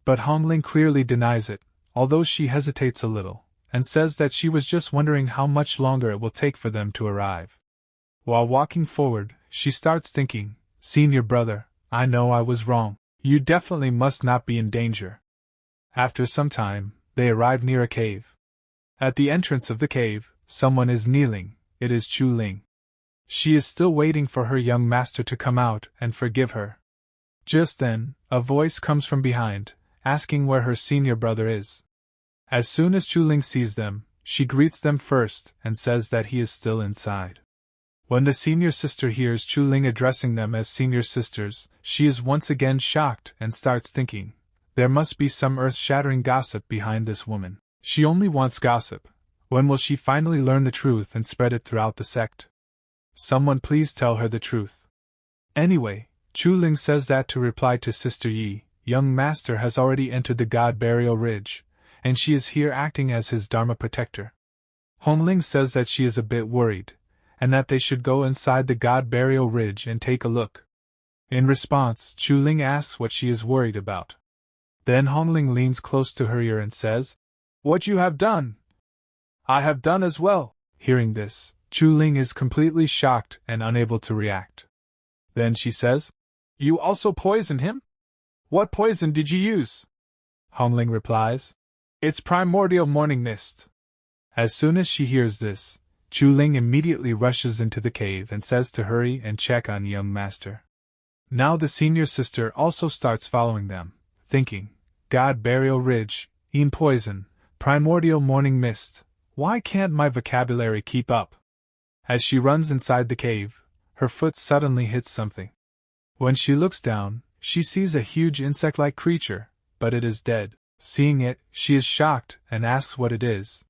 But Hong Ling clearly denies it, although she hesitates a little, and says that she was just wondering how much longer it will take for them to arrive. While walking forward, she starts thinking, "Senior brother, I know I was wrong. You definitely must not be in danger." After some time, they arrive near a cave. At the entrance of the cave, someone is kneeling. It is Chu Ling. She is still waiting for her young master to come out and forgive her. Just then, a voice comes from behind, asking where her senior brother is. As soon as Chu Ling sees them, she greets them first and says that he is still inside. When the senior sister hears Chu Ling addressing them as senior sisters, she is once again shocked and starts thinking, there must be some earth-shattering gossip behind this woman. She only wants gossip. When will she finally learn the truth and spread it throughout the sect? Someone please tell her the truth. Anyway, Chu Ling says that to reply to Sister Yi, young master has already entered the God Burial Ridge, and she is here acting as his Dharma protector. Hong Ling says that she is a bit worried, and that they should go inside the God Burial Ridge and take a look. In response, Chu Ling asks what she is worried about. Then Hong Ling leans close to her ear and says, "What you have done, I have done as well." Hearing this, Chu Ling is completely shocked and unable to react. Then she says, "You also poisoned him? What poison did you use?" Hong Ling replies, "It's primordial morning mist." As soon as she hears this, Chu Ling immediately rushes into the cave and says to hurry and check on young master. Now the senior sister also starts following them, thinking, God Burial Ridge, Een Poison, Primordial Morning Mist, why can't my vocabulary keep up? As she runs inside the cave, her foot suddenly hits something. When she looks down, she sees a huge insect-like creature, but it is dead. Seeing it, she is shocked and asks what it is.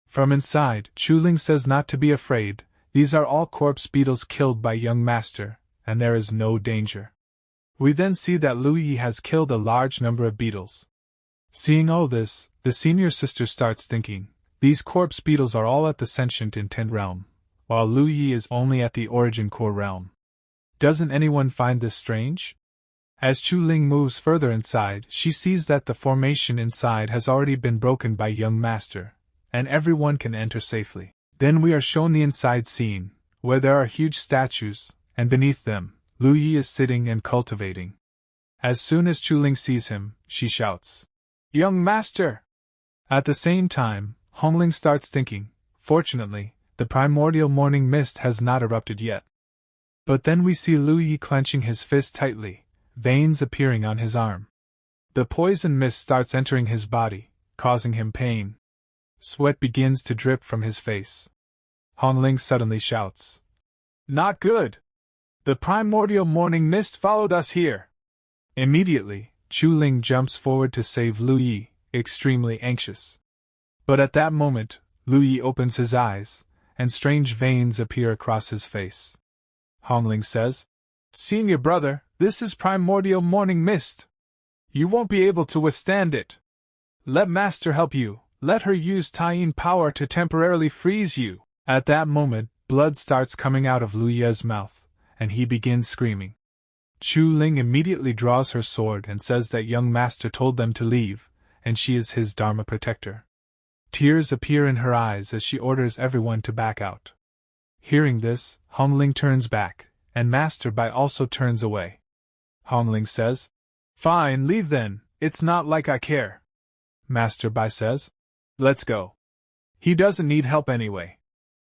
From inside, Chu Ling says not to be afraid, these are all corpse beetles killed by young master, and there is no danger. We then see that Lu Yi has killed a large number of beetles. Seeing all this, the senior sister starts thinking, these corpse beetles are all at the sentient intent realm, while Lu Yi is only at the origin core realm. Doesn't anyone find this strange? As Chu Ling moves further inside, she sees that the formation inside has already been broken by young master, and everyone can enter safely. Then we are shown the inside scene, where there are huge statues, and beneath them, Lu Yi is sitting and cultivating. As soon as Chu Ling sees him, she shouts, "Young master!" At the same time, Hong Ling starts thinking, fortunately, the primordial morning mist has not erupted yet. But then we see Lu Yi clenching his fist tightly, veins appearing on his arm. The poison mist starts entering his body, causing him pain. Sweat begins to drip from his face. Hong Ling suddenly shouts, "Not good! The primordial morning mist followed us here!" Immediately, Chu Ling jumps forward to save Lu Yi, extremely anxious. But at that moment, Lu Yi opens his eyes, and strange veins appear across his face. Hong Ling says, "Senior brother, this is primordial morning mist. You won't be able to withstand it. Let master help you. Let her use Taiyin power to temporarily freeze you." At that moment, blood starts coming out of Lu Yi's mouth, and he begins screaming. Chu Ling immediately draws her sword and says that young master told them to leave, and she is his Dharma protector. Tears appear in her eyes as she orders everyone to back out. Hearing this, Hong Ling turns back, and Master Bai also turns away. Hong Ling says, "Fine, leave then, it's not like I care." Master Bai says, "Let's go. He doesn't need help anyway."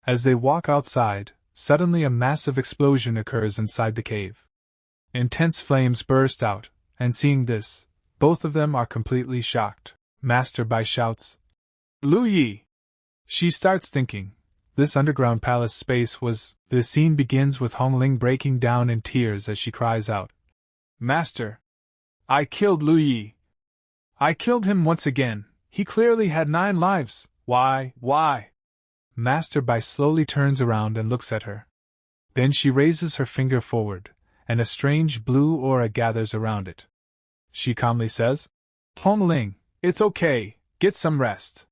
As they walk outside, suddenly a massive explosion occurs inside the cave. Intense flames burst out, and seeing this, both of them are completely shocked. Master Bai shouts, "Lu Yi!" She starts thinking, this underground palace space was. The scene begins with Hong Ling breaking down in tears as she cries out, "Master! I killed Lu Yi! I killed him once again, he clearly had 9 lives, why? Master Bai slowly turns around and looks at her. Then she raises her finger forward, and a strange blue aura gathers around it. She calmly says, "Hong Ling, it's okay, get some rest."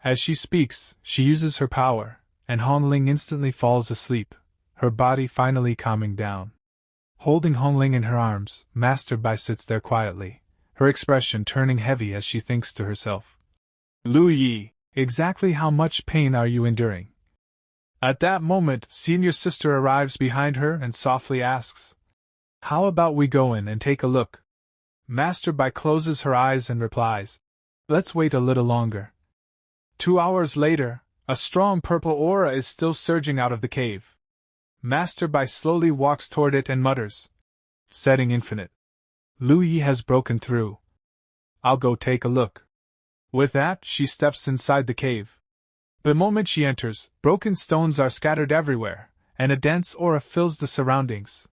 As she speaks, she uses her power, and Hong Ling instantly falls asleep, her body finally calming down. Holding Hong Ling in her arms, Master Bai sits there quietly, her expression turning heavy as she thinks to herself, "Lu Yi, exactly how much pain are you enduring?" At that moment, senior sister arrives behind her and softly asks, "How about we go in and take a look?" Master Bai closes her eyes and replies, "Let's wait a little longer." 2 hours later, a strong purple aura is still surging out of the cave. Master Bai slowly walks toward it and mutters, "Setting infinite. Lu Yi has broken through. I'll go take a look." With that, she steps inside the cave. The moment she enters, broken stones are scattered everywhere, and a dense aura fills the surroundings.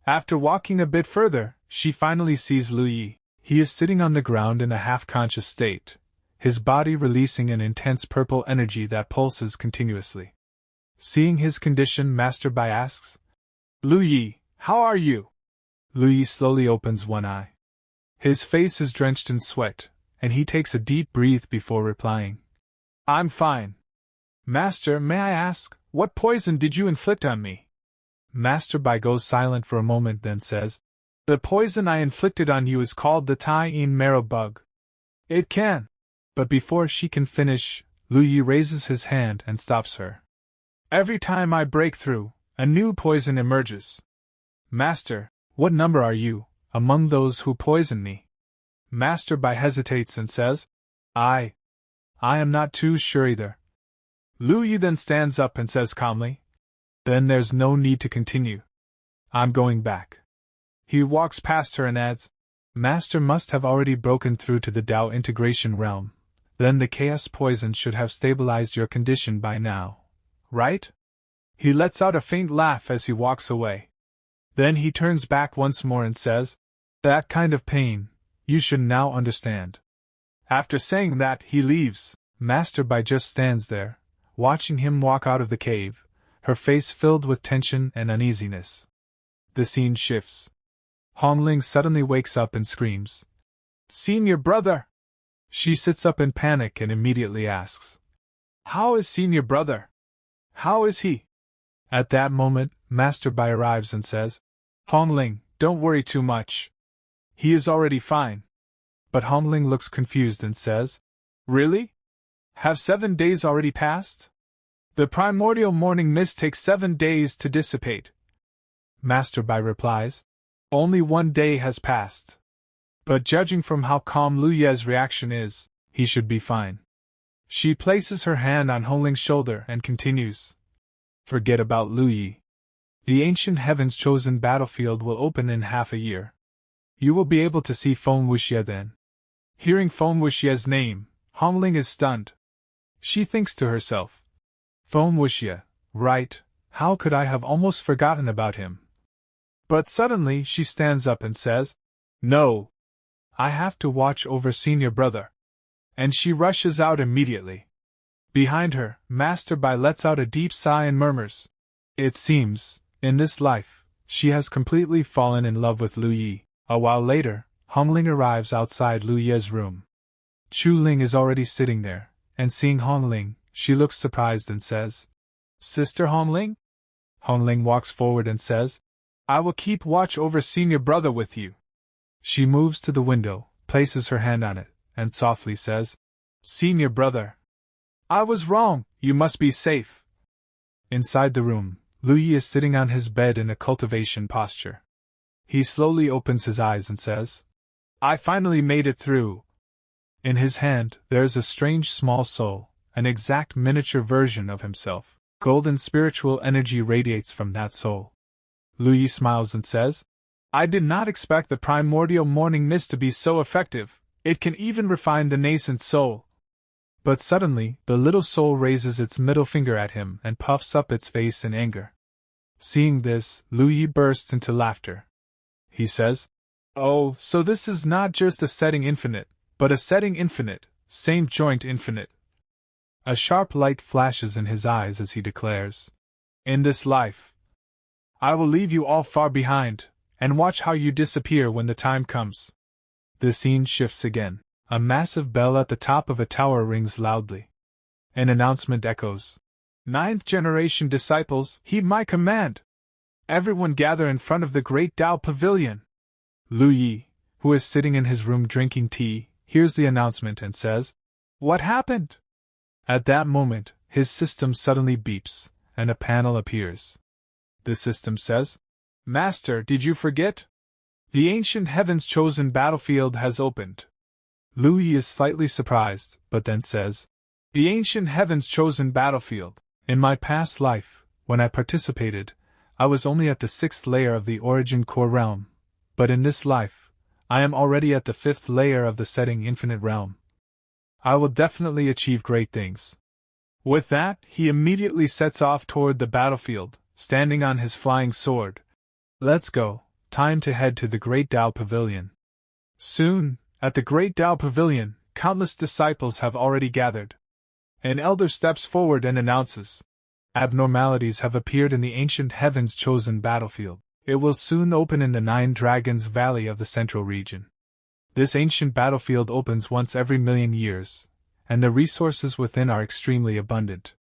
After walking a bit further, she finally sees Lu Yi. He is sitting on the ground in a half-conscious state, his body releasing an intense purple energy that pulses continuously. Seeing his condition, Master Bai asks, "Lu Yi, how are you?" Lu Yi slowly opens one eye. His face is drenched in sweat, and he takes a deep breath before replying, "I'm fine. Master, may I ask, what poison did you inflict on me?" Master Bai goes silent for a moment, then says, "The poison I inflicted on you is called the Tai-in marrow bug. It can." But before she can finish, Lu Yi raises his hand and stops her. "Every time I break through, a new poison emerges. Master, what number are you, among those who poison me?" Master Bai hesitates and says, I am not too sure either." Lu Yi then stands up and says calmly, "Then there's no need to continue. I'm going back." He walks past her and adds, "Master must have already broken through to the Tao integration realm. Then the chaos poison should have stabilized your condition by now, right?" He lets out a faint laugh as he walks away. Then he turns back once more and says, "That kind of pain, you should now understand." After saying that, he leaves. Master Bai just stands there, watching him walk out of the cave, her face filled with tension and uneasiness. The scene shifts. Hong Ling suddenly wakes up and screams, "Senior brother!" She sits up in panic and immediately asks, "How is senior brother? How is he?" At that moment, Master Bai arrives and says, "Hong Ling, don't worry too much. He is already fine." But Hong Ling looks confused and says, "Really? Have 7 days already passed? The primordial morning mist takes 7 days to dissipate." Master Bai replies, "Only 1 day has passed. But judging from how calm Lu Ye's reaction is, he should be fine." She places her hand on Hong Ling's shoulder and continues, "Forget about Lu Yi. The ancient heaven's chosen battlefield will open in half a year. You will be able to see Feng Wuxie then." Hearing Feng Wuxie's name, Hong Ling is stunned. She thinks to herself, "Feng Wuxie, right, how could I have almost forgotten about him?" But suddenly she stands up and says, "No! I have to watch over senior brother." And she rushes out immediately. Behind her, Master Bai lets out a deep sigh and murmurs, "It seems, in this life, she has completely fallen in love with Lu Yi." A while later, Hong Ling arrives outside Lu Ye's room. Chu Ling is already sitting there, and seeing Hong Ling, she looks surprised and says, "Sister Hong Ling?" Hong Ling walks forward and says, "I will keep watch over senior brother with you." She moves to the window, places her hand on it, and softly says, "Senior brother, I was wrong, you must be safe." Inside the room, Lu Yi is sitting on his bed in a cultivation posture. He slowly opens his eyes and says, "I finally made it through." In his hand, there is a strange small soul, an exact miniature version of himself. Golden spiritual energy radiates from that soul. Lu Yi smiles and says, "I did not expect the primordial morning mist to be so effective. It can even refine the nascent soul." But suddenly, the little soul raises its middle finger at him and puffs up its face in anger. Seeing this, Lu Yi bursts into laughter. He says, "Oh, so this is not just a setting infinite, but a setting infinite, same joint infinite." A sharp light flashes in his eyes as he declares, "In this life, I will leave you all far behind, and watch how you disappear when the time comes." The scene shifts again. A massive bell at the top of a tower rings loudly. An announcement echoes, "Ninth generation disciples, heed my command! Everyone gather in front of the great Tao Pavilion." Lu Yi, who is sitting in his room drinking tea, hears the announcement and says, "What happened?" At that moment, his system suddenly beeps, and a panel appears. The system says, "Master, did you forget? The ancient heaven's chosen battlefield has opened." Lu Yi is slightly surprised, but then says, "The ancient heaven's chosen battlefield. In my past life, when I participated, I was only at the 6th layer of the origin core realm, but in this life, I am already at the 5th layer of the setting infinite realm. I will definitely achieve great things." With that, he immediately sets off toward the battlefield, standing on his flying sword. "Let's go, time to head to the Great Tao Pavilion." Soon, at the Great Tao Pavilion, countless disciples have already gathered. An elder steps forward and announces, abnormalities have appeared in the ancient heaven's chosen battlefield. It will soon open in the 9 Dragons Valley of the central region. This ancient battlefield opens once every million years, and the resources within are extremely abundant.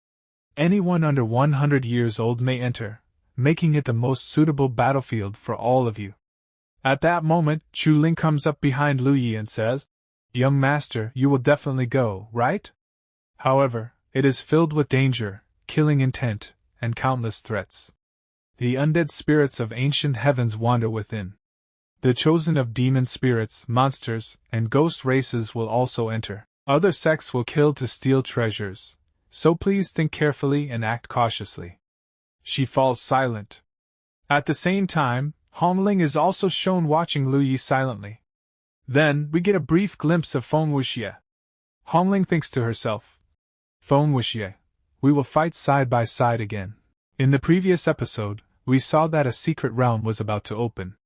Anyone under 100 years old may enter, making it the most suitable battlefield for all of you. At that moment, Chu Ling comes up behind Lu Yi and says, Young master, you will definitely go, right? However, it is filled with danger, killing intent, and countless threats. The undead spirits of ancient heavens wander within. The chosen of demon spirits, monsters, and ghost races will also enter. Other sects will kill to steal treasures, so please think carefully and act cautiously. She falls silent. At the same time, Hong Ling is also shown watching Lu Yi silently. Then, we get a brief glimpse of Feng Wuxie. Hong Ling thinks to herself, Feng Wuxie, we will fight side by side again. In the previous episode, we saw that a secret realm was about to open.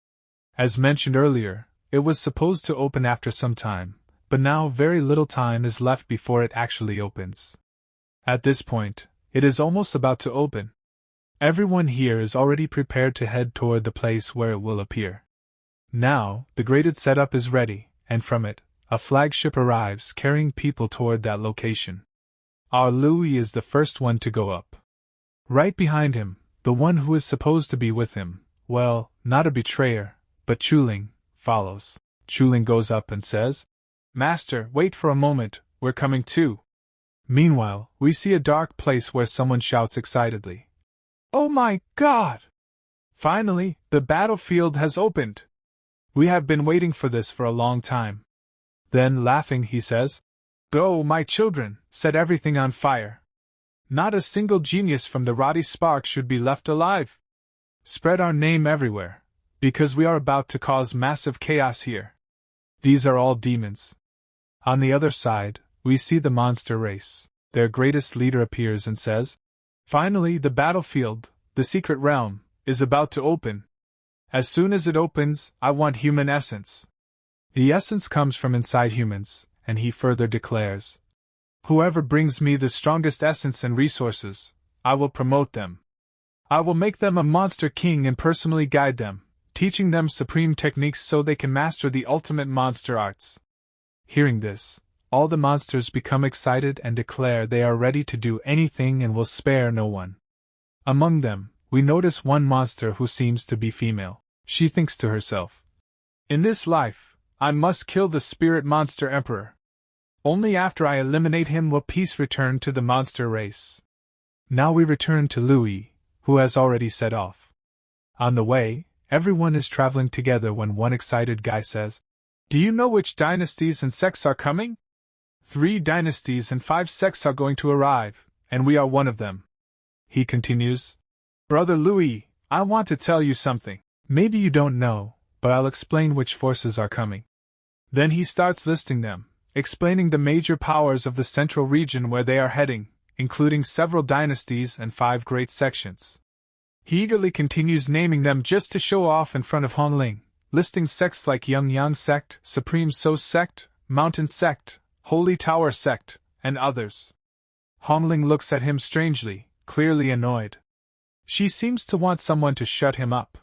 As mentioned earlier, it was supposed to open after some time, but now very little time is left before it actually opens. At this point, it is almost about to open. Everyone here is already prepared to head toward the place where it will appear. Now, the graded setup is ready, and from it, a flagship arrives carrying people toward that location. Our Louis is the first one to go up. Right behind him, the one who is supposed to be with him, well, not a betrayer, but Chu Ling, follows. Chu Ling goes up and says, Master, wait for a moment, we're coming too. Meanwhile, we see a dark place where someone shouts excitedly, Oh my God! Finally, the battlefield has opened! We have been waiting for this for a long time. Then, laughing, he says, Go, my children, set everything on fire. Not a single genius from the Roddy Spark should be left alive. Spread our name everywhere, because we are about to cause massive chaos here. These are all demons. On the other side, we see the monster race. Their greatest leader appears and says, Finally, the battlefield, the secret realm, is about to open. As soon as it opens, I want human essence. The essence comes from inside humans, and he further declares, Whoever brings me the strongest essence and resources, I will promote them. I will make them a monster king and personally guide them, teaching them supreme techniques so they can master the ultimate monster arts. Hearing this, all the monsters become excited and declare they are ready to do anything and will spare no one. Among them, we notice one monster who seems to be female. She thinks to herself, In this life, I must kill the spirit monster emperor. Only after I eliminate him will peace return to the monster race. Now we return to Louis, who has already set off. On the way, everyone is traveling together when one excited guy says, Do you know which dynasties and sects are coming? 3 dynasties and 5 sects are going to arrive, and we are one of them. He continues, Brother Louis, I want to tell you something. Maybe you don't know, but I'll explain which forces are coming. Then he starts listing them, explaining the major powers of the central region where they are heading, including several dynasties and 5 great sections. He eagerly continues naming them just to show off in front of Hong Ling, listing sects like Yang Sect, Supreme So Sect, Mountain Sect, Holy Tower Sect, and others. Hong Ling looks at him strangely, clearly annoyed. She seems to want someone to shut him up.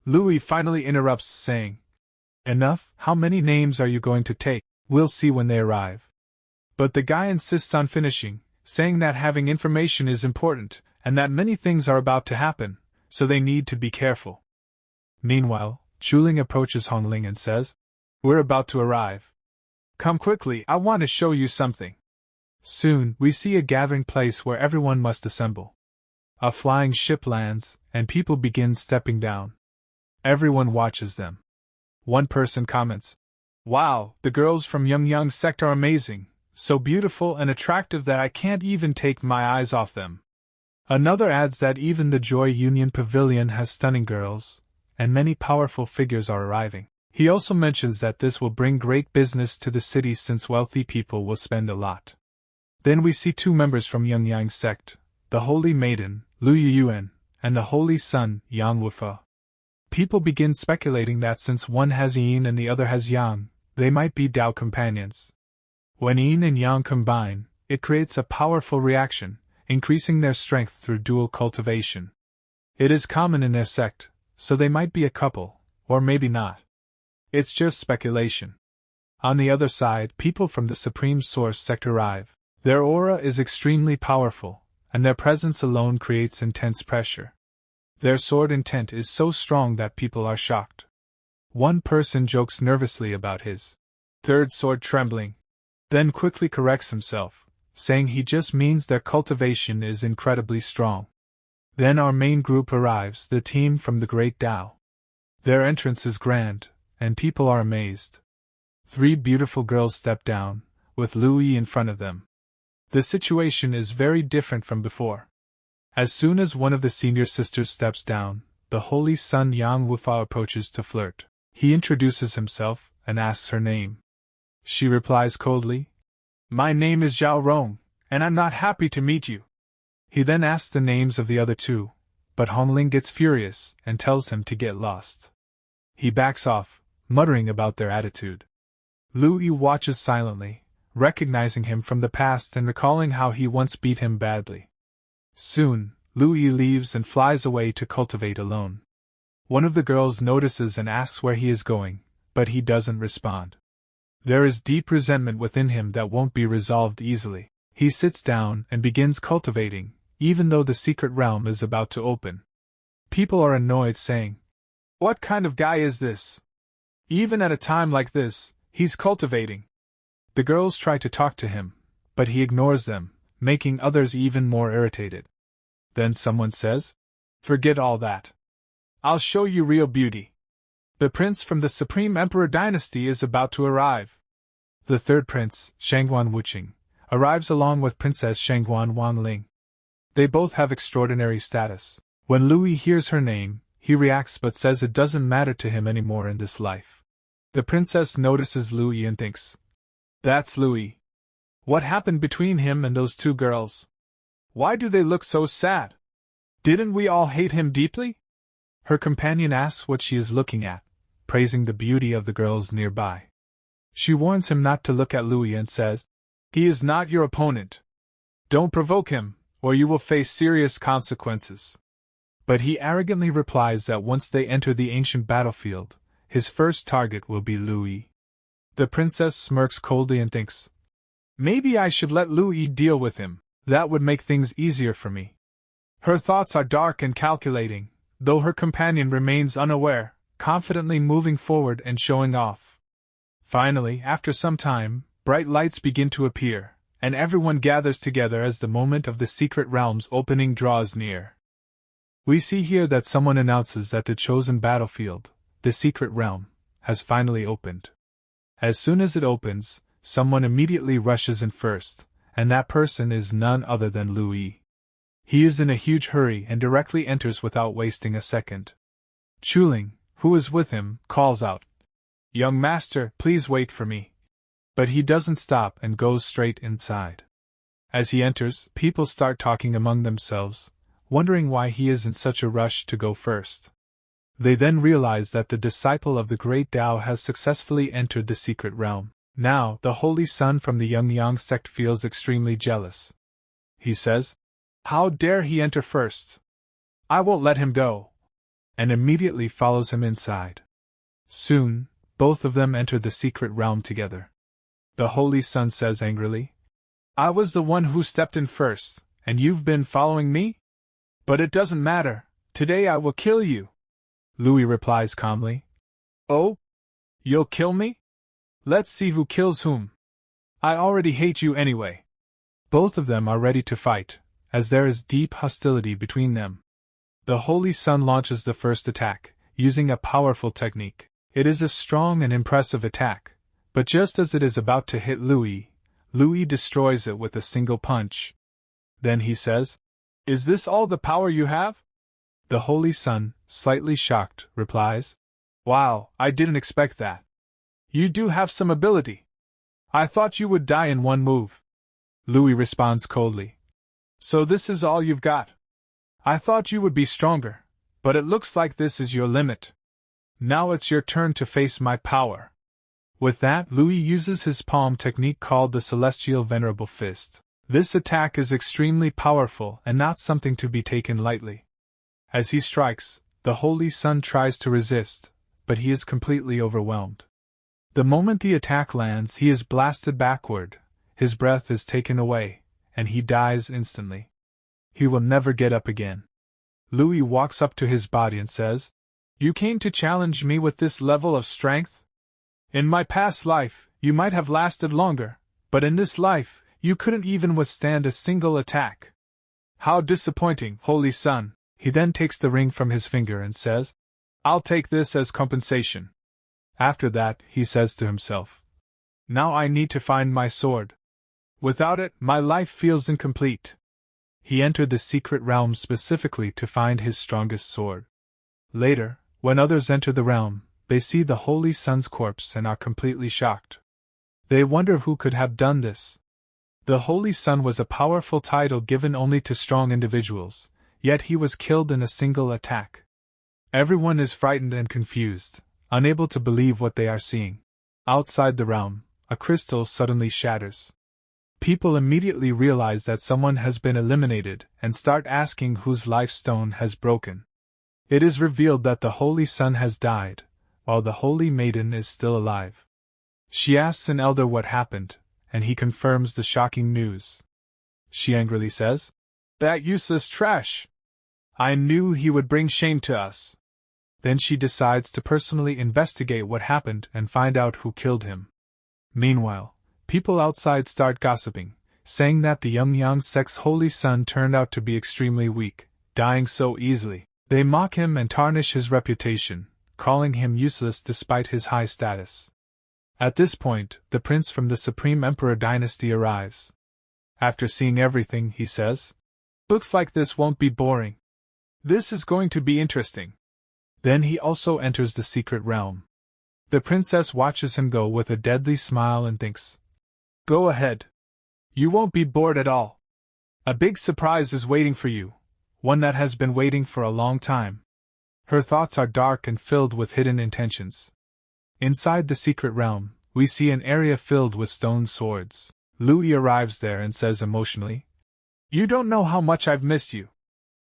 Louis finally interrupts, saying, Enough, how many names are you going to take? We'll see when they arrive. But the guy insists on finishing, saying that having information is important, and that many things are about to happen, so they need to be careful. Meanwhile, Chu Ling approaches Hong Ling and says, We're about to arrive. Come quickly, I want to show you something. Soon, we see a gathering place where everyone must assemble. A flying ship lands, and people begin stepping down. Everyone watches them. One person comments, Wow, the girls from Yang Sect are amazing, so beautiful and attractive that I can't even take my eyes off them. Another adds that even the Joy Union Pavilion has stunning girls, and many powerful figures are arriving. He also mentions that this will bring great business to the city since wealthy people will spend a lot. Then we see 2 members from Yang Sect, the Holy Maiden, Lu Yuan, and the Holy Son, Yang Wufa. People begin speculating that since one has Yin and the other has Yang, they might be Dao companions. When yin and yang combine, it creates a powerful reaction, increasing their strength through dual cultivation. It is common in their sect, so they might be a couple, or maybe not. It's just speculation. On the other side, people from the Supreme Source sect arrive. Their aura is extremely powerful, and their presence alone creates intense pressure. Their sword intent is so strong that people are shocked. One person jokes nervously about his third sword trembling, then quickly corrects himself, saying he just means their cultivation is incredibly strong. Then our main group arrives, the team from the Great Tao. Their entrance is grand, and people are amazed. 3 beautiful girls step down, with Louis in front of them. The situation is very different from before. As soon as one of the senior sisters steps down, the holy son Yang Wufa approaches to flirt. He introduces himself and asks her name. She replies coldly, "My name is Zhao Rong, and I'm not happy to meet you." He then asks the names of the other 2, but Hong Ling gets furious and tells him to get lost. He backs off, muttering about their attitude. Louis watches silently, recognizing him from the past and recalling how he once beat him badly. Soon, Louis leaves and flies away to cultivate alone. One of the girls notices and asks where he is going, but he doesn't respond. There is deep resentment within him that won't be resolved easily. He sits down and begins cultivating, even though the secret realm is about to open. People are annoyed, saying, "What kind of guy is this? Even at a time like this, he's cultivating." The girls try to talk to him, but he ignores them, making others even more irritated. Then someone says, "Forget all that. I'll show you real beauty. The prince from the Supreme Emperor dynasty is about to arrive." The third prince, Shangguan Wuqing, arrives along with Princess Shangguan Wanling. They both have extraordinary status. When Louis hears her name, he reacts but says it doesn't matter to him anymore in this life. The princess notices Louis and thinks, "That's Louis. What happened between him and those 2 girls? Why do they look so sad? Didn't we all hate him deeply?" Her companion asks what she is looking at, praising the beauty of the girls nearby. She warns him not to look at Louis and says, "He is not your opponent. Don't provoke him, or you will face serious consequences." But he arrogantly replies that once they enter the ancient battlefield, his first target will be Louis. The princess smirks coldly and thinks, "Maybe I should let Louis deal with him, that would make things easier for me." Her thoughts are dark and calculating, though her companion remains unaware, confidently moving forward and showing off. Finally, after some time, bright lights begin to appear, and everyone gathers together as the moment of the secret realm's opening draws near. We see here that someone announces that the chosen battlefield, the secret realm, has finally opened. As soon as it opens, someone immediately rushes in first, and that person is none other than Louis. He is in a huge hurry and directly enters without wasting a second. Chuling, who is with him, calls out, "Young master, please wait for me." But he doesn't stop and goes straight inside. As he enters, people start talking among themselves, wondering why he is in such a rush to go first. They then realize that the disciple of the Great Tao has successfully entered the secret realm. Now, the holy son from the Yang sect feels extremely jealous. He says, "How dare he enter first? I won't let him go," and immediately follows him inside. Soon, both of them enter the secret realm together. The holy son says angrily, "I was the one who stepped in first, and you've been following me? But it doesn't matter, today I will kill you." Louis replies calmly, "Oh? You'll kill me? Let's see who kills whom. I already hate you anyway." Both of them are ready to fight, as there is deep hostility between them. The holy son launches the first attack, using a powerful technique. It is a strong and impressive attack, but just as it is about to hit Louis, Louis destroys it with a single punch. Then he says, "Is this all the power you have?" The holy son, slightly shocked, replies, "Wow, I didn't expect that. You do have some ability. I thought you would die in one move." Louis responds coldly, "So this is all you've got? I thought you would be stronger, but it looks like this is your limit. Now it's your turn to face my power." With that, Louis uses his palm technique called the Celestial Venerable Fist. This attack is extremely powerful and not something to be taken lightly. As he strikes, the Holy Sun tries to resist, but he is completely overwhelmed. The moment the attack lands, he is blasted backward, his breath is taken away, and he dies instantly. He will never get up again. Louis walks up to his body and says, "You came to challenge me with this level of strength? In my past life, you might have lasted longer, but in this life, you couldn't even withstand a single attack. How disappointing, Holy Sun." He then takes the ring from his finger and says, "I'll take this as compensation." After that, he says to himself, "Now I need to find my sword. Without it, my life feels incomplete." He entered the secret realm specifically to find his strongest sword. Later, when others enter the realm, they see the Holy Sun's corpse and are completely shocked. They wonder who could have done this. The Holy Sun was a powerful title given only to strong individuals, yet he was killed in a single attack. Everyone is frightened and confused, unable to believe what they are seeing. Outside the realm, a crystal suddenly shatters. People immediately realize that someone has been eliminated and start asking whose life stone has broken. It is revealed that the Holy Sun has died, while the Holy Maiden is still alive. She asks an elder what happened, and he confirms the shocking news. She angrily says, "That useless trash! I knew he would bring shame to us." Then she decides to personally investigate what happened and find out who killed him. Meanwhile, people outside start gossiping, saying that the young sex Holy Sun turned out to be extremely weak, dying so easily. They mock him and tarnish his reputation, calling him useless despite his high status. At this point, the prince from the Supreme Emperor dynasty arrives. After seeing everything, he says, "Looks like this won't be boring. This is going to be interesting." Then he also enters the secret realm. The princess watches him go with a deadly smile and thinks, "Go ahead. You won't be bored at all. A big surprise is waiting for you, one that has been waiting for a long time." Her thoughts are dark and filled with hidden intentions. Inside the secret realm, we see an area filled with stone swords. Louis arrives there and says emotionally, "You don't know how much I've missed you.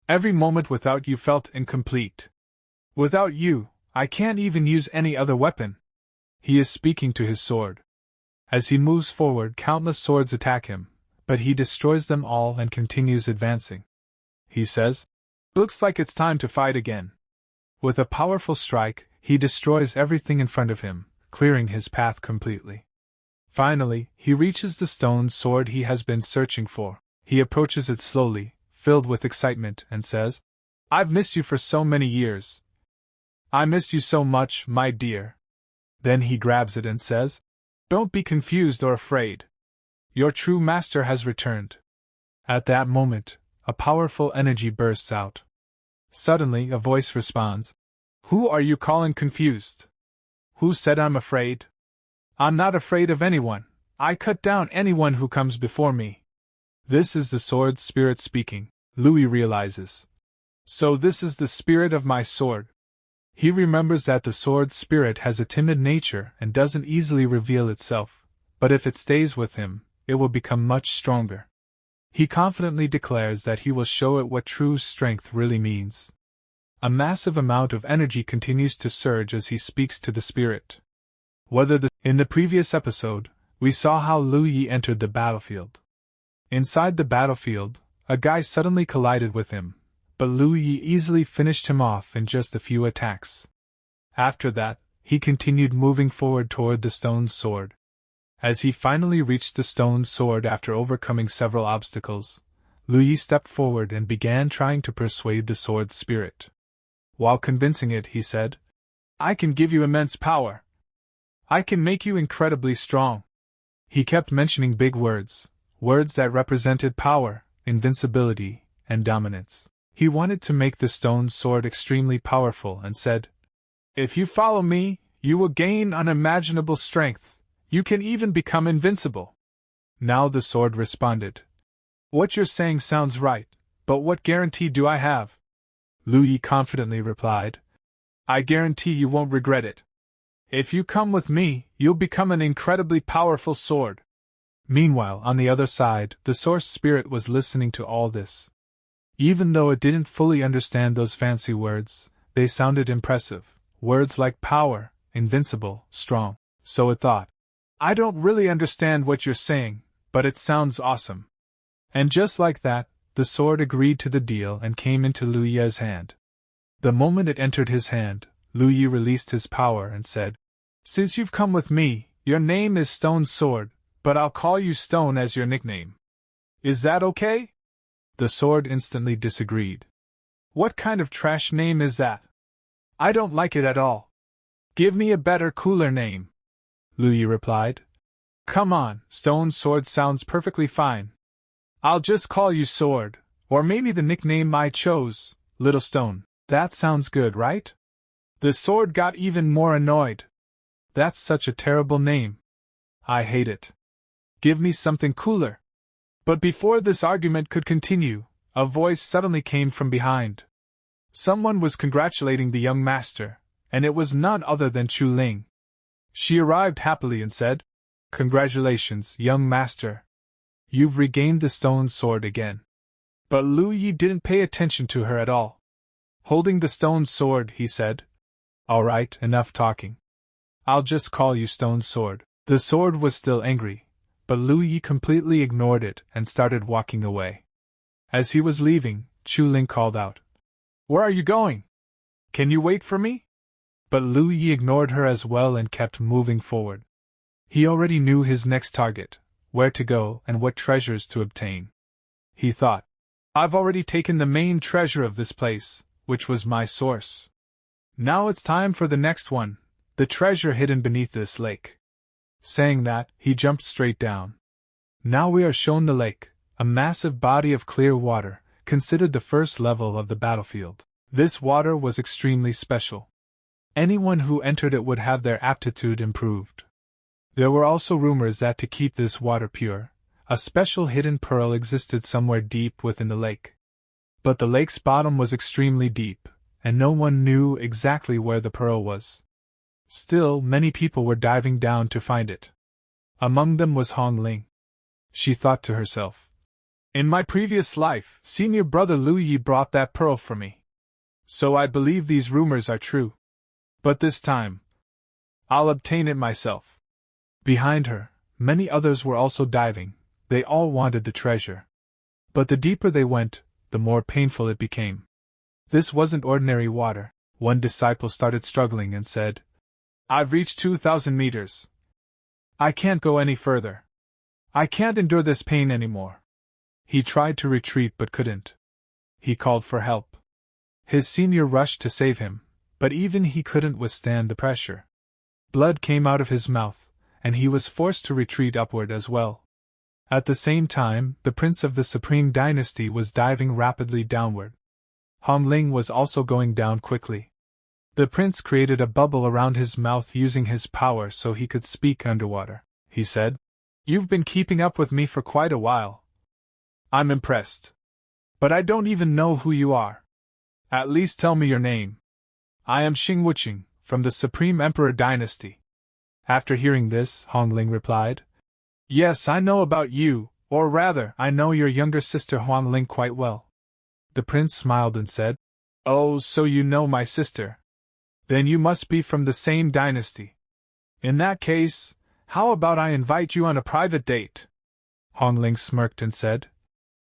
Every moment without you felt incomplete. Without you, I can't even use any other weapon." He is speaking to his sword. As he moves forward, countless swords attack him, but he destroys them all and continues advancing. He says, "Looks like it's time to fight again." With a powerful strike, he destroys everything in front of him, clearing his path completely. Finally, he reaches the stone sword he has been searching for. He approaches it slowly, filled with excitement, and says, "I've missed you for so many years. I missed you so much, my dear." Then he grabs it and says, "Don't be confused or afraid. Your true master has returned." At that moment, a powerful energy bursts out. Suddenly, a voice responds, "Who are you calling confused? Who said I'm afraid? I'm not afraid of anyone. I cut down anyone who comes before me." This is the sword spirit speaking, Louis realizes. So this is the spirit of my sword. He remembers that the sword spirit has a timid nature and doesn't easily reveal itself, but if it stays with him, it will become much stronger. He confidently declares that he will show it what true strength really means. A massive amount of energy continues to surge as he speaks to the spirit. In the previous episode, we saw how Liu Yi entered the battlefield. Inside the battlefield, a guy suddenly collided with him, but Liu Yi easily finished him off in just a few attacks. After that, he continued moving forward toward the stone sword. As he finally reached the stone sword after overcoming several obstacles, Liu Yi stepped forward and began trying to persuade the sword spirit. While convincing it, he said, "I can give you immense power. I can make you incredibly strong." He kept mentioning big words, words that represented power, invincibility, and dominance. He wanted to make the stone sword extremely powerful and said, "If you follow me, you will gain unimaginable strength. You can even become invincible." Now the sword responded, "What you're saying sounds right, but what guarantee do I have?" Liu Yi confidently replied, "I guarantee you won't regret it." If you come with me, you'll become an incredibly powerful sword. Meanwhile, on the other side, the source spirit was listening to all this. Even though it didn't fully understand those fancy words, they sounded impressive, words like power, invincible, strong. So it thought, I don't really understand what you're saying, but it sounds awesome. And just like that, the sword agreed to the deal and came into Lu Ye's hand. The moment it entered his hand, Lu Ye released his power and said, Since you've come with me, your name is Stone Sword, but I'll call you Stone as your nickname. Is that okay? The sword instantly disagreed. What kind of trash name is that? I don't like it at all. Give me a better, cooler name. Lu Ye replied. Come on, Stone Sword sounds perfectly fine. I'll just call you Sword, or maybe the nickname I chose, Little Stone. That sounds good, right? The sword got even more annoyed. That's such a terrible name. I hate it. Give me something cooler. But before this argument could continue, a voice suddenly came from behind. Someone was congratulating the young master, and it was none other than Chu Ling. She arrived happily and said, Congratulations, young master. You've regained the stone sword again. But Lu Yi didn't pay attention to her at all. Holding the stone sword, he said, All right, enough talking. I'll just call you Stone Sword. The sword was still angry, but Lu Yi completely ignored it and started walking away. As he was leaving, Chu Ling called out, Where are you going? Can you wait for me? But Lu Yi ignored her as well and kept moving forward. He already knew his next target, where to go and what treasures to obtain. He thought, I've already taken the main treasure of this place, which was my source. Now it's time for the next one, the treasure hidden beneath this lake. Saying that, he jumped straight down. Now we are shown the lake, a massive body of clear water, considered the first level of the battlefield. This water was extremely special. Anyone who entered it would have their aptitude improved. There were also rumors that to keep this water pure, a special hidden pearl existed somewhere deep within the lake. But the lake's bottom was extremely deep, and no one knew exactly where the pearl was. Still, many people were diving down to find it. Among them was Hong Ling. She thought to herself, In my previous life, senior brother Lu Yi brought that pearl for me. So I believe these rumors are true. But this time, I'll obtain it myself. Behind her, many others were also diving. They all wanted the treasure. But the deeper they went, the more painful it became. This wasn't ordinary water. One disciple started struggling and said, I've reached 2,000 meters. I can't go any further. I can't endure this pain anymore. He tried to retreat but couldn't. He called for help. His senior rushed to save him, but even he couldn't withstand the pressure. Blood came out of his mouth, and he was forced to retreat upward as well. At the same time, the prince of the Supreme Dynasty was diving rapidly downward. Hong Ling was also going down quickly. The prince created a bubble around his mouth using his power so he could speak underwater. He said, You've been keeping up with me for quite a while. I'm impressed. But I don't even know who you are. At least tell me your name. I am Xing Wuqing, from the Supreme Emperor Dynasty. After hearing this, Hong Ling replied, Yes, I know about you, or rather, I know your younger sister Hong Ling quite well. The prince smiled and said, Oh, so you know my sister. Then you must be from the same dynasty. In that case, how about I invite you on a private date? Hong Ling smirked and said,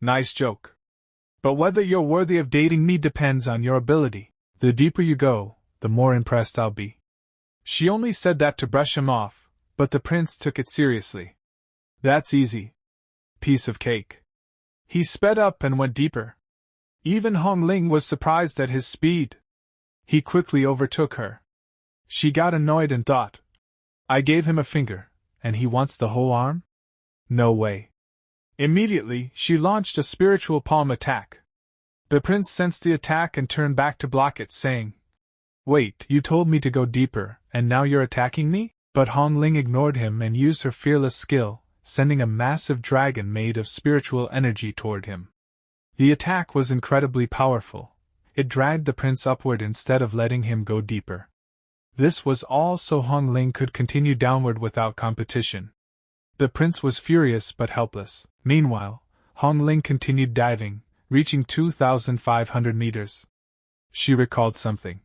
Nice joke. But whether you're worthy of dating me depends on your ability. The deeper you go, the more impressed I'll be. She only said that to brush him off, but the prince took it seriously. That's easy. Piece of cake. He sped up and went deeper. Even Hong Ling was surprised at his speed. He quickly overtook her. She got annoyed and thought, I gave him a finger, and he wants the whole arm? No way. Immediately, she launched a spiritual palm attack. The prince sensed the attack and turned back to block it, saying, Wait, you told me to go deeper, and now you're attacking me? But Hong Ling ignored him and used her fearless skill, sending a massive dragon made of spiritual energy toward him. The attack was incredibly powerful. It dragged the prince upward instead of letting him go deeper. This was all so Hong Ling could continue downward without competition. The prince was furious but helpless. Meanwhile, Hong Ling continued diving, reaching 2,500 meters. She recalled something.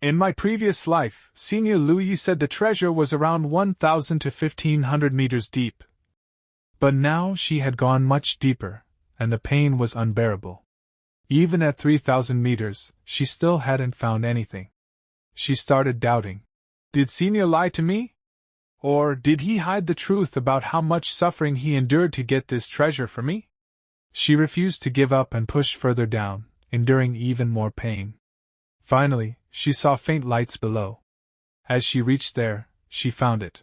In my previous life, Senior Lu Yi said the treasure was around 1,000 to 1,500 meters deep. But now she had gone much deeper, and the pain was unbearable. Even at 3,000 meters, she still hadn't found anything. She started doubting. Did Senior lie to me? Or did he hide the truth about how much suffering he endured to get this treasure for me? She refused to give up and pushed further down, enduring even more pain. Finally, she saw faint lights below. As she reached there, she found it.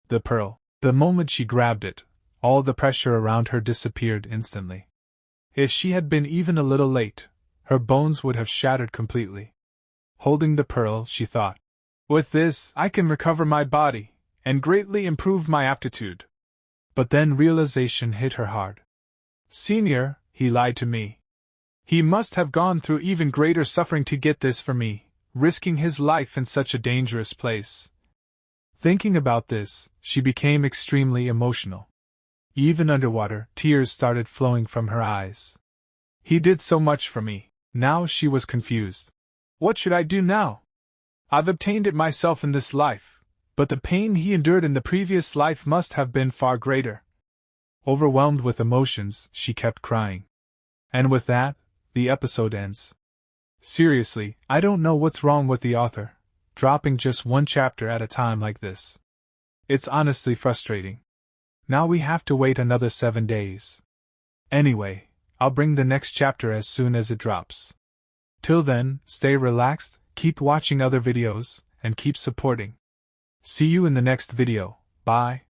The pearl. The moment she grabbed it, all the pressure around her disappeared instantly. If she had been even a little late, her bones would have shattered completely. Holding the pearl, she thought, "With this, I can recover my body, and greatly improve my aptitude." But then realization hit her hard. Senior, he lied to me. He must have gone through even greater suffering to get this for me, risking his life in such a dangerous place. Thinking about this, she became extremely emotional. Even underwater, tears started flowing from her eyes. He did so much for me. Now she was confused. What should I do now? I've obtained it myself in this life, but the pain he endured in the previous life must have been far greater. Overwhelmed with emotions, she kept crying. And with that, the episode ends. Seriously, I don't know what's wrong with the author, dropping just one chapter at a time like this. It's honestly frustrating. Now we have to wait another 7 days. Anyway, I'll bring the next chapter as soon as it drops. Till then, stay relaxed, keep watching other videos, and keep supporting. See you in the next video. Bye.